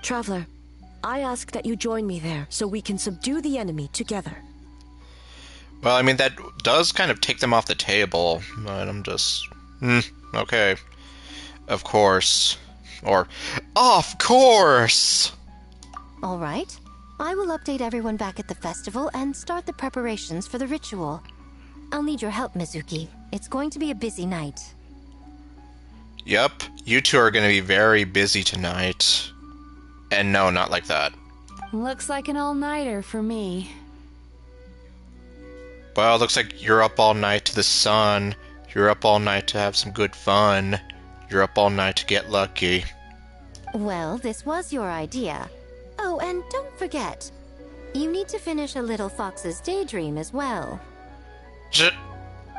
Traveler, I ask that you join me there so we can subdue the enemy together. Well, I mean, that does kind of take them off the table, but I'm just... okay. Of course. Or, of course! All right. I will update everyone back at the festival and start the preparations for the ritual. I'll need your help, Mizuki. It's going to be a busy night. Yep, you two are going to be very busy tonight. And no, not like that. Looks like an all-nighter for me. Well, it looks like you're up all night to the sun. You're up all night to have some good fun. You're up all night to get lucky. Well, this was your idea. Oh, and don't forget, you need to finish a little fox's daydream as well.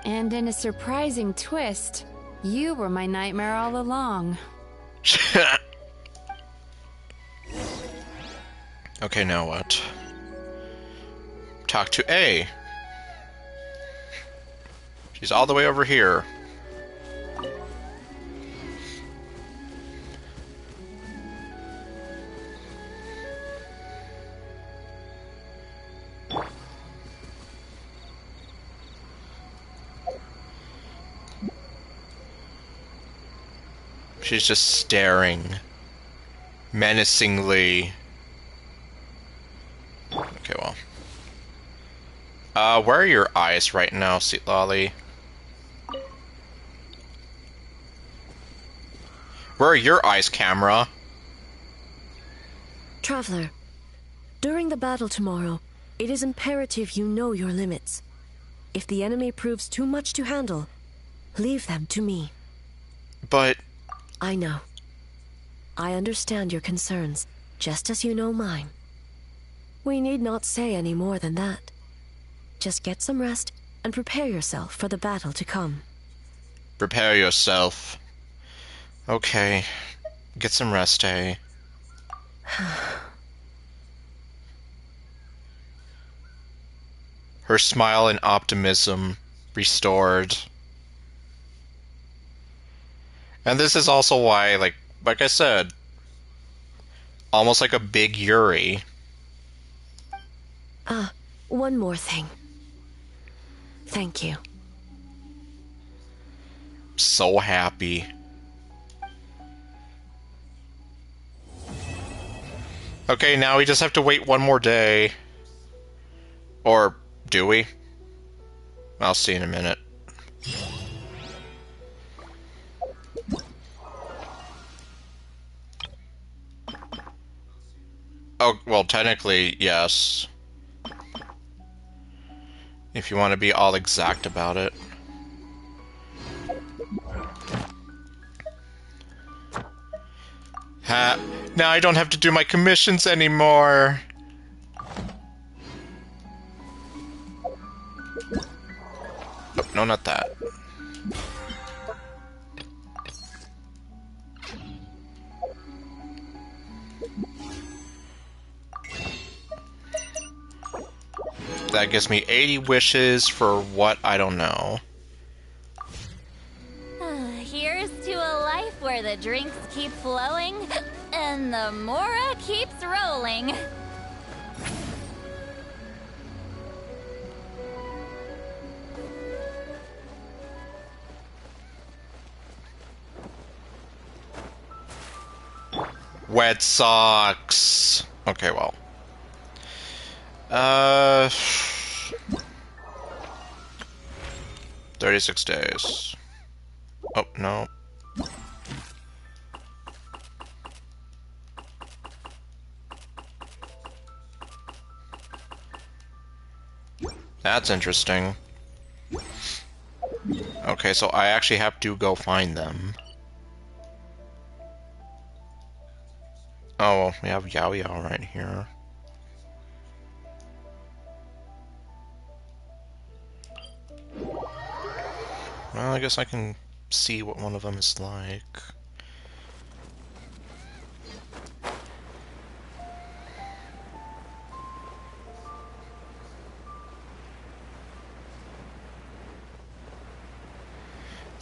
And in a surprising twist, you were my nightmare all along. Okay, now what? Talk to A. She's all the way over here. She's just staring menacingly. Okay, well. Where are your eyes right now, Sweet Lolly? Where are your eyes, camera? Traveler, during the battle tomorrow, it is imperative you know your limits. If the enemy proves too much to handle, leave them to me. But... I know. I understand your concerns, just as you know mine. We need not say any more than that. Just get some rest and prepare yourself for the battle to come. Prepare yourself. Okay. Get some rest, eh? Her smile and optimism restored. And this is also why, like I said, almost like a big Yuri. One more thing. Thank you. So happy. Okay, now we just have to wait one more day. Or do we? I'll see in a minute. Oh, well, technically, yes. If you want to be all exact about it. Ha! Now I don't have to do my commissions anymore! Oh, no, not that. That gives me 80 wishes for what? I don't know. Here's to a life where the drinks keep flowing and the Mora keeps rolling. Wet socks. Okay, well. 36 days. Oh, no. That's interesting. Okay, so I actually have to go find them. Oh, we have Yao Yao right here. Well, I guess I can see what one of them is like.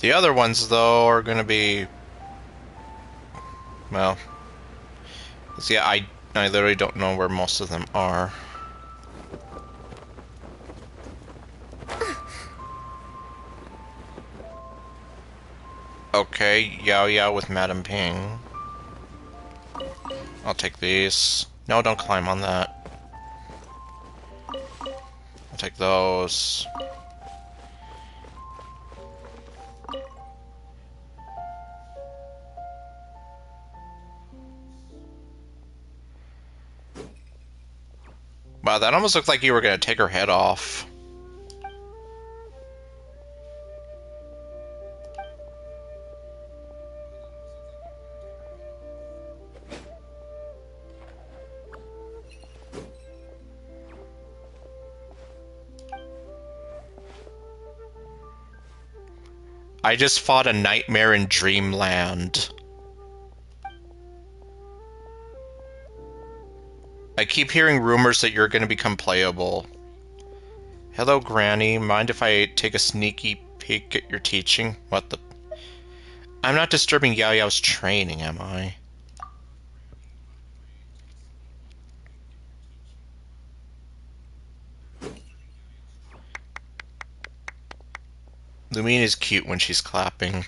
The other ones, though, are gonna be... Well... See, I literally don't know where most of them are. Okay, Yao Yao with Madame Ping. I'll take these. No, don't climb on that. I'll take those. Wow, that almost looked like you were gonna take her head off. I just fought a nightmare in Dreamland. I keep hearing rumors that you're gonna become playable. Hello, Granny. Mind if I take a sneaky peek at your teaching? What the... I'm not disturbing Yao Yao's training, am I? Lumine is cute when she's clapping.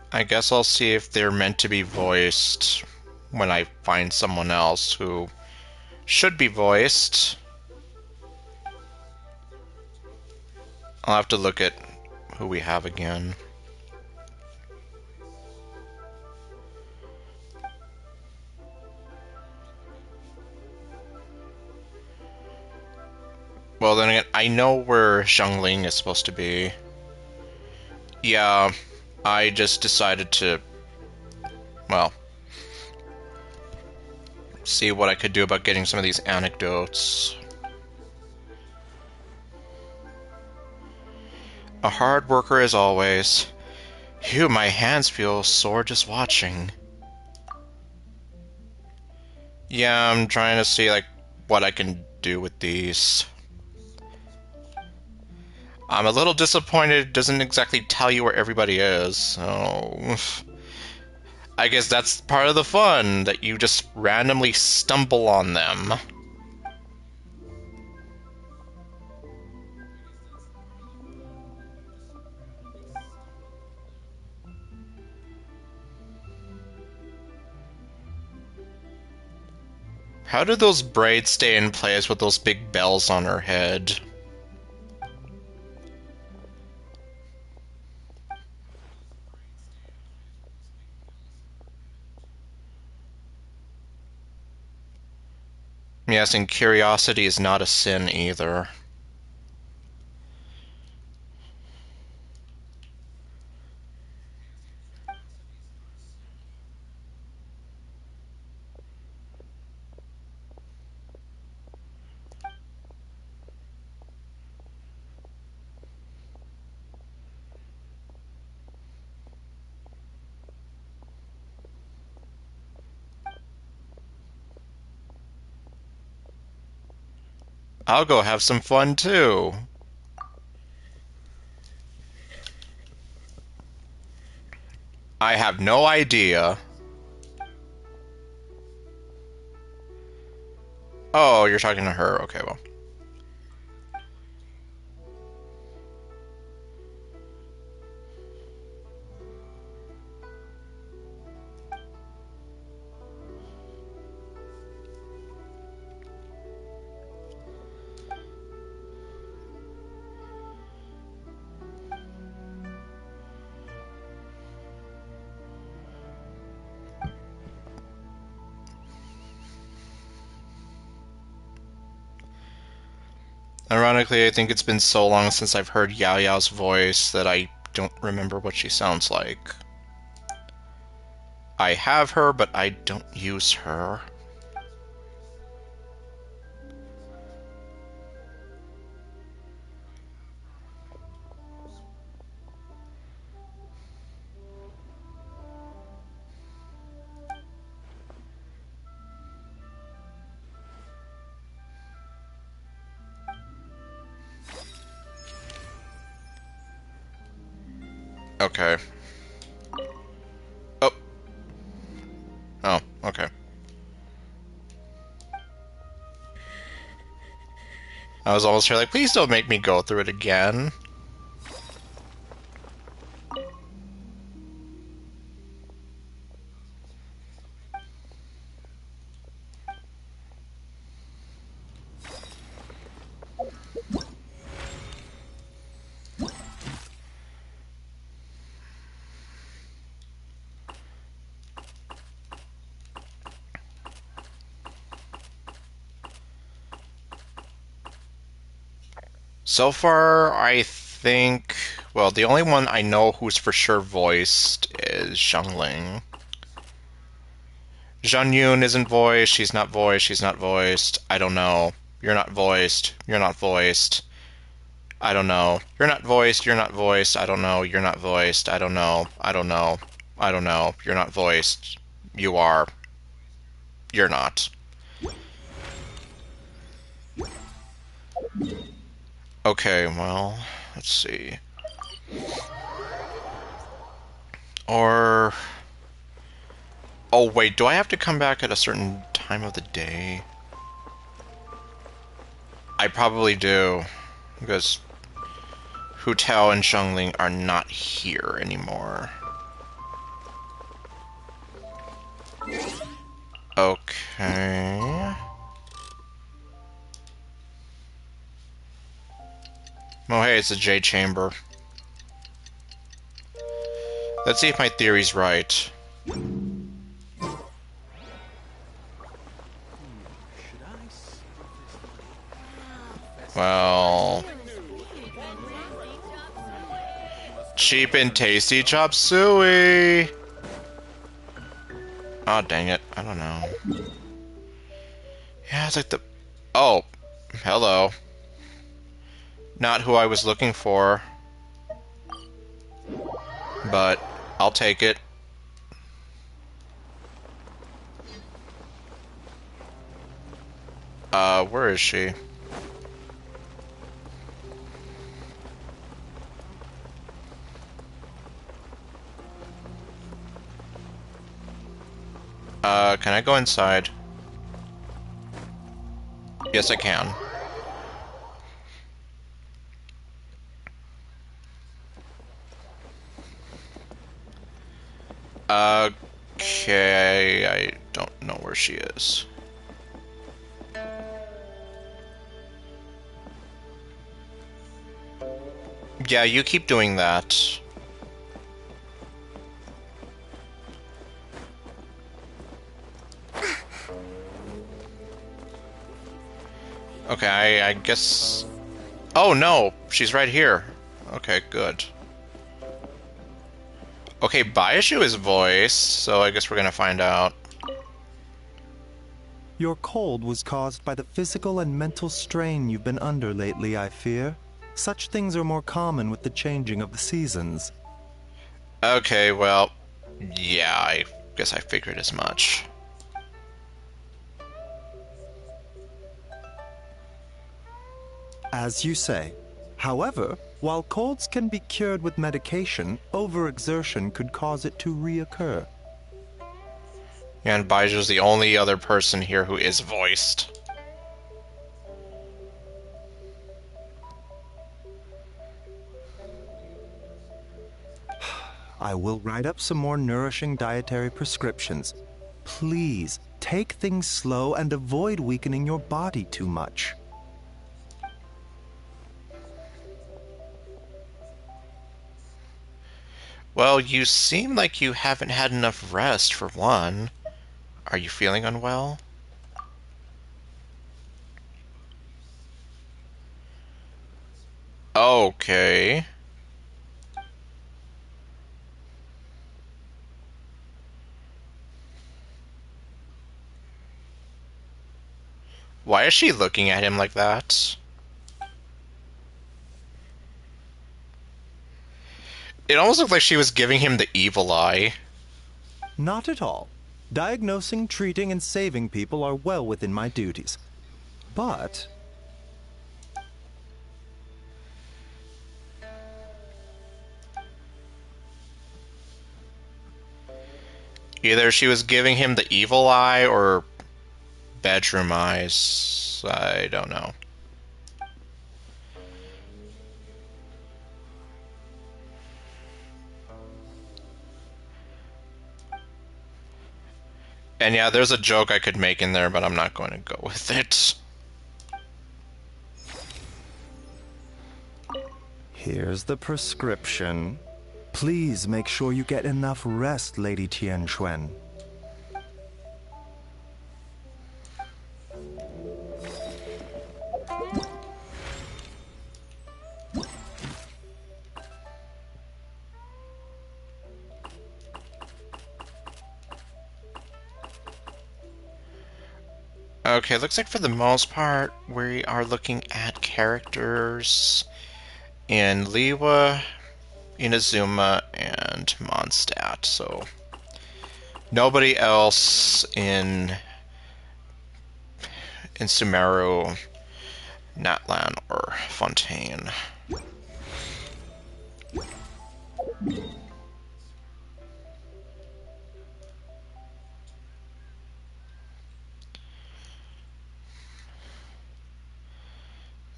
I guess I'll see if they're meant to be voiced when I find someone else who should be voiced. I'll have to look at who we have again. Well, then again, I know where Xiangling is supposed to be. Yeah, I just decided to, well, see what I could do about getting some of these anecdotes. A hard worker as always. Phew, my hands feel sore just watching. Yeah, I'm trying to see, like, what I can do with these. I'm a little disappointed it doesn't exactly tell you where everybody is, so... I guess that's part of the fun, that you just randomly stumble on them. How do those braids stay in place with those big bells on her head? Yes, and curiosity is not a sin either. I'll go have some fun too. I have no idea. Oh, you're talking to her. Okay, well. Ironically, I think it's been so long since I've heard Yao Yao's voice that I don't remember what she sounds like. I have her, but I don't use her. Okay. Oh. Oh, okay. I was almost here like, please don't make me go through it again. So far, I think... Well, the only one I know who's for sure voiced is Xiangling. Zhang Yun isn't voiced, she's not voiced, she's not voiced. I don't know. You're not voiced, you're not voiced. I don't know. You're not voiced, you're not voiced. I don't know, you're not voiced. I don't know, I don't know. I don't know. You're not voiced. You are. You're not. Okay, well, let's see. Or... Oh, wait, do I have to come back at a certain time of the day? I probably do, because Hu Tao and Xiangling are not here anymore. Okay... Oh, hey, it's a J chamber. Let's see if my theory's right. Well... Cheap and tasty chop suey! Oh, dang it. I don't know. Yeah, it's like the... Oh, hello. Not who I was looking for. But I'll take it. Where is she? Can I go inside? Yes, I can. Okay, I don't know where she is. Yeah, you keep doing that. Okay, I guess... Oh, no! She's right here. Okay, good. Okay, Baishu is voiced, so I guess we're gonna find out. Your cold was caused by the physical and mental strain you've been under lately, I fear. Such things are more common with the changing of the seasons. Okay, well... Yeah, I guess I figured as much. As you say. However, while colds can be cured with medication, overexertion could cause it to reoccur. Yeah, and Baiju's the only other person here who is voiced. I will write up some more nourishing dietary prescriptions. Please, take things slow and avoid weakening your body too much. Well, you seem like you haven't had enough rest, for one. Are you feeling unwell? Okay. Why is she looking at him like that? It almost looked like she was giving him the evil eye. Not at all. Diagnosing, treating, and saving people are well within my duties. But... Either she was giving him the evil eye or bedroom eyes. I don't know. And yeah, there's a joke I could make in there, but I'm not going to go with it. Here's the prescription. Please make sure you get enough rest, Lady Tianquan. Okay, looks like for the most part, we are looking at characters in Liwa, Inazuma, and Mondstadt, so nobody else in Sumeru, Natlan, or Fontaine.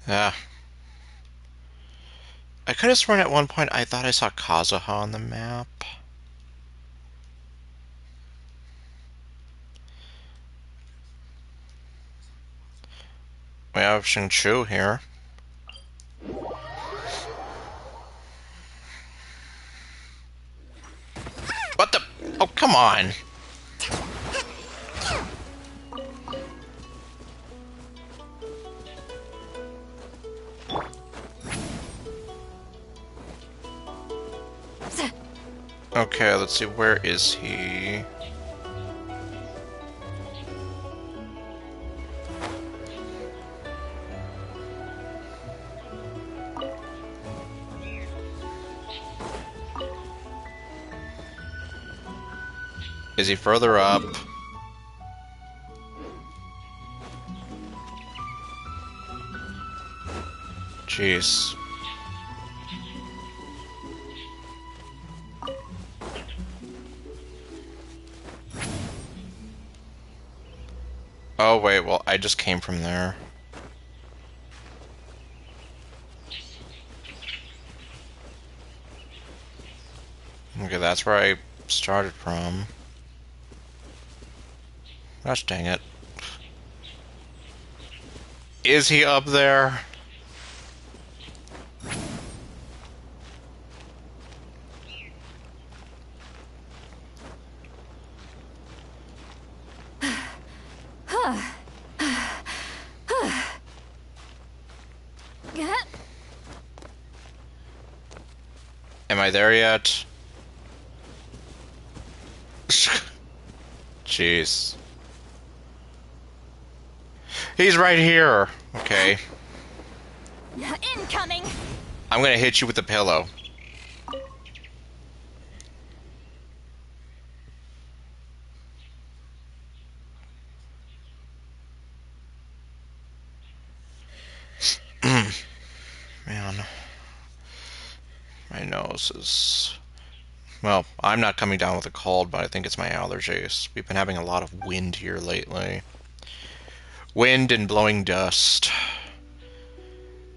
Yeah. I could have sworn at one point I thought I saw Kazuha on the map. We have Xingqiu here. What the? Oh, come on. Okay, let's see, where is he? Is he further up? Jeez. Oh wait, well, I just came from there. Okay, that's where I started from. Gosh dang it. Is he up there? Am I there yet? Jeez. He's right here. Okay. Incoming! I'm gonna hit you with a pillow. Man. My nose is... Well, I'm not coming down with a cold, but I think it's my allergies. We've been having a lot of wind here lately. Wind and blowing dust.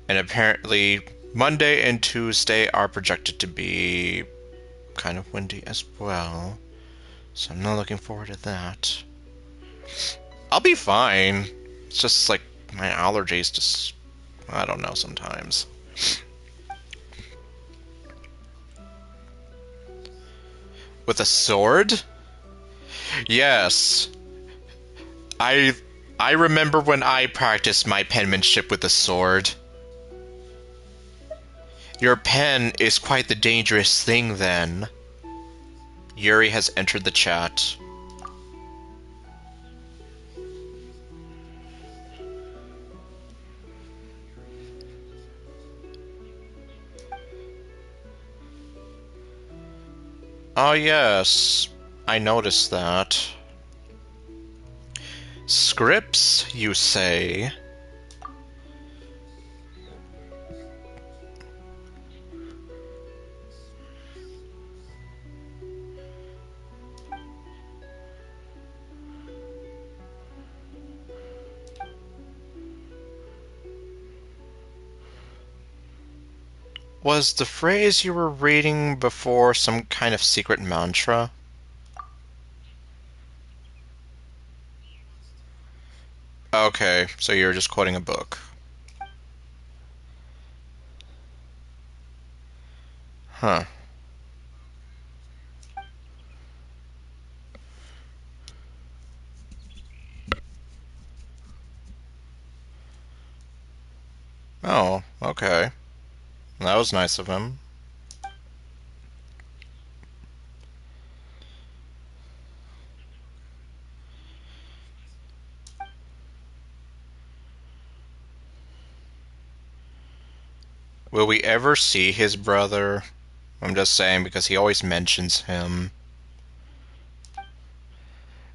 And apparently, Monday and Tuesday are projected to be kind of windy as well. So I'm not looking forward to that. I'll be fine. It's just like my allergies just... I don't know sometimes. With a sword? Yes. I remember when I practiced my penmanship with a sword. Your pen is quite the dangerous thing then. Yuri has entered the chat. Oh yes, I noticed that. Scripts, you say? Was the phrase you were reading before some kind of secret mantra? Okay, so you're just quoting a book. Huh. Oh, okay. That was nice of him. Will we ever see his brother? I'm just saying because he always mentions him.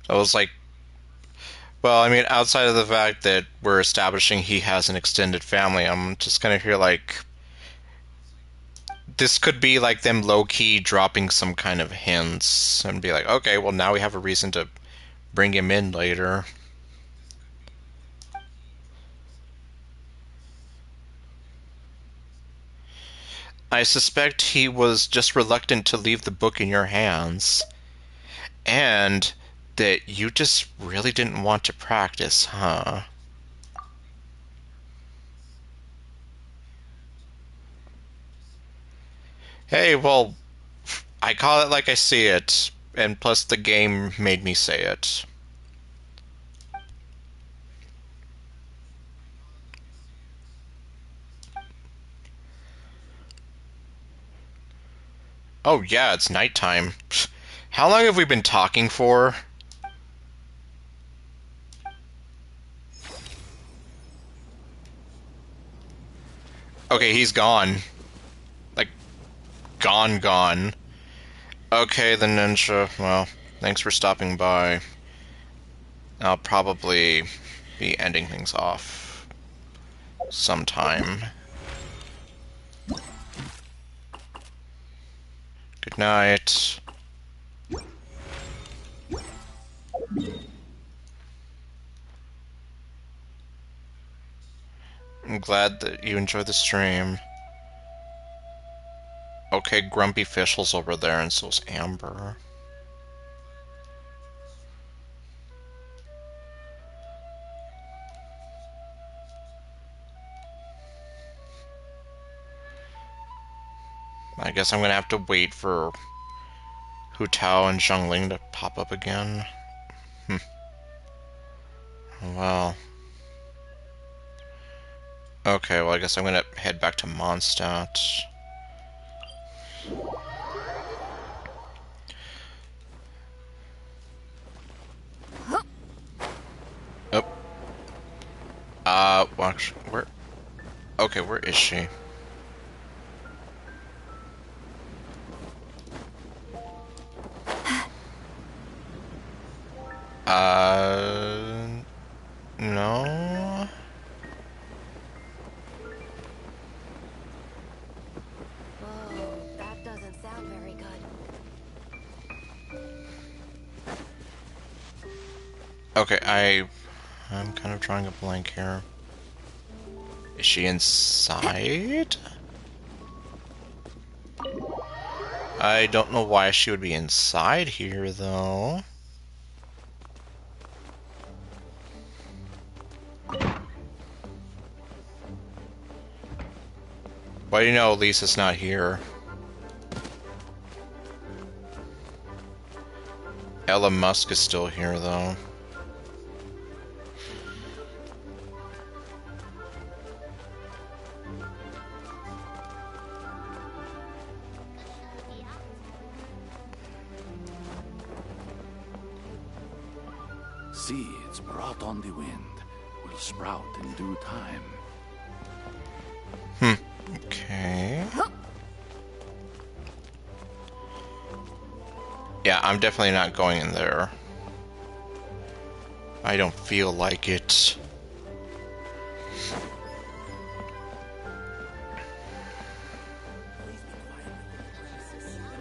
I was like, well, I mean, outside of the fact that we're establishing he has an extended family, I'm just gonna hear like, this could be like them low-key dropping some kind of hints and be like, okay, well now we have a reason to bring him in later. I suspect he was just reluctant to leave the book in your hands. And that you just really didn't want to practice, huh? Hey, well, I call it like I see it, and plus the game made me say it. Oh yeah, it's nighttime. How long have we been talking for? Okay, he's gone. Like, gone. Okay, the ninja. Well, thanks for stopping by. I'll probably be ending things off sometime. Good night. I'm glad that you enjoyed the stream. Okay, Grumpy Fischl's over there, and so's Amber. I guess I'm gonna have to wait for Hu Tao and Zhongling to pop up again. Well. Okay, well I guess I'm gonna head back to Mondstadt. Oh. Watch, where? Okay, where is she? No? Oh, that doesn't sound very good. Okay, I'm kind of drawing a blank here. Is she inside? I don't know why she would be inside here, though. Why do you know Lisa's not here? Ella Musk is still here, though. Seeds brought on the wind will sprout in due time. Okay. Yeah, I'm definitely not going in there. I don't feel like it.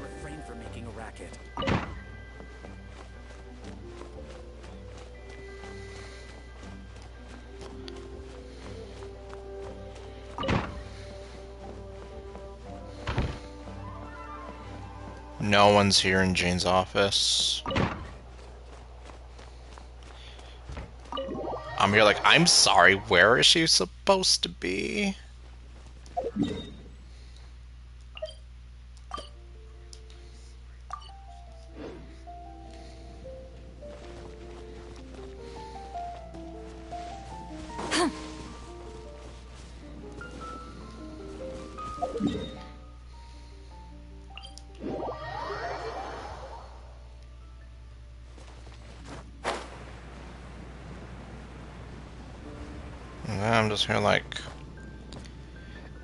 Refrain from making a racket. No one's here in Jane's office. I'm here like, I'm sorry, where is she supposed to be? And I'm just here like,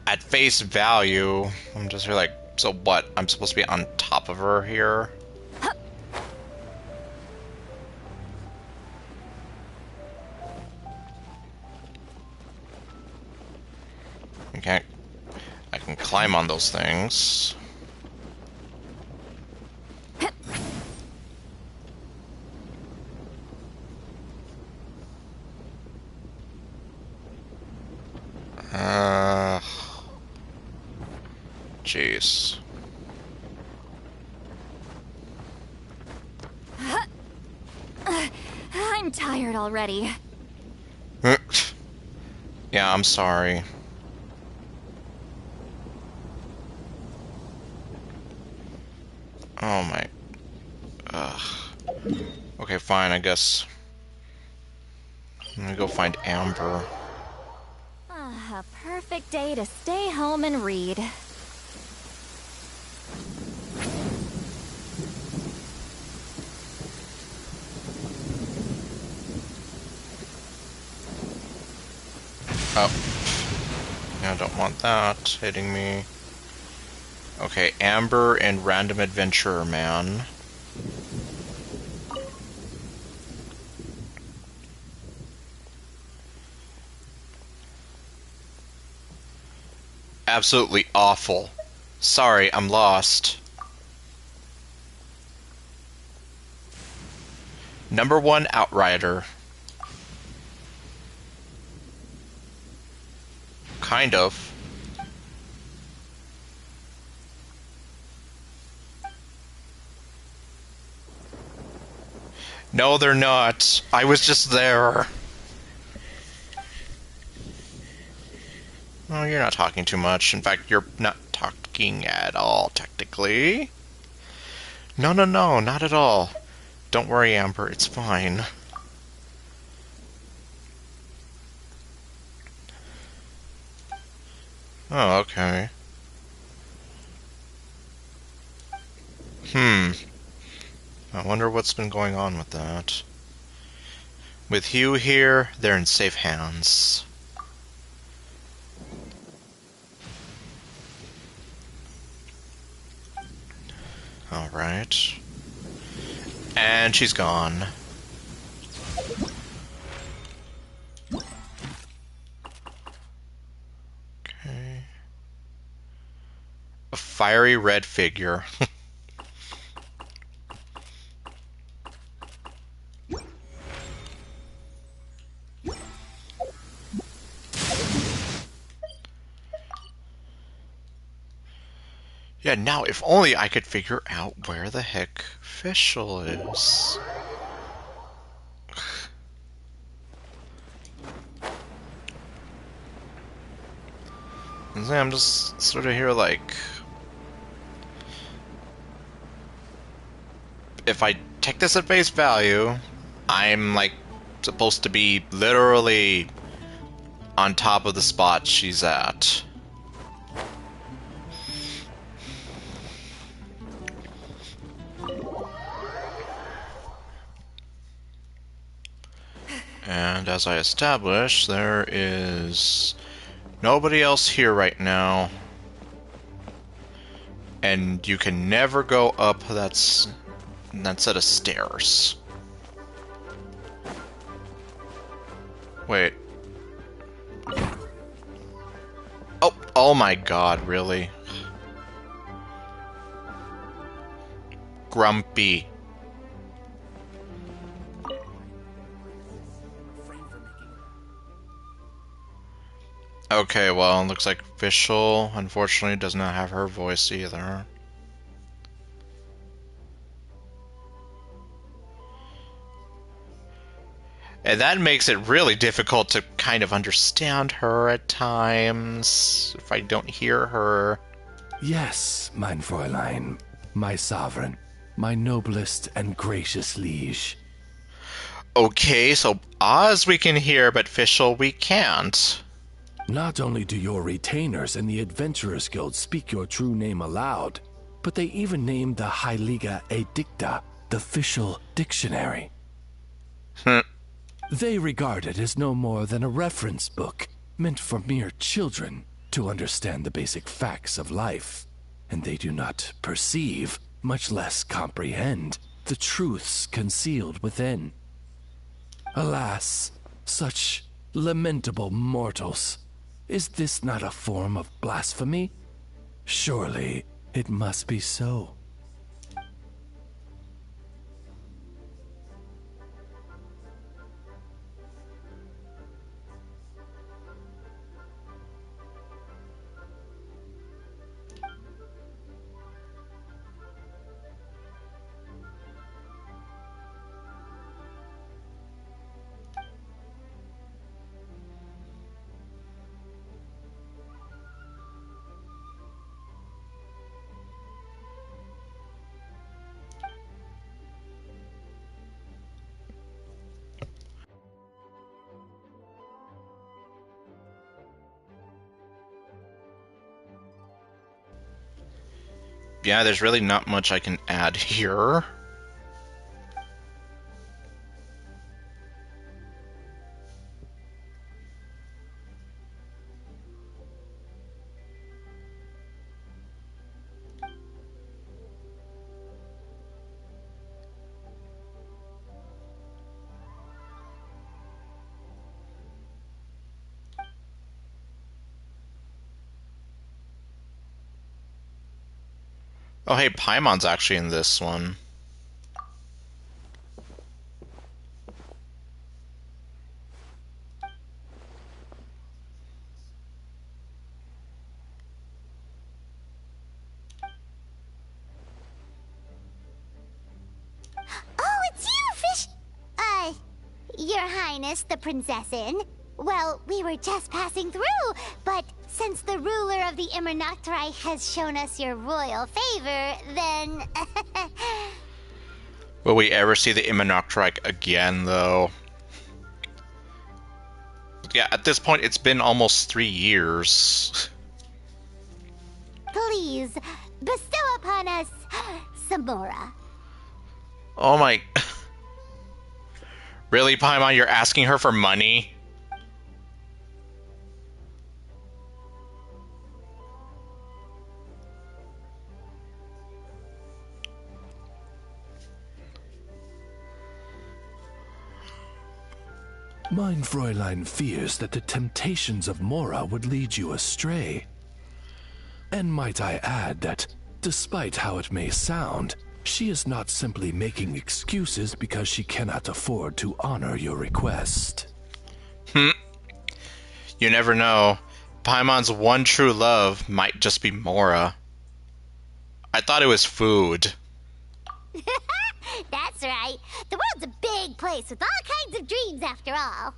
at face value, I'm just here like, so what? I'm supposed to be on top of her here? Okay, I can climb on those things. Jeez. I'm tired already. Yeah, I'm sorry. Oh my... Ugh. Okay, fine, I guess. I'm gonna go find Amber. A perfect day to stay home and read. Oh. Yeah, I don't want that hitting me. Okay, Amber and Random Adventurer Man. Absolutely awful. Sorry, I'm lost. Number 1 Outrider. Kind of. No, they're not. I was just there. Oh, you're not talking too much. In fact, you're not talking at all, technically. No, no, no, not at all. Don't worry, Amber, it's fine. Oh, okay. I wonder what's been going on with that. With Hugh here, they're in safe hands. Alright. And she's gone. Okay. A fiery red figure. Yeah, now if only I could figure out where the heck Fischl is. I'm just sort of here like... If I take this at face value, I'm like supposed to be literally on top of the spot she's at. And as I established, there is nobody else here right now. And you can never go up that set of stairs. Wait. Oh my god, really? Grumpy. Okay, well, it looks like Fischl, unfortunately, does not have her voice either. And that makes it really difficult to kind of understand her at times, if I don't hear her. Yes, mein Fräulein, my sovereign, my noblest and gracious liege. Okay, so Oz we can hear, but Fischl we can't. Not only do your retainers in the Adventurers Guild speak your true name aloud, but they even named the Heiliga Edicta the Fischl Dictionary. They regard it as no more than a reference book meant for mere children to understand the basic facts of life, and they do not perceive, much less comprehend, the truths concealed within. Alas, such lamentable mortals. Is this not a form of blasphemy? Surely it must be so. Yeah, there's really not much I can add here. Oh, hey, Paimon's actually in this one. Oh, it's you, Fish... Your Highness, the Princessin. Well, we were just passing through, but since the ruler of the Immernachtreich has shown us your royal favor, then... Will we ever see the Immernachtreich again, though? Yeah, at this point, it's been almost 3 years. Please, bestow upon us Samora. Oh my... Really, Paimon, you're asking her for money? Mein Fräulein fears that the temptations of Mora would lead you astray. And might I add that, despite how it may sound, she is not simply making excuses because she cannot afford to honor your request. You never know. Paimon's one true love might just be Mora. I thought it was food. That's right. The world's a big place with all kinds of dreams, after all.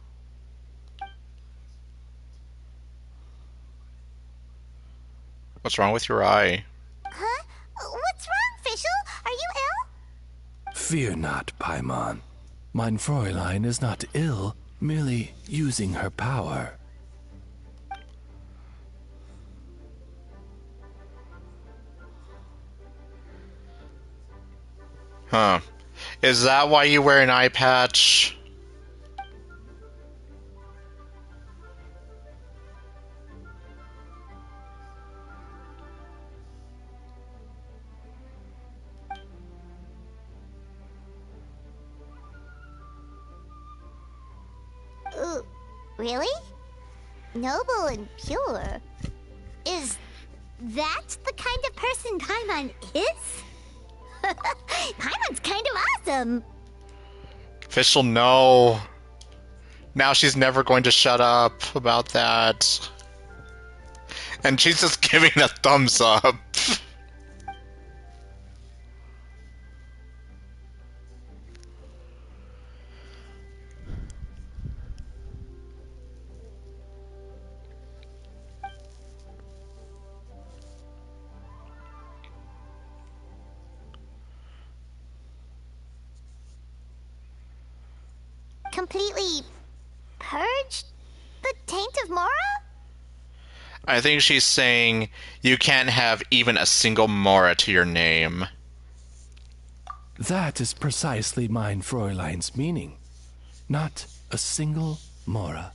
What's wrong with your eye? Huh? What's wrong, Fischl? Are you ill? Fear not, Paimon. Mein Fräulein is not ill, merely using her power. Huh. Is that why you wear an eye patch? Really? Noble and pure? Is that the kind of person Paimon is? Paimon's kind of awesome. Fischl, no. Now she's never going to shut up about that. And she's just giving a thumbs up. completely purge the taint of Mora? I think she's saying you can't have even a single Mora to your name. That is precisely mein Fräulein's meaning. Not a single Mora.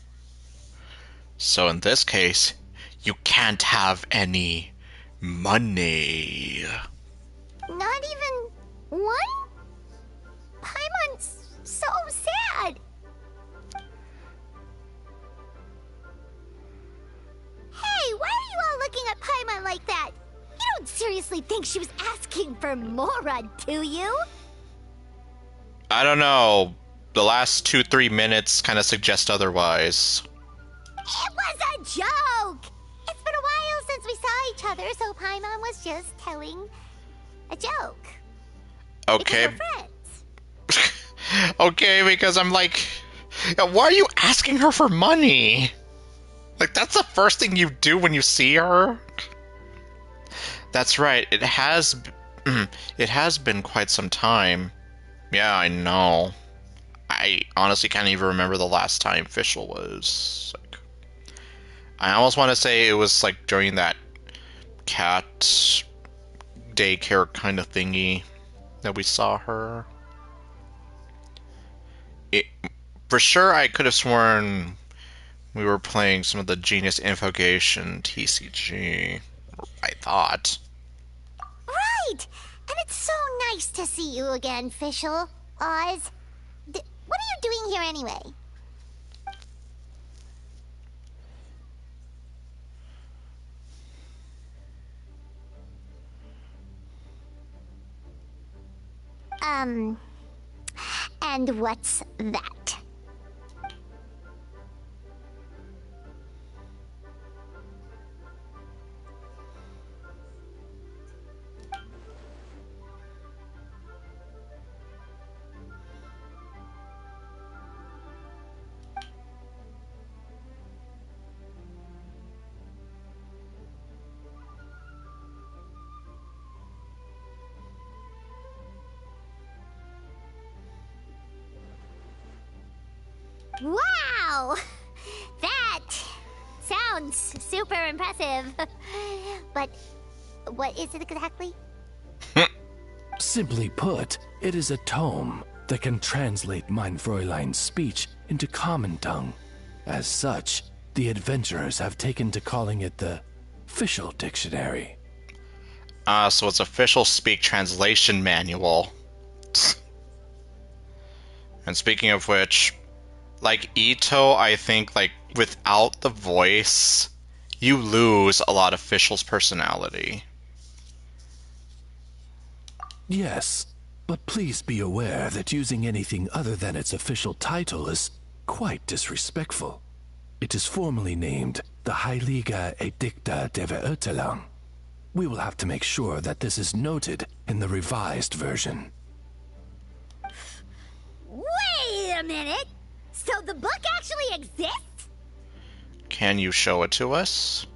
So in this case, you can't have any money. Not even one? Paimon's so sad. Hey, why are you all looking at Paimon like that? You don't seriously think she was asking for Mora, do you? I don't know. The last 2-3 minutes kind of suggest otherwise. It was a joke! It's been a while since we saw each other, so Paimon was just telling a joke. Okay. Because we're friends. Okay, because I'm like, why are you asking her for money? Like, that's the first thing you do when you see her? That's right, it has been quite some time. Yeah, I know. I honestly can't even remember the last time Fischl was. Like, I almost want to say it was like during that cat daycare kind of thingy that we saw her. For sure, I could have sworn we were playing some of the Genius Infogation TCG. I thought. Right! And it's so nice to see you again, Fischl. Oz. What are you doing here anyway? And what's that? Wow! That sounds super impressive. But what is it exactly? Simply put, it is a tome that can translate mein Fräulein's speech into common tongue. As such, the adventurers have taken to calling it the Fischl Dictionary. So it's official speak translation manual. And speaking of which, like Ito, I think like without the voice, you lose a lot of Fischl's personality. Yes, but please be aware that using anything other than its official title is quite disrespectful. It is formally named the Heilige Edikta der Verurteilung. We will have to make sure that this is noted in the revised version. Wait a minute! So the book actually exists? Can you show it to us?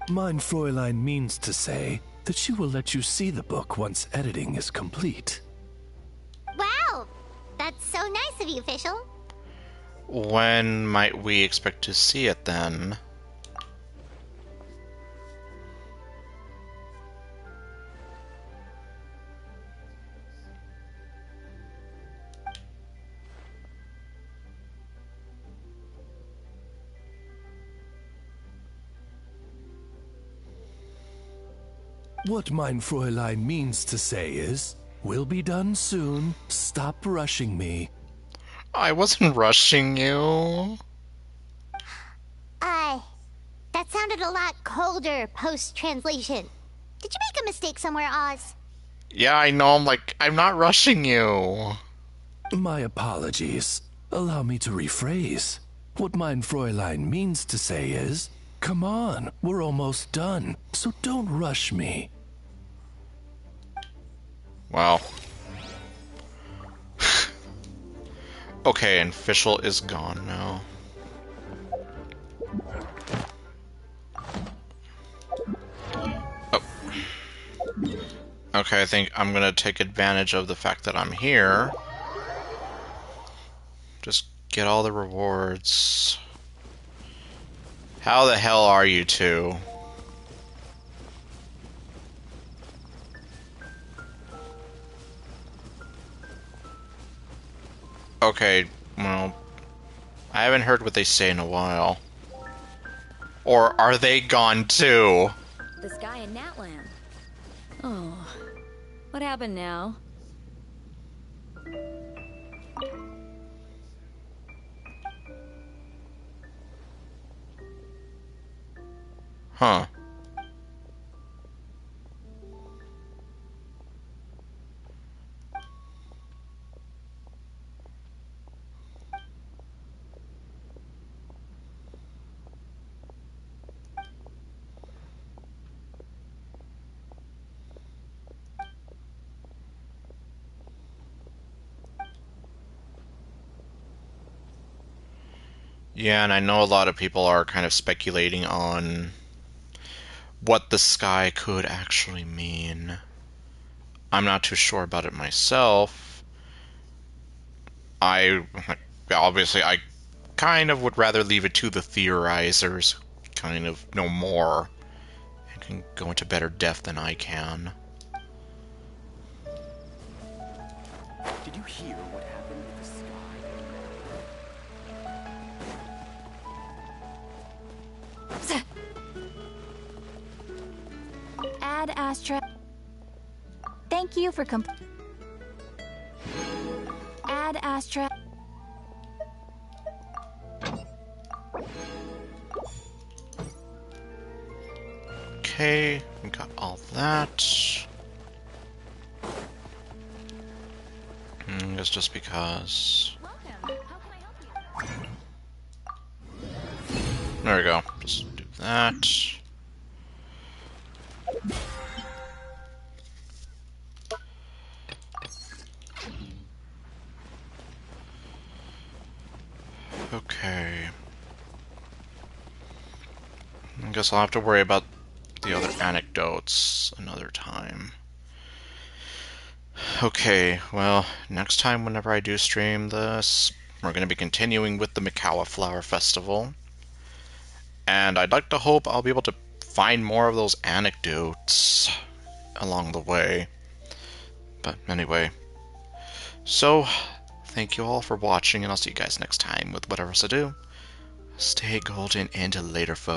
Mein Fräulein means to say that she will let you see the book once editing is complete. Wow! That's so nice of you, Fischl. When might we expect to see it then? What mein Fräulein means to say is, will be done soon, stop rushing me. I wasn't rushing you. That sounded a lot colder post-translation. Did you make a mistake somewhere, Oz? Yeah, I know, I'm not rushing you. My apologies. Allow me to rephrase. What mein Fräulein means to say is, Come on, we're almost done, so don't rush me. Wow. Okay, and Fischl is gone now. Oh. Okay, I think I'm gonna take advantage of the fact that I'm here. Just get all the rewards. How the hell are you two? Okay, well, I haven't heard what they say in a while. Or are they gone too? This guy in Natlan. Oh, what happened now? Huh. Yeah, and I know a lot of people are kind of speculating on what the sky could actually mean. I'm not too sure about it myself. Obviously, I kind of would rather leave it to the theorizers, kind of know more, and can go into better depth than I can. Did you hear what happened with the sky? Ad Astra. Thank you for Ad Astra. Okay, we got all that. I guess just because. There we go. Just do that. Okay. I guess I'll have to worry about the other anecdotes another time. Okay, well, next time whenever I do stream this, we're going to be continuing with the Mikawa Flower Festival. And I'd like to hope I'll be able to find more of those anecdotes along the way. But anyway, so thank you all for watching, and I'll see you guys next time with whatever else I do. Stay golden and later, folks.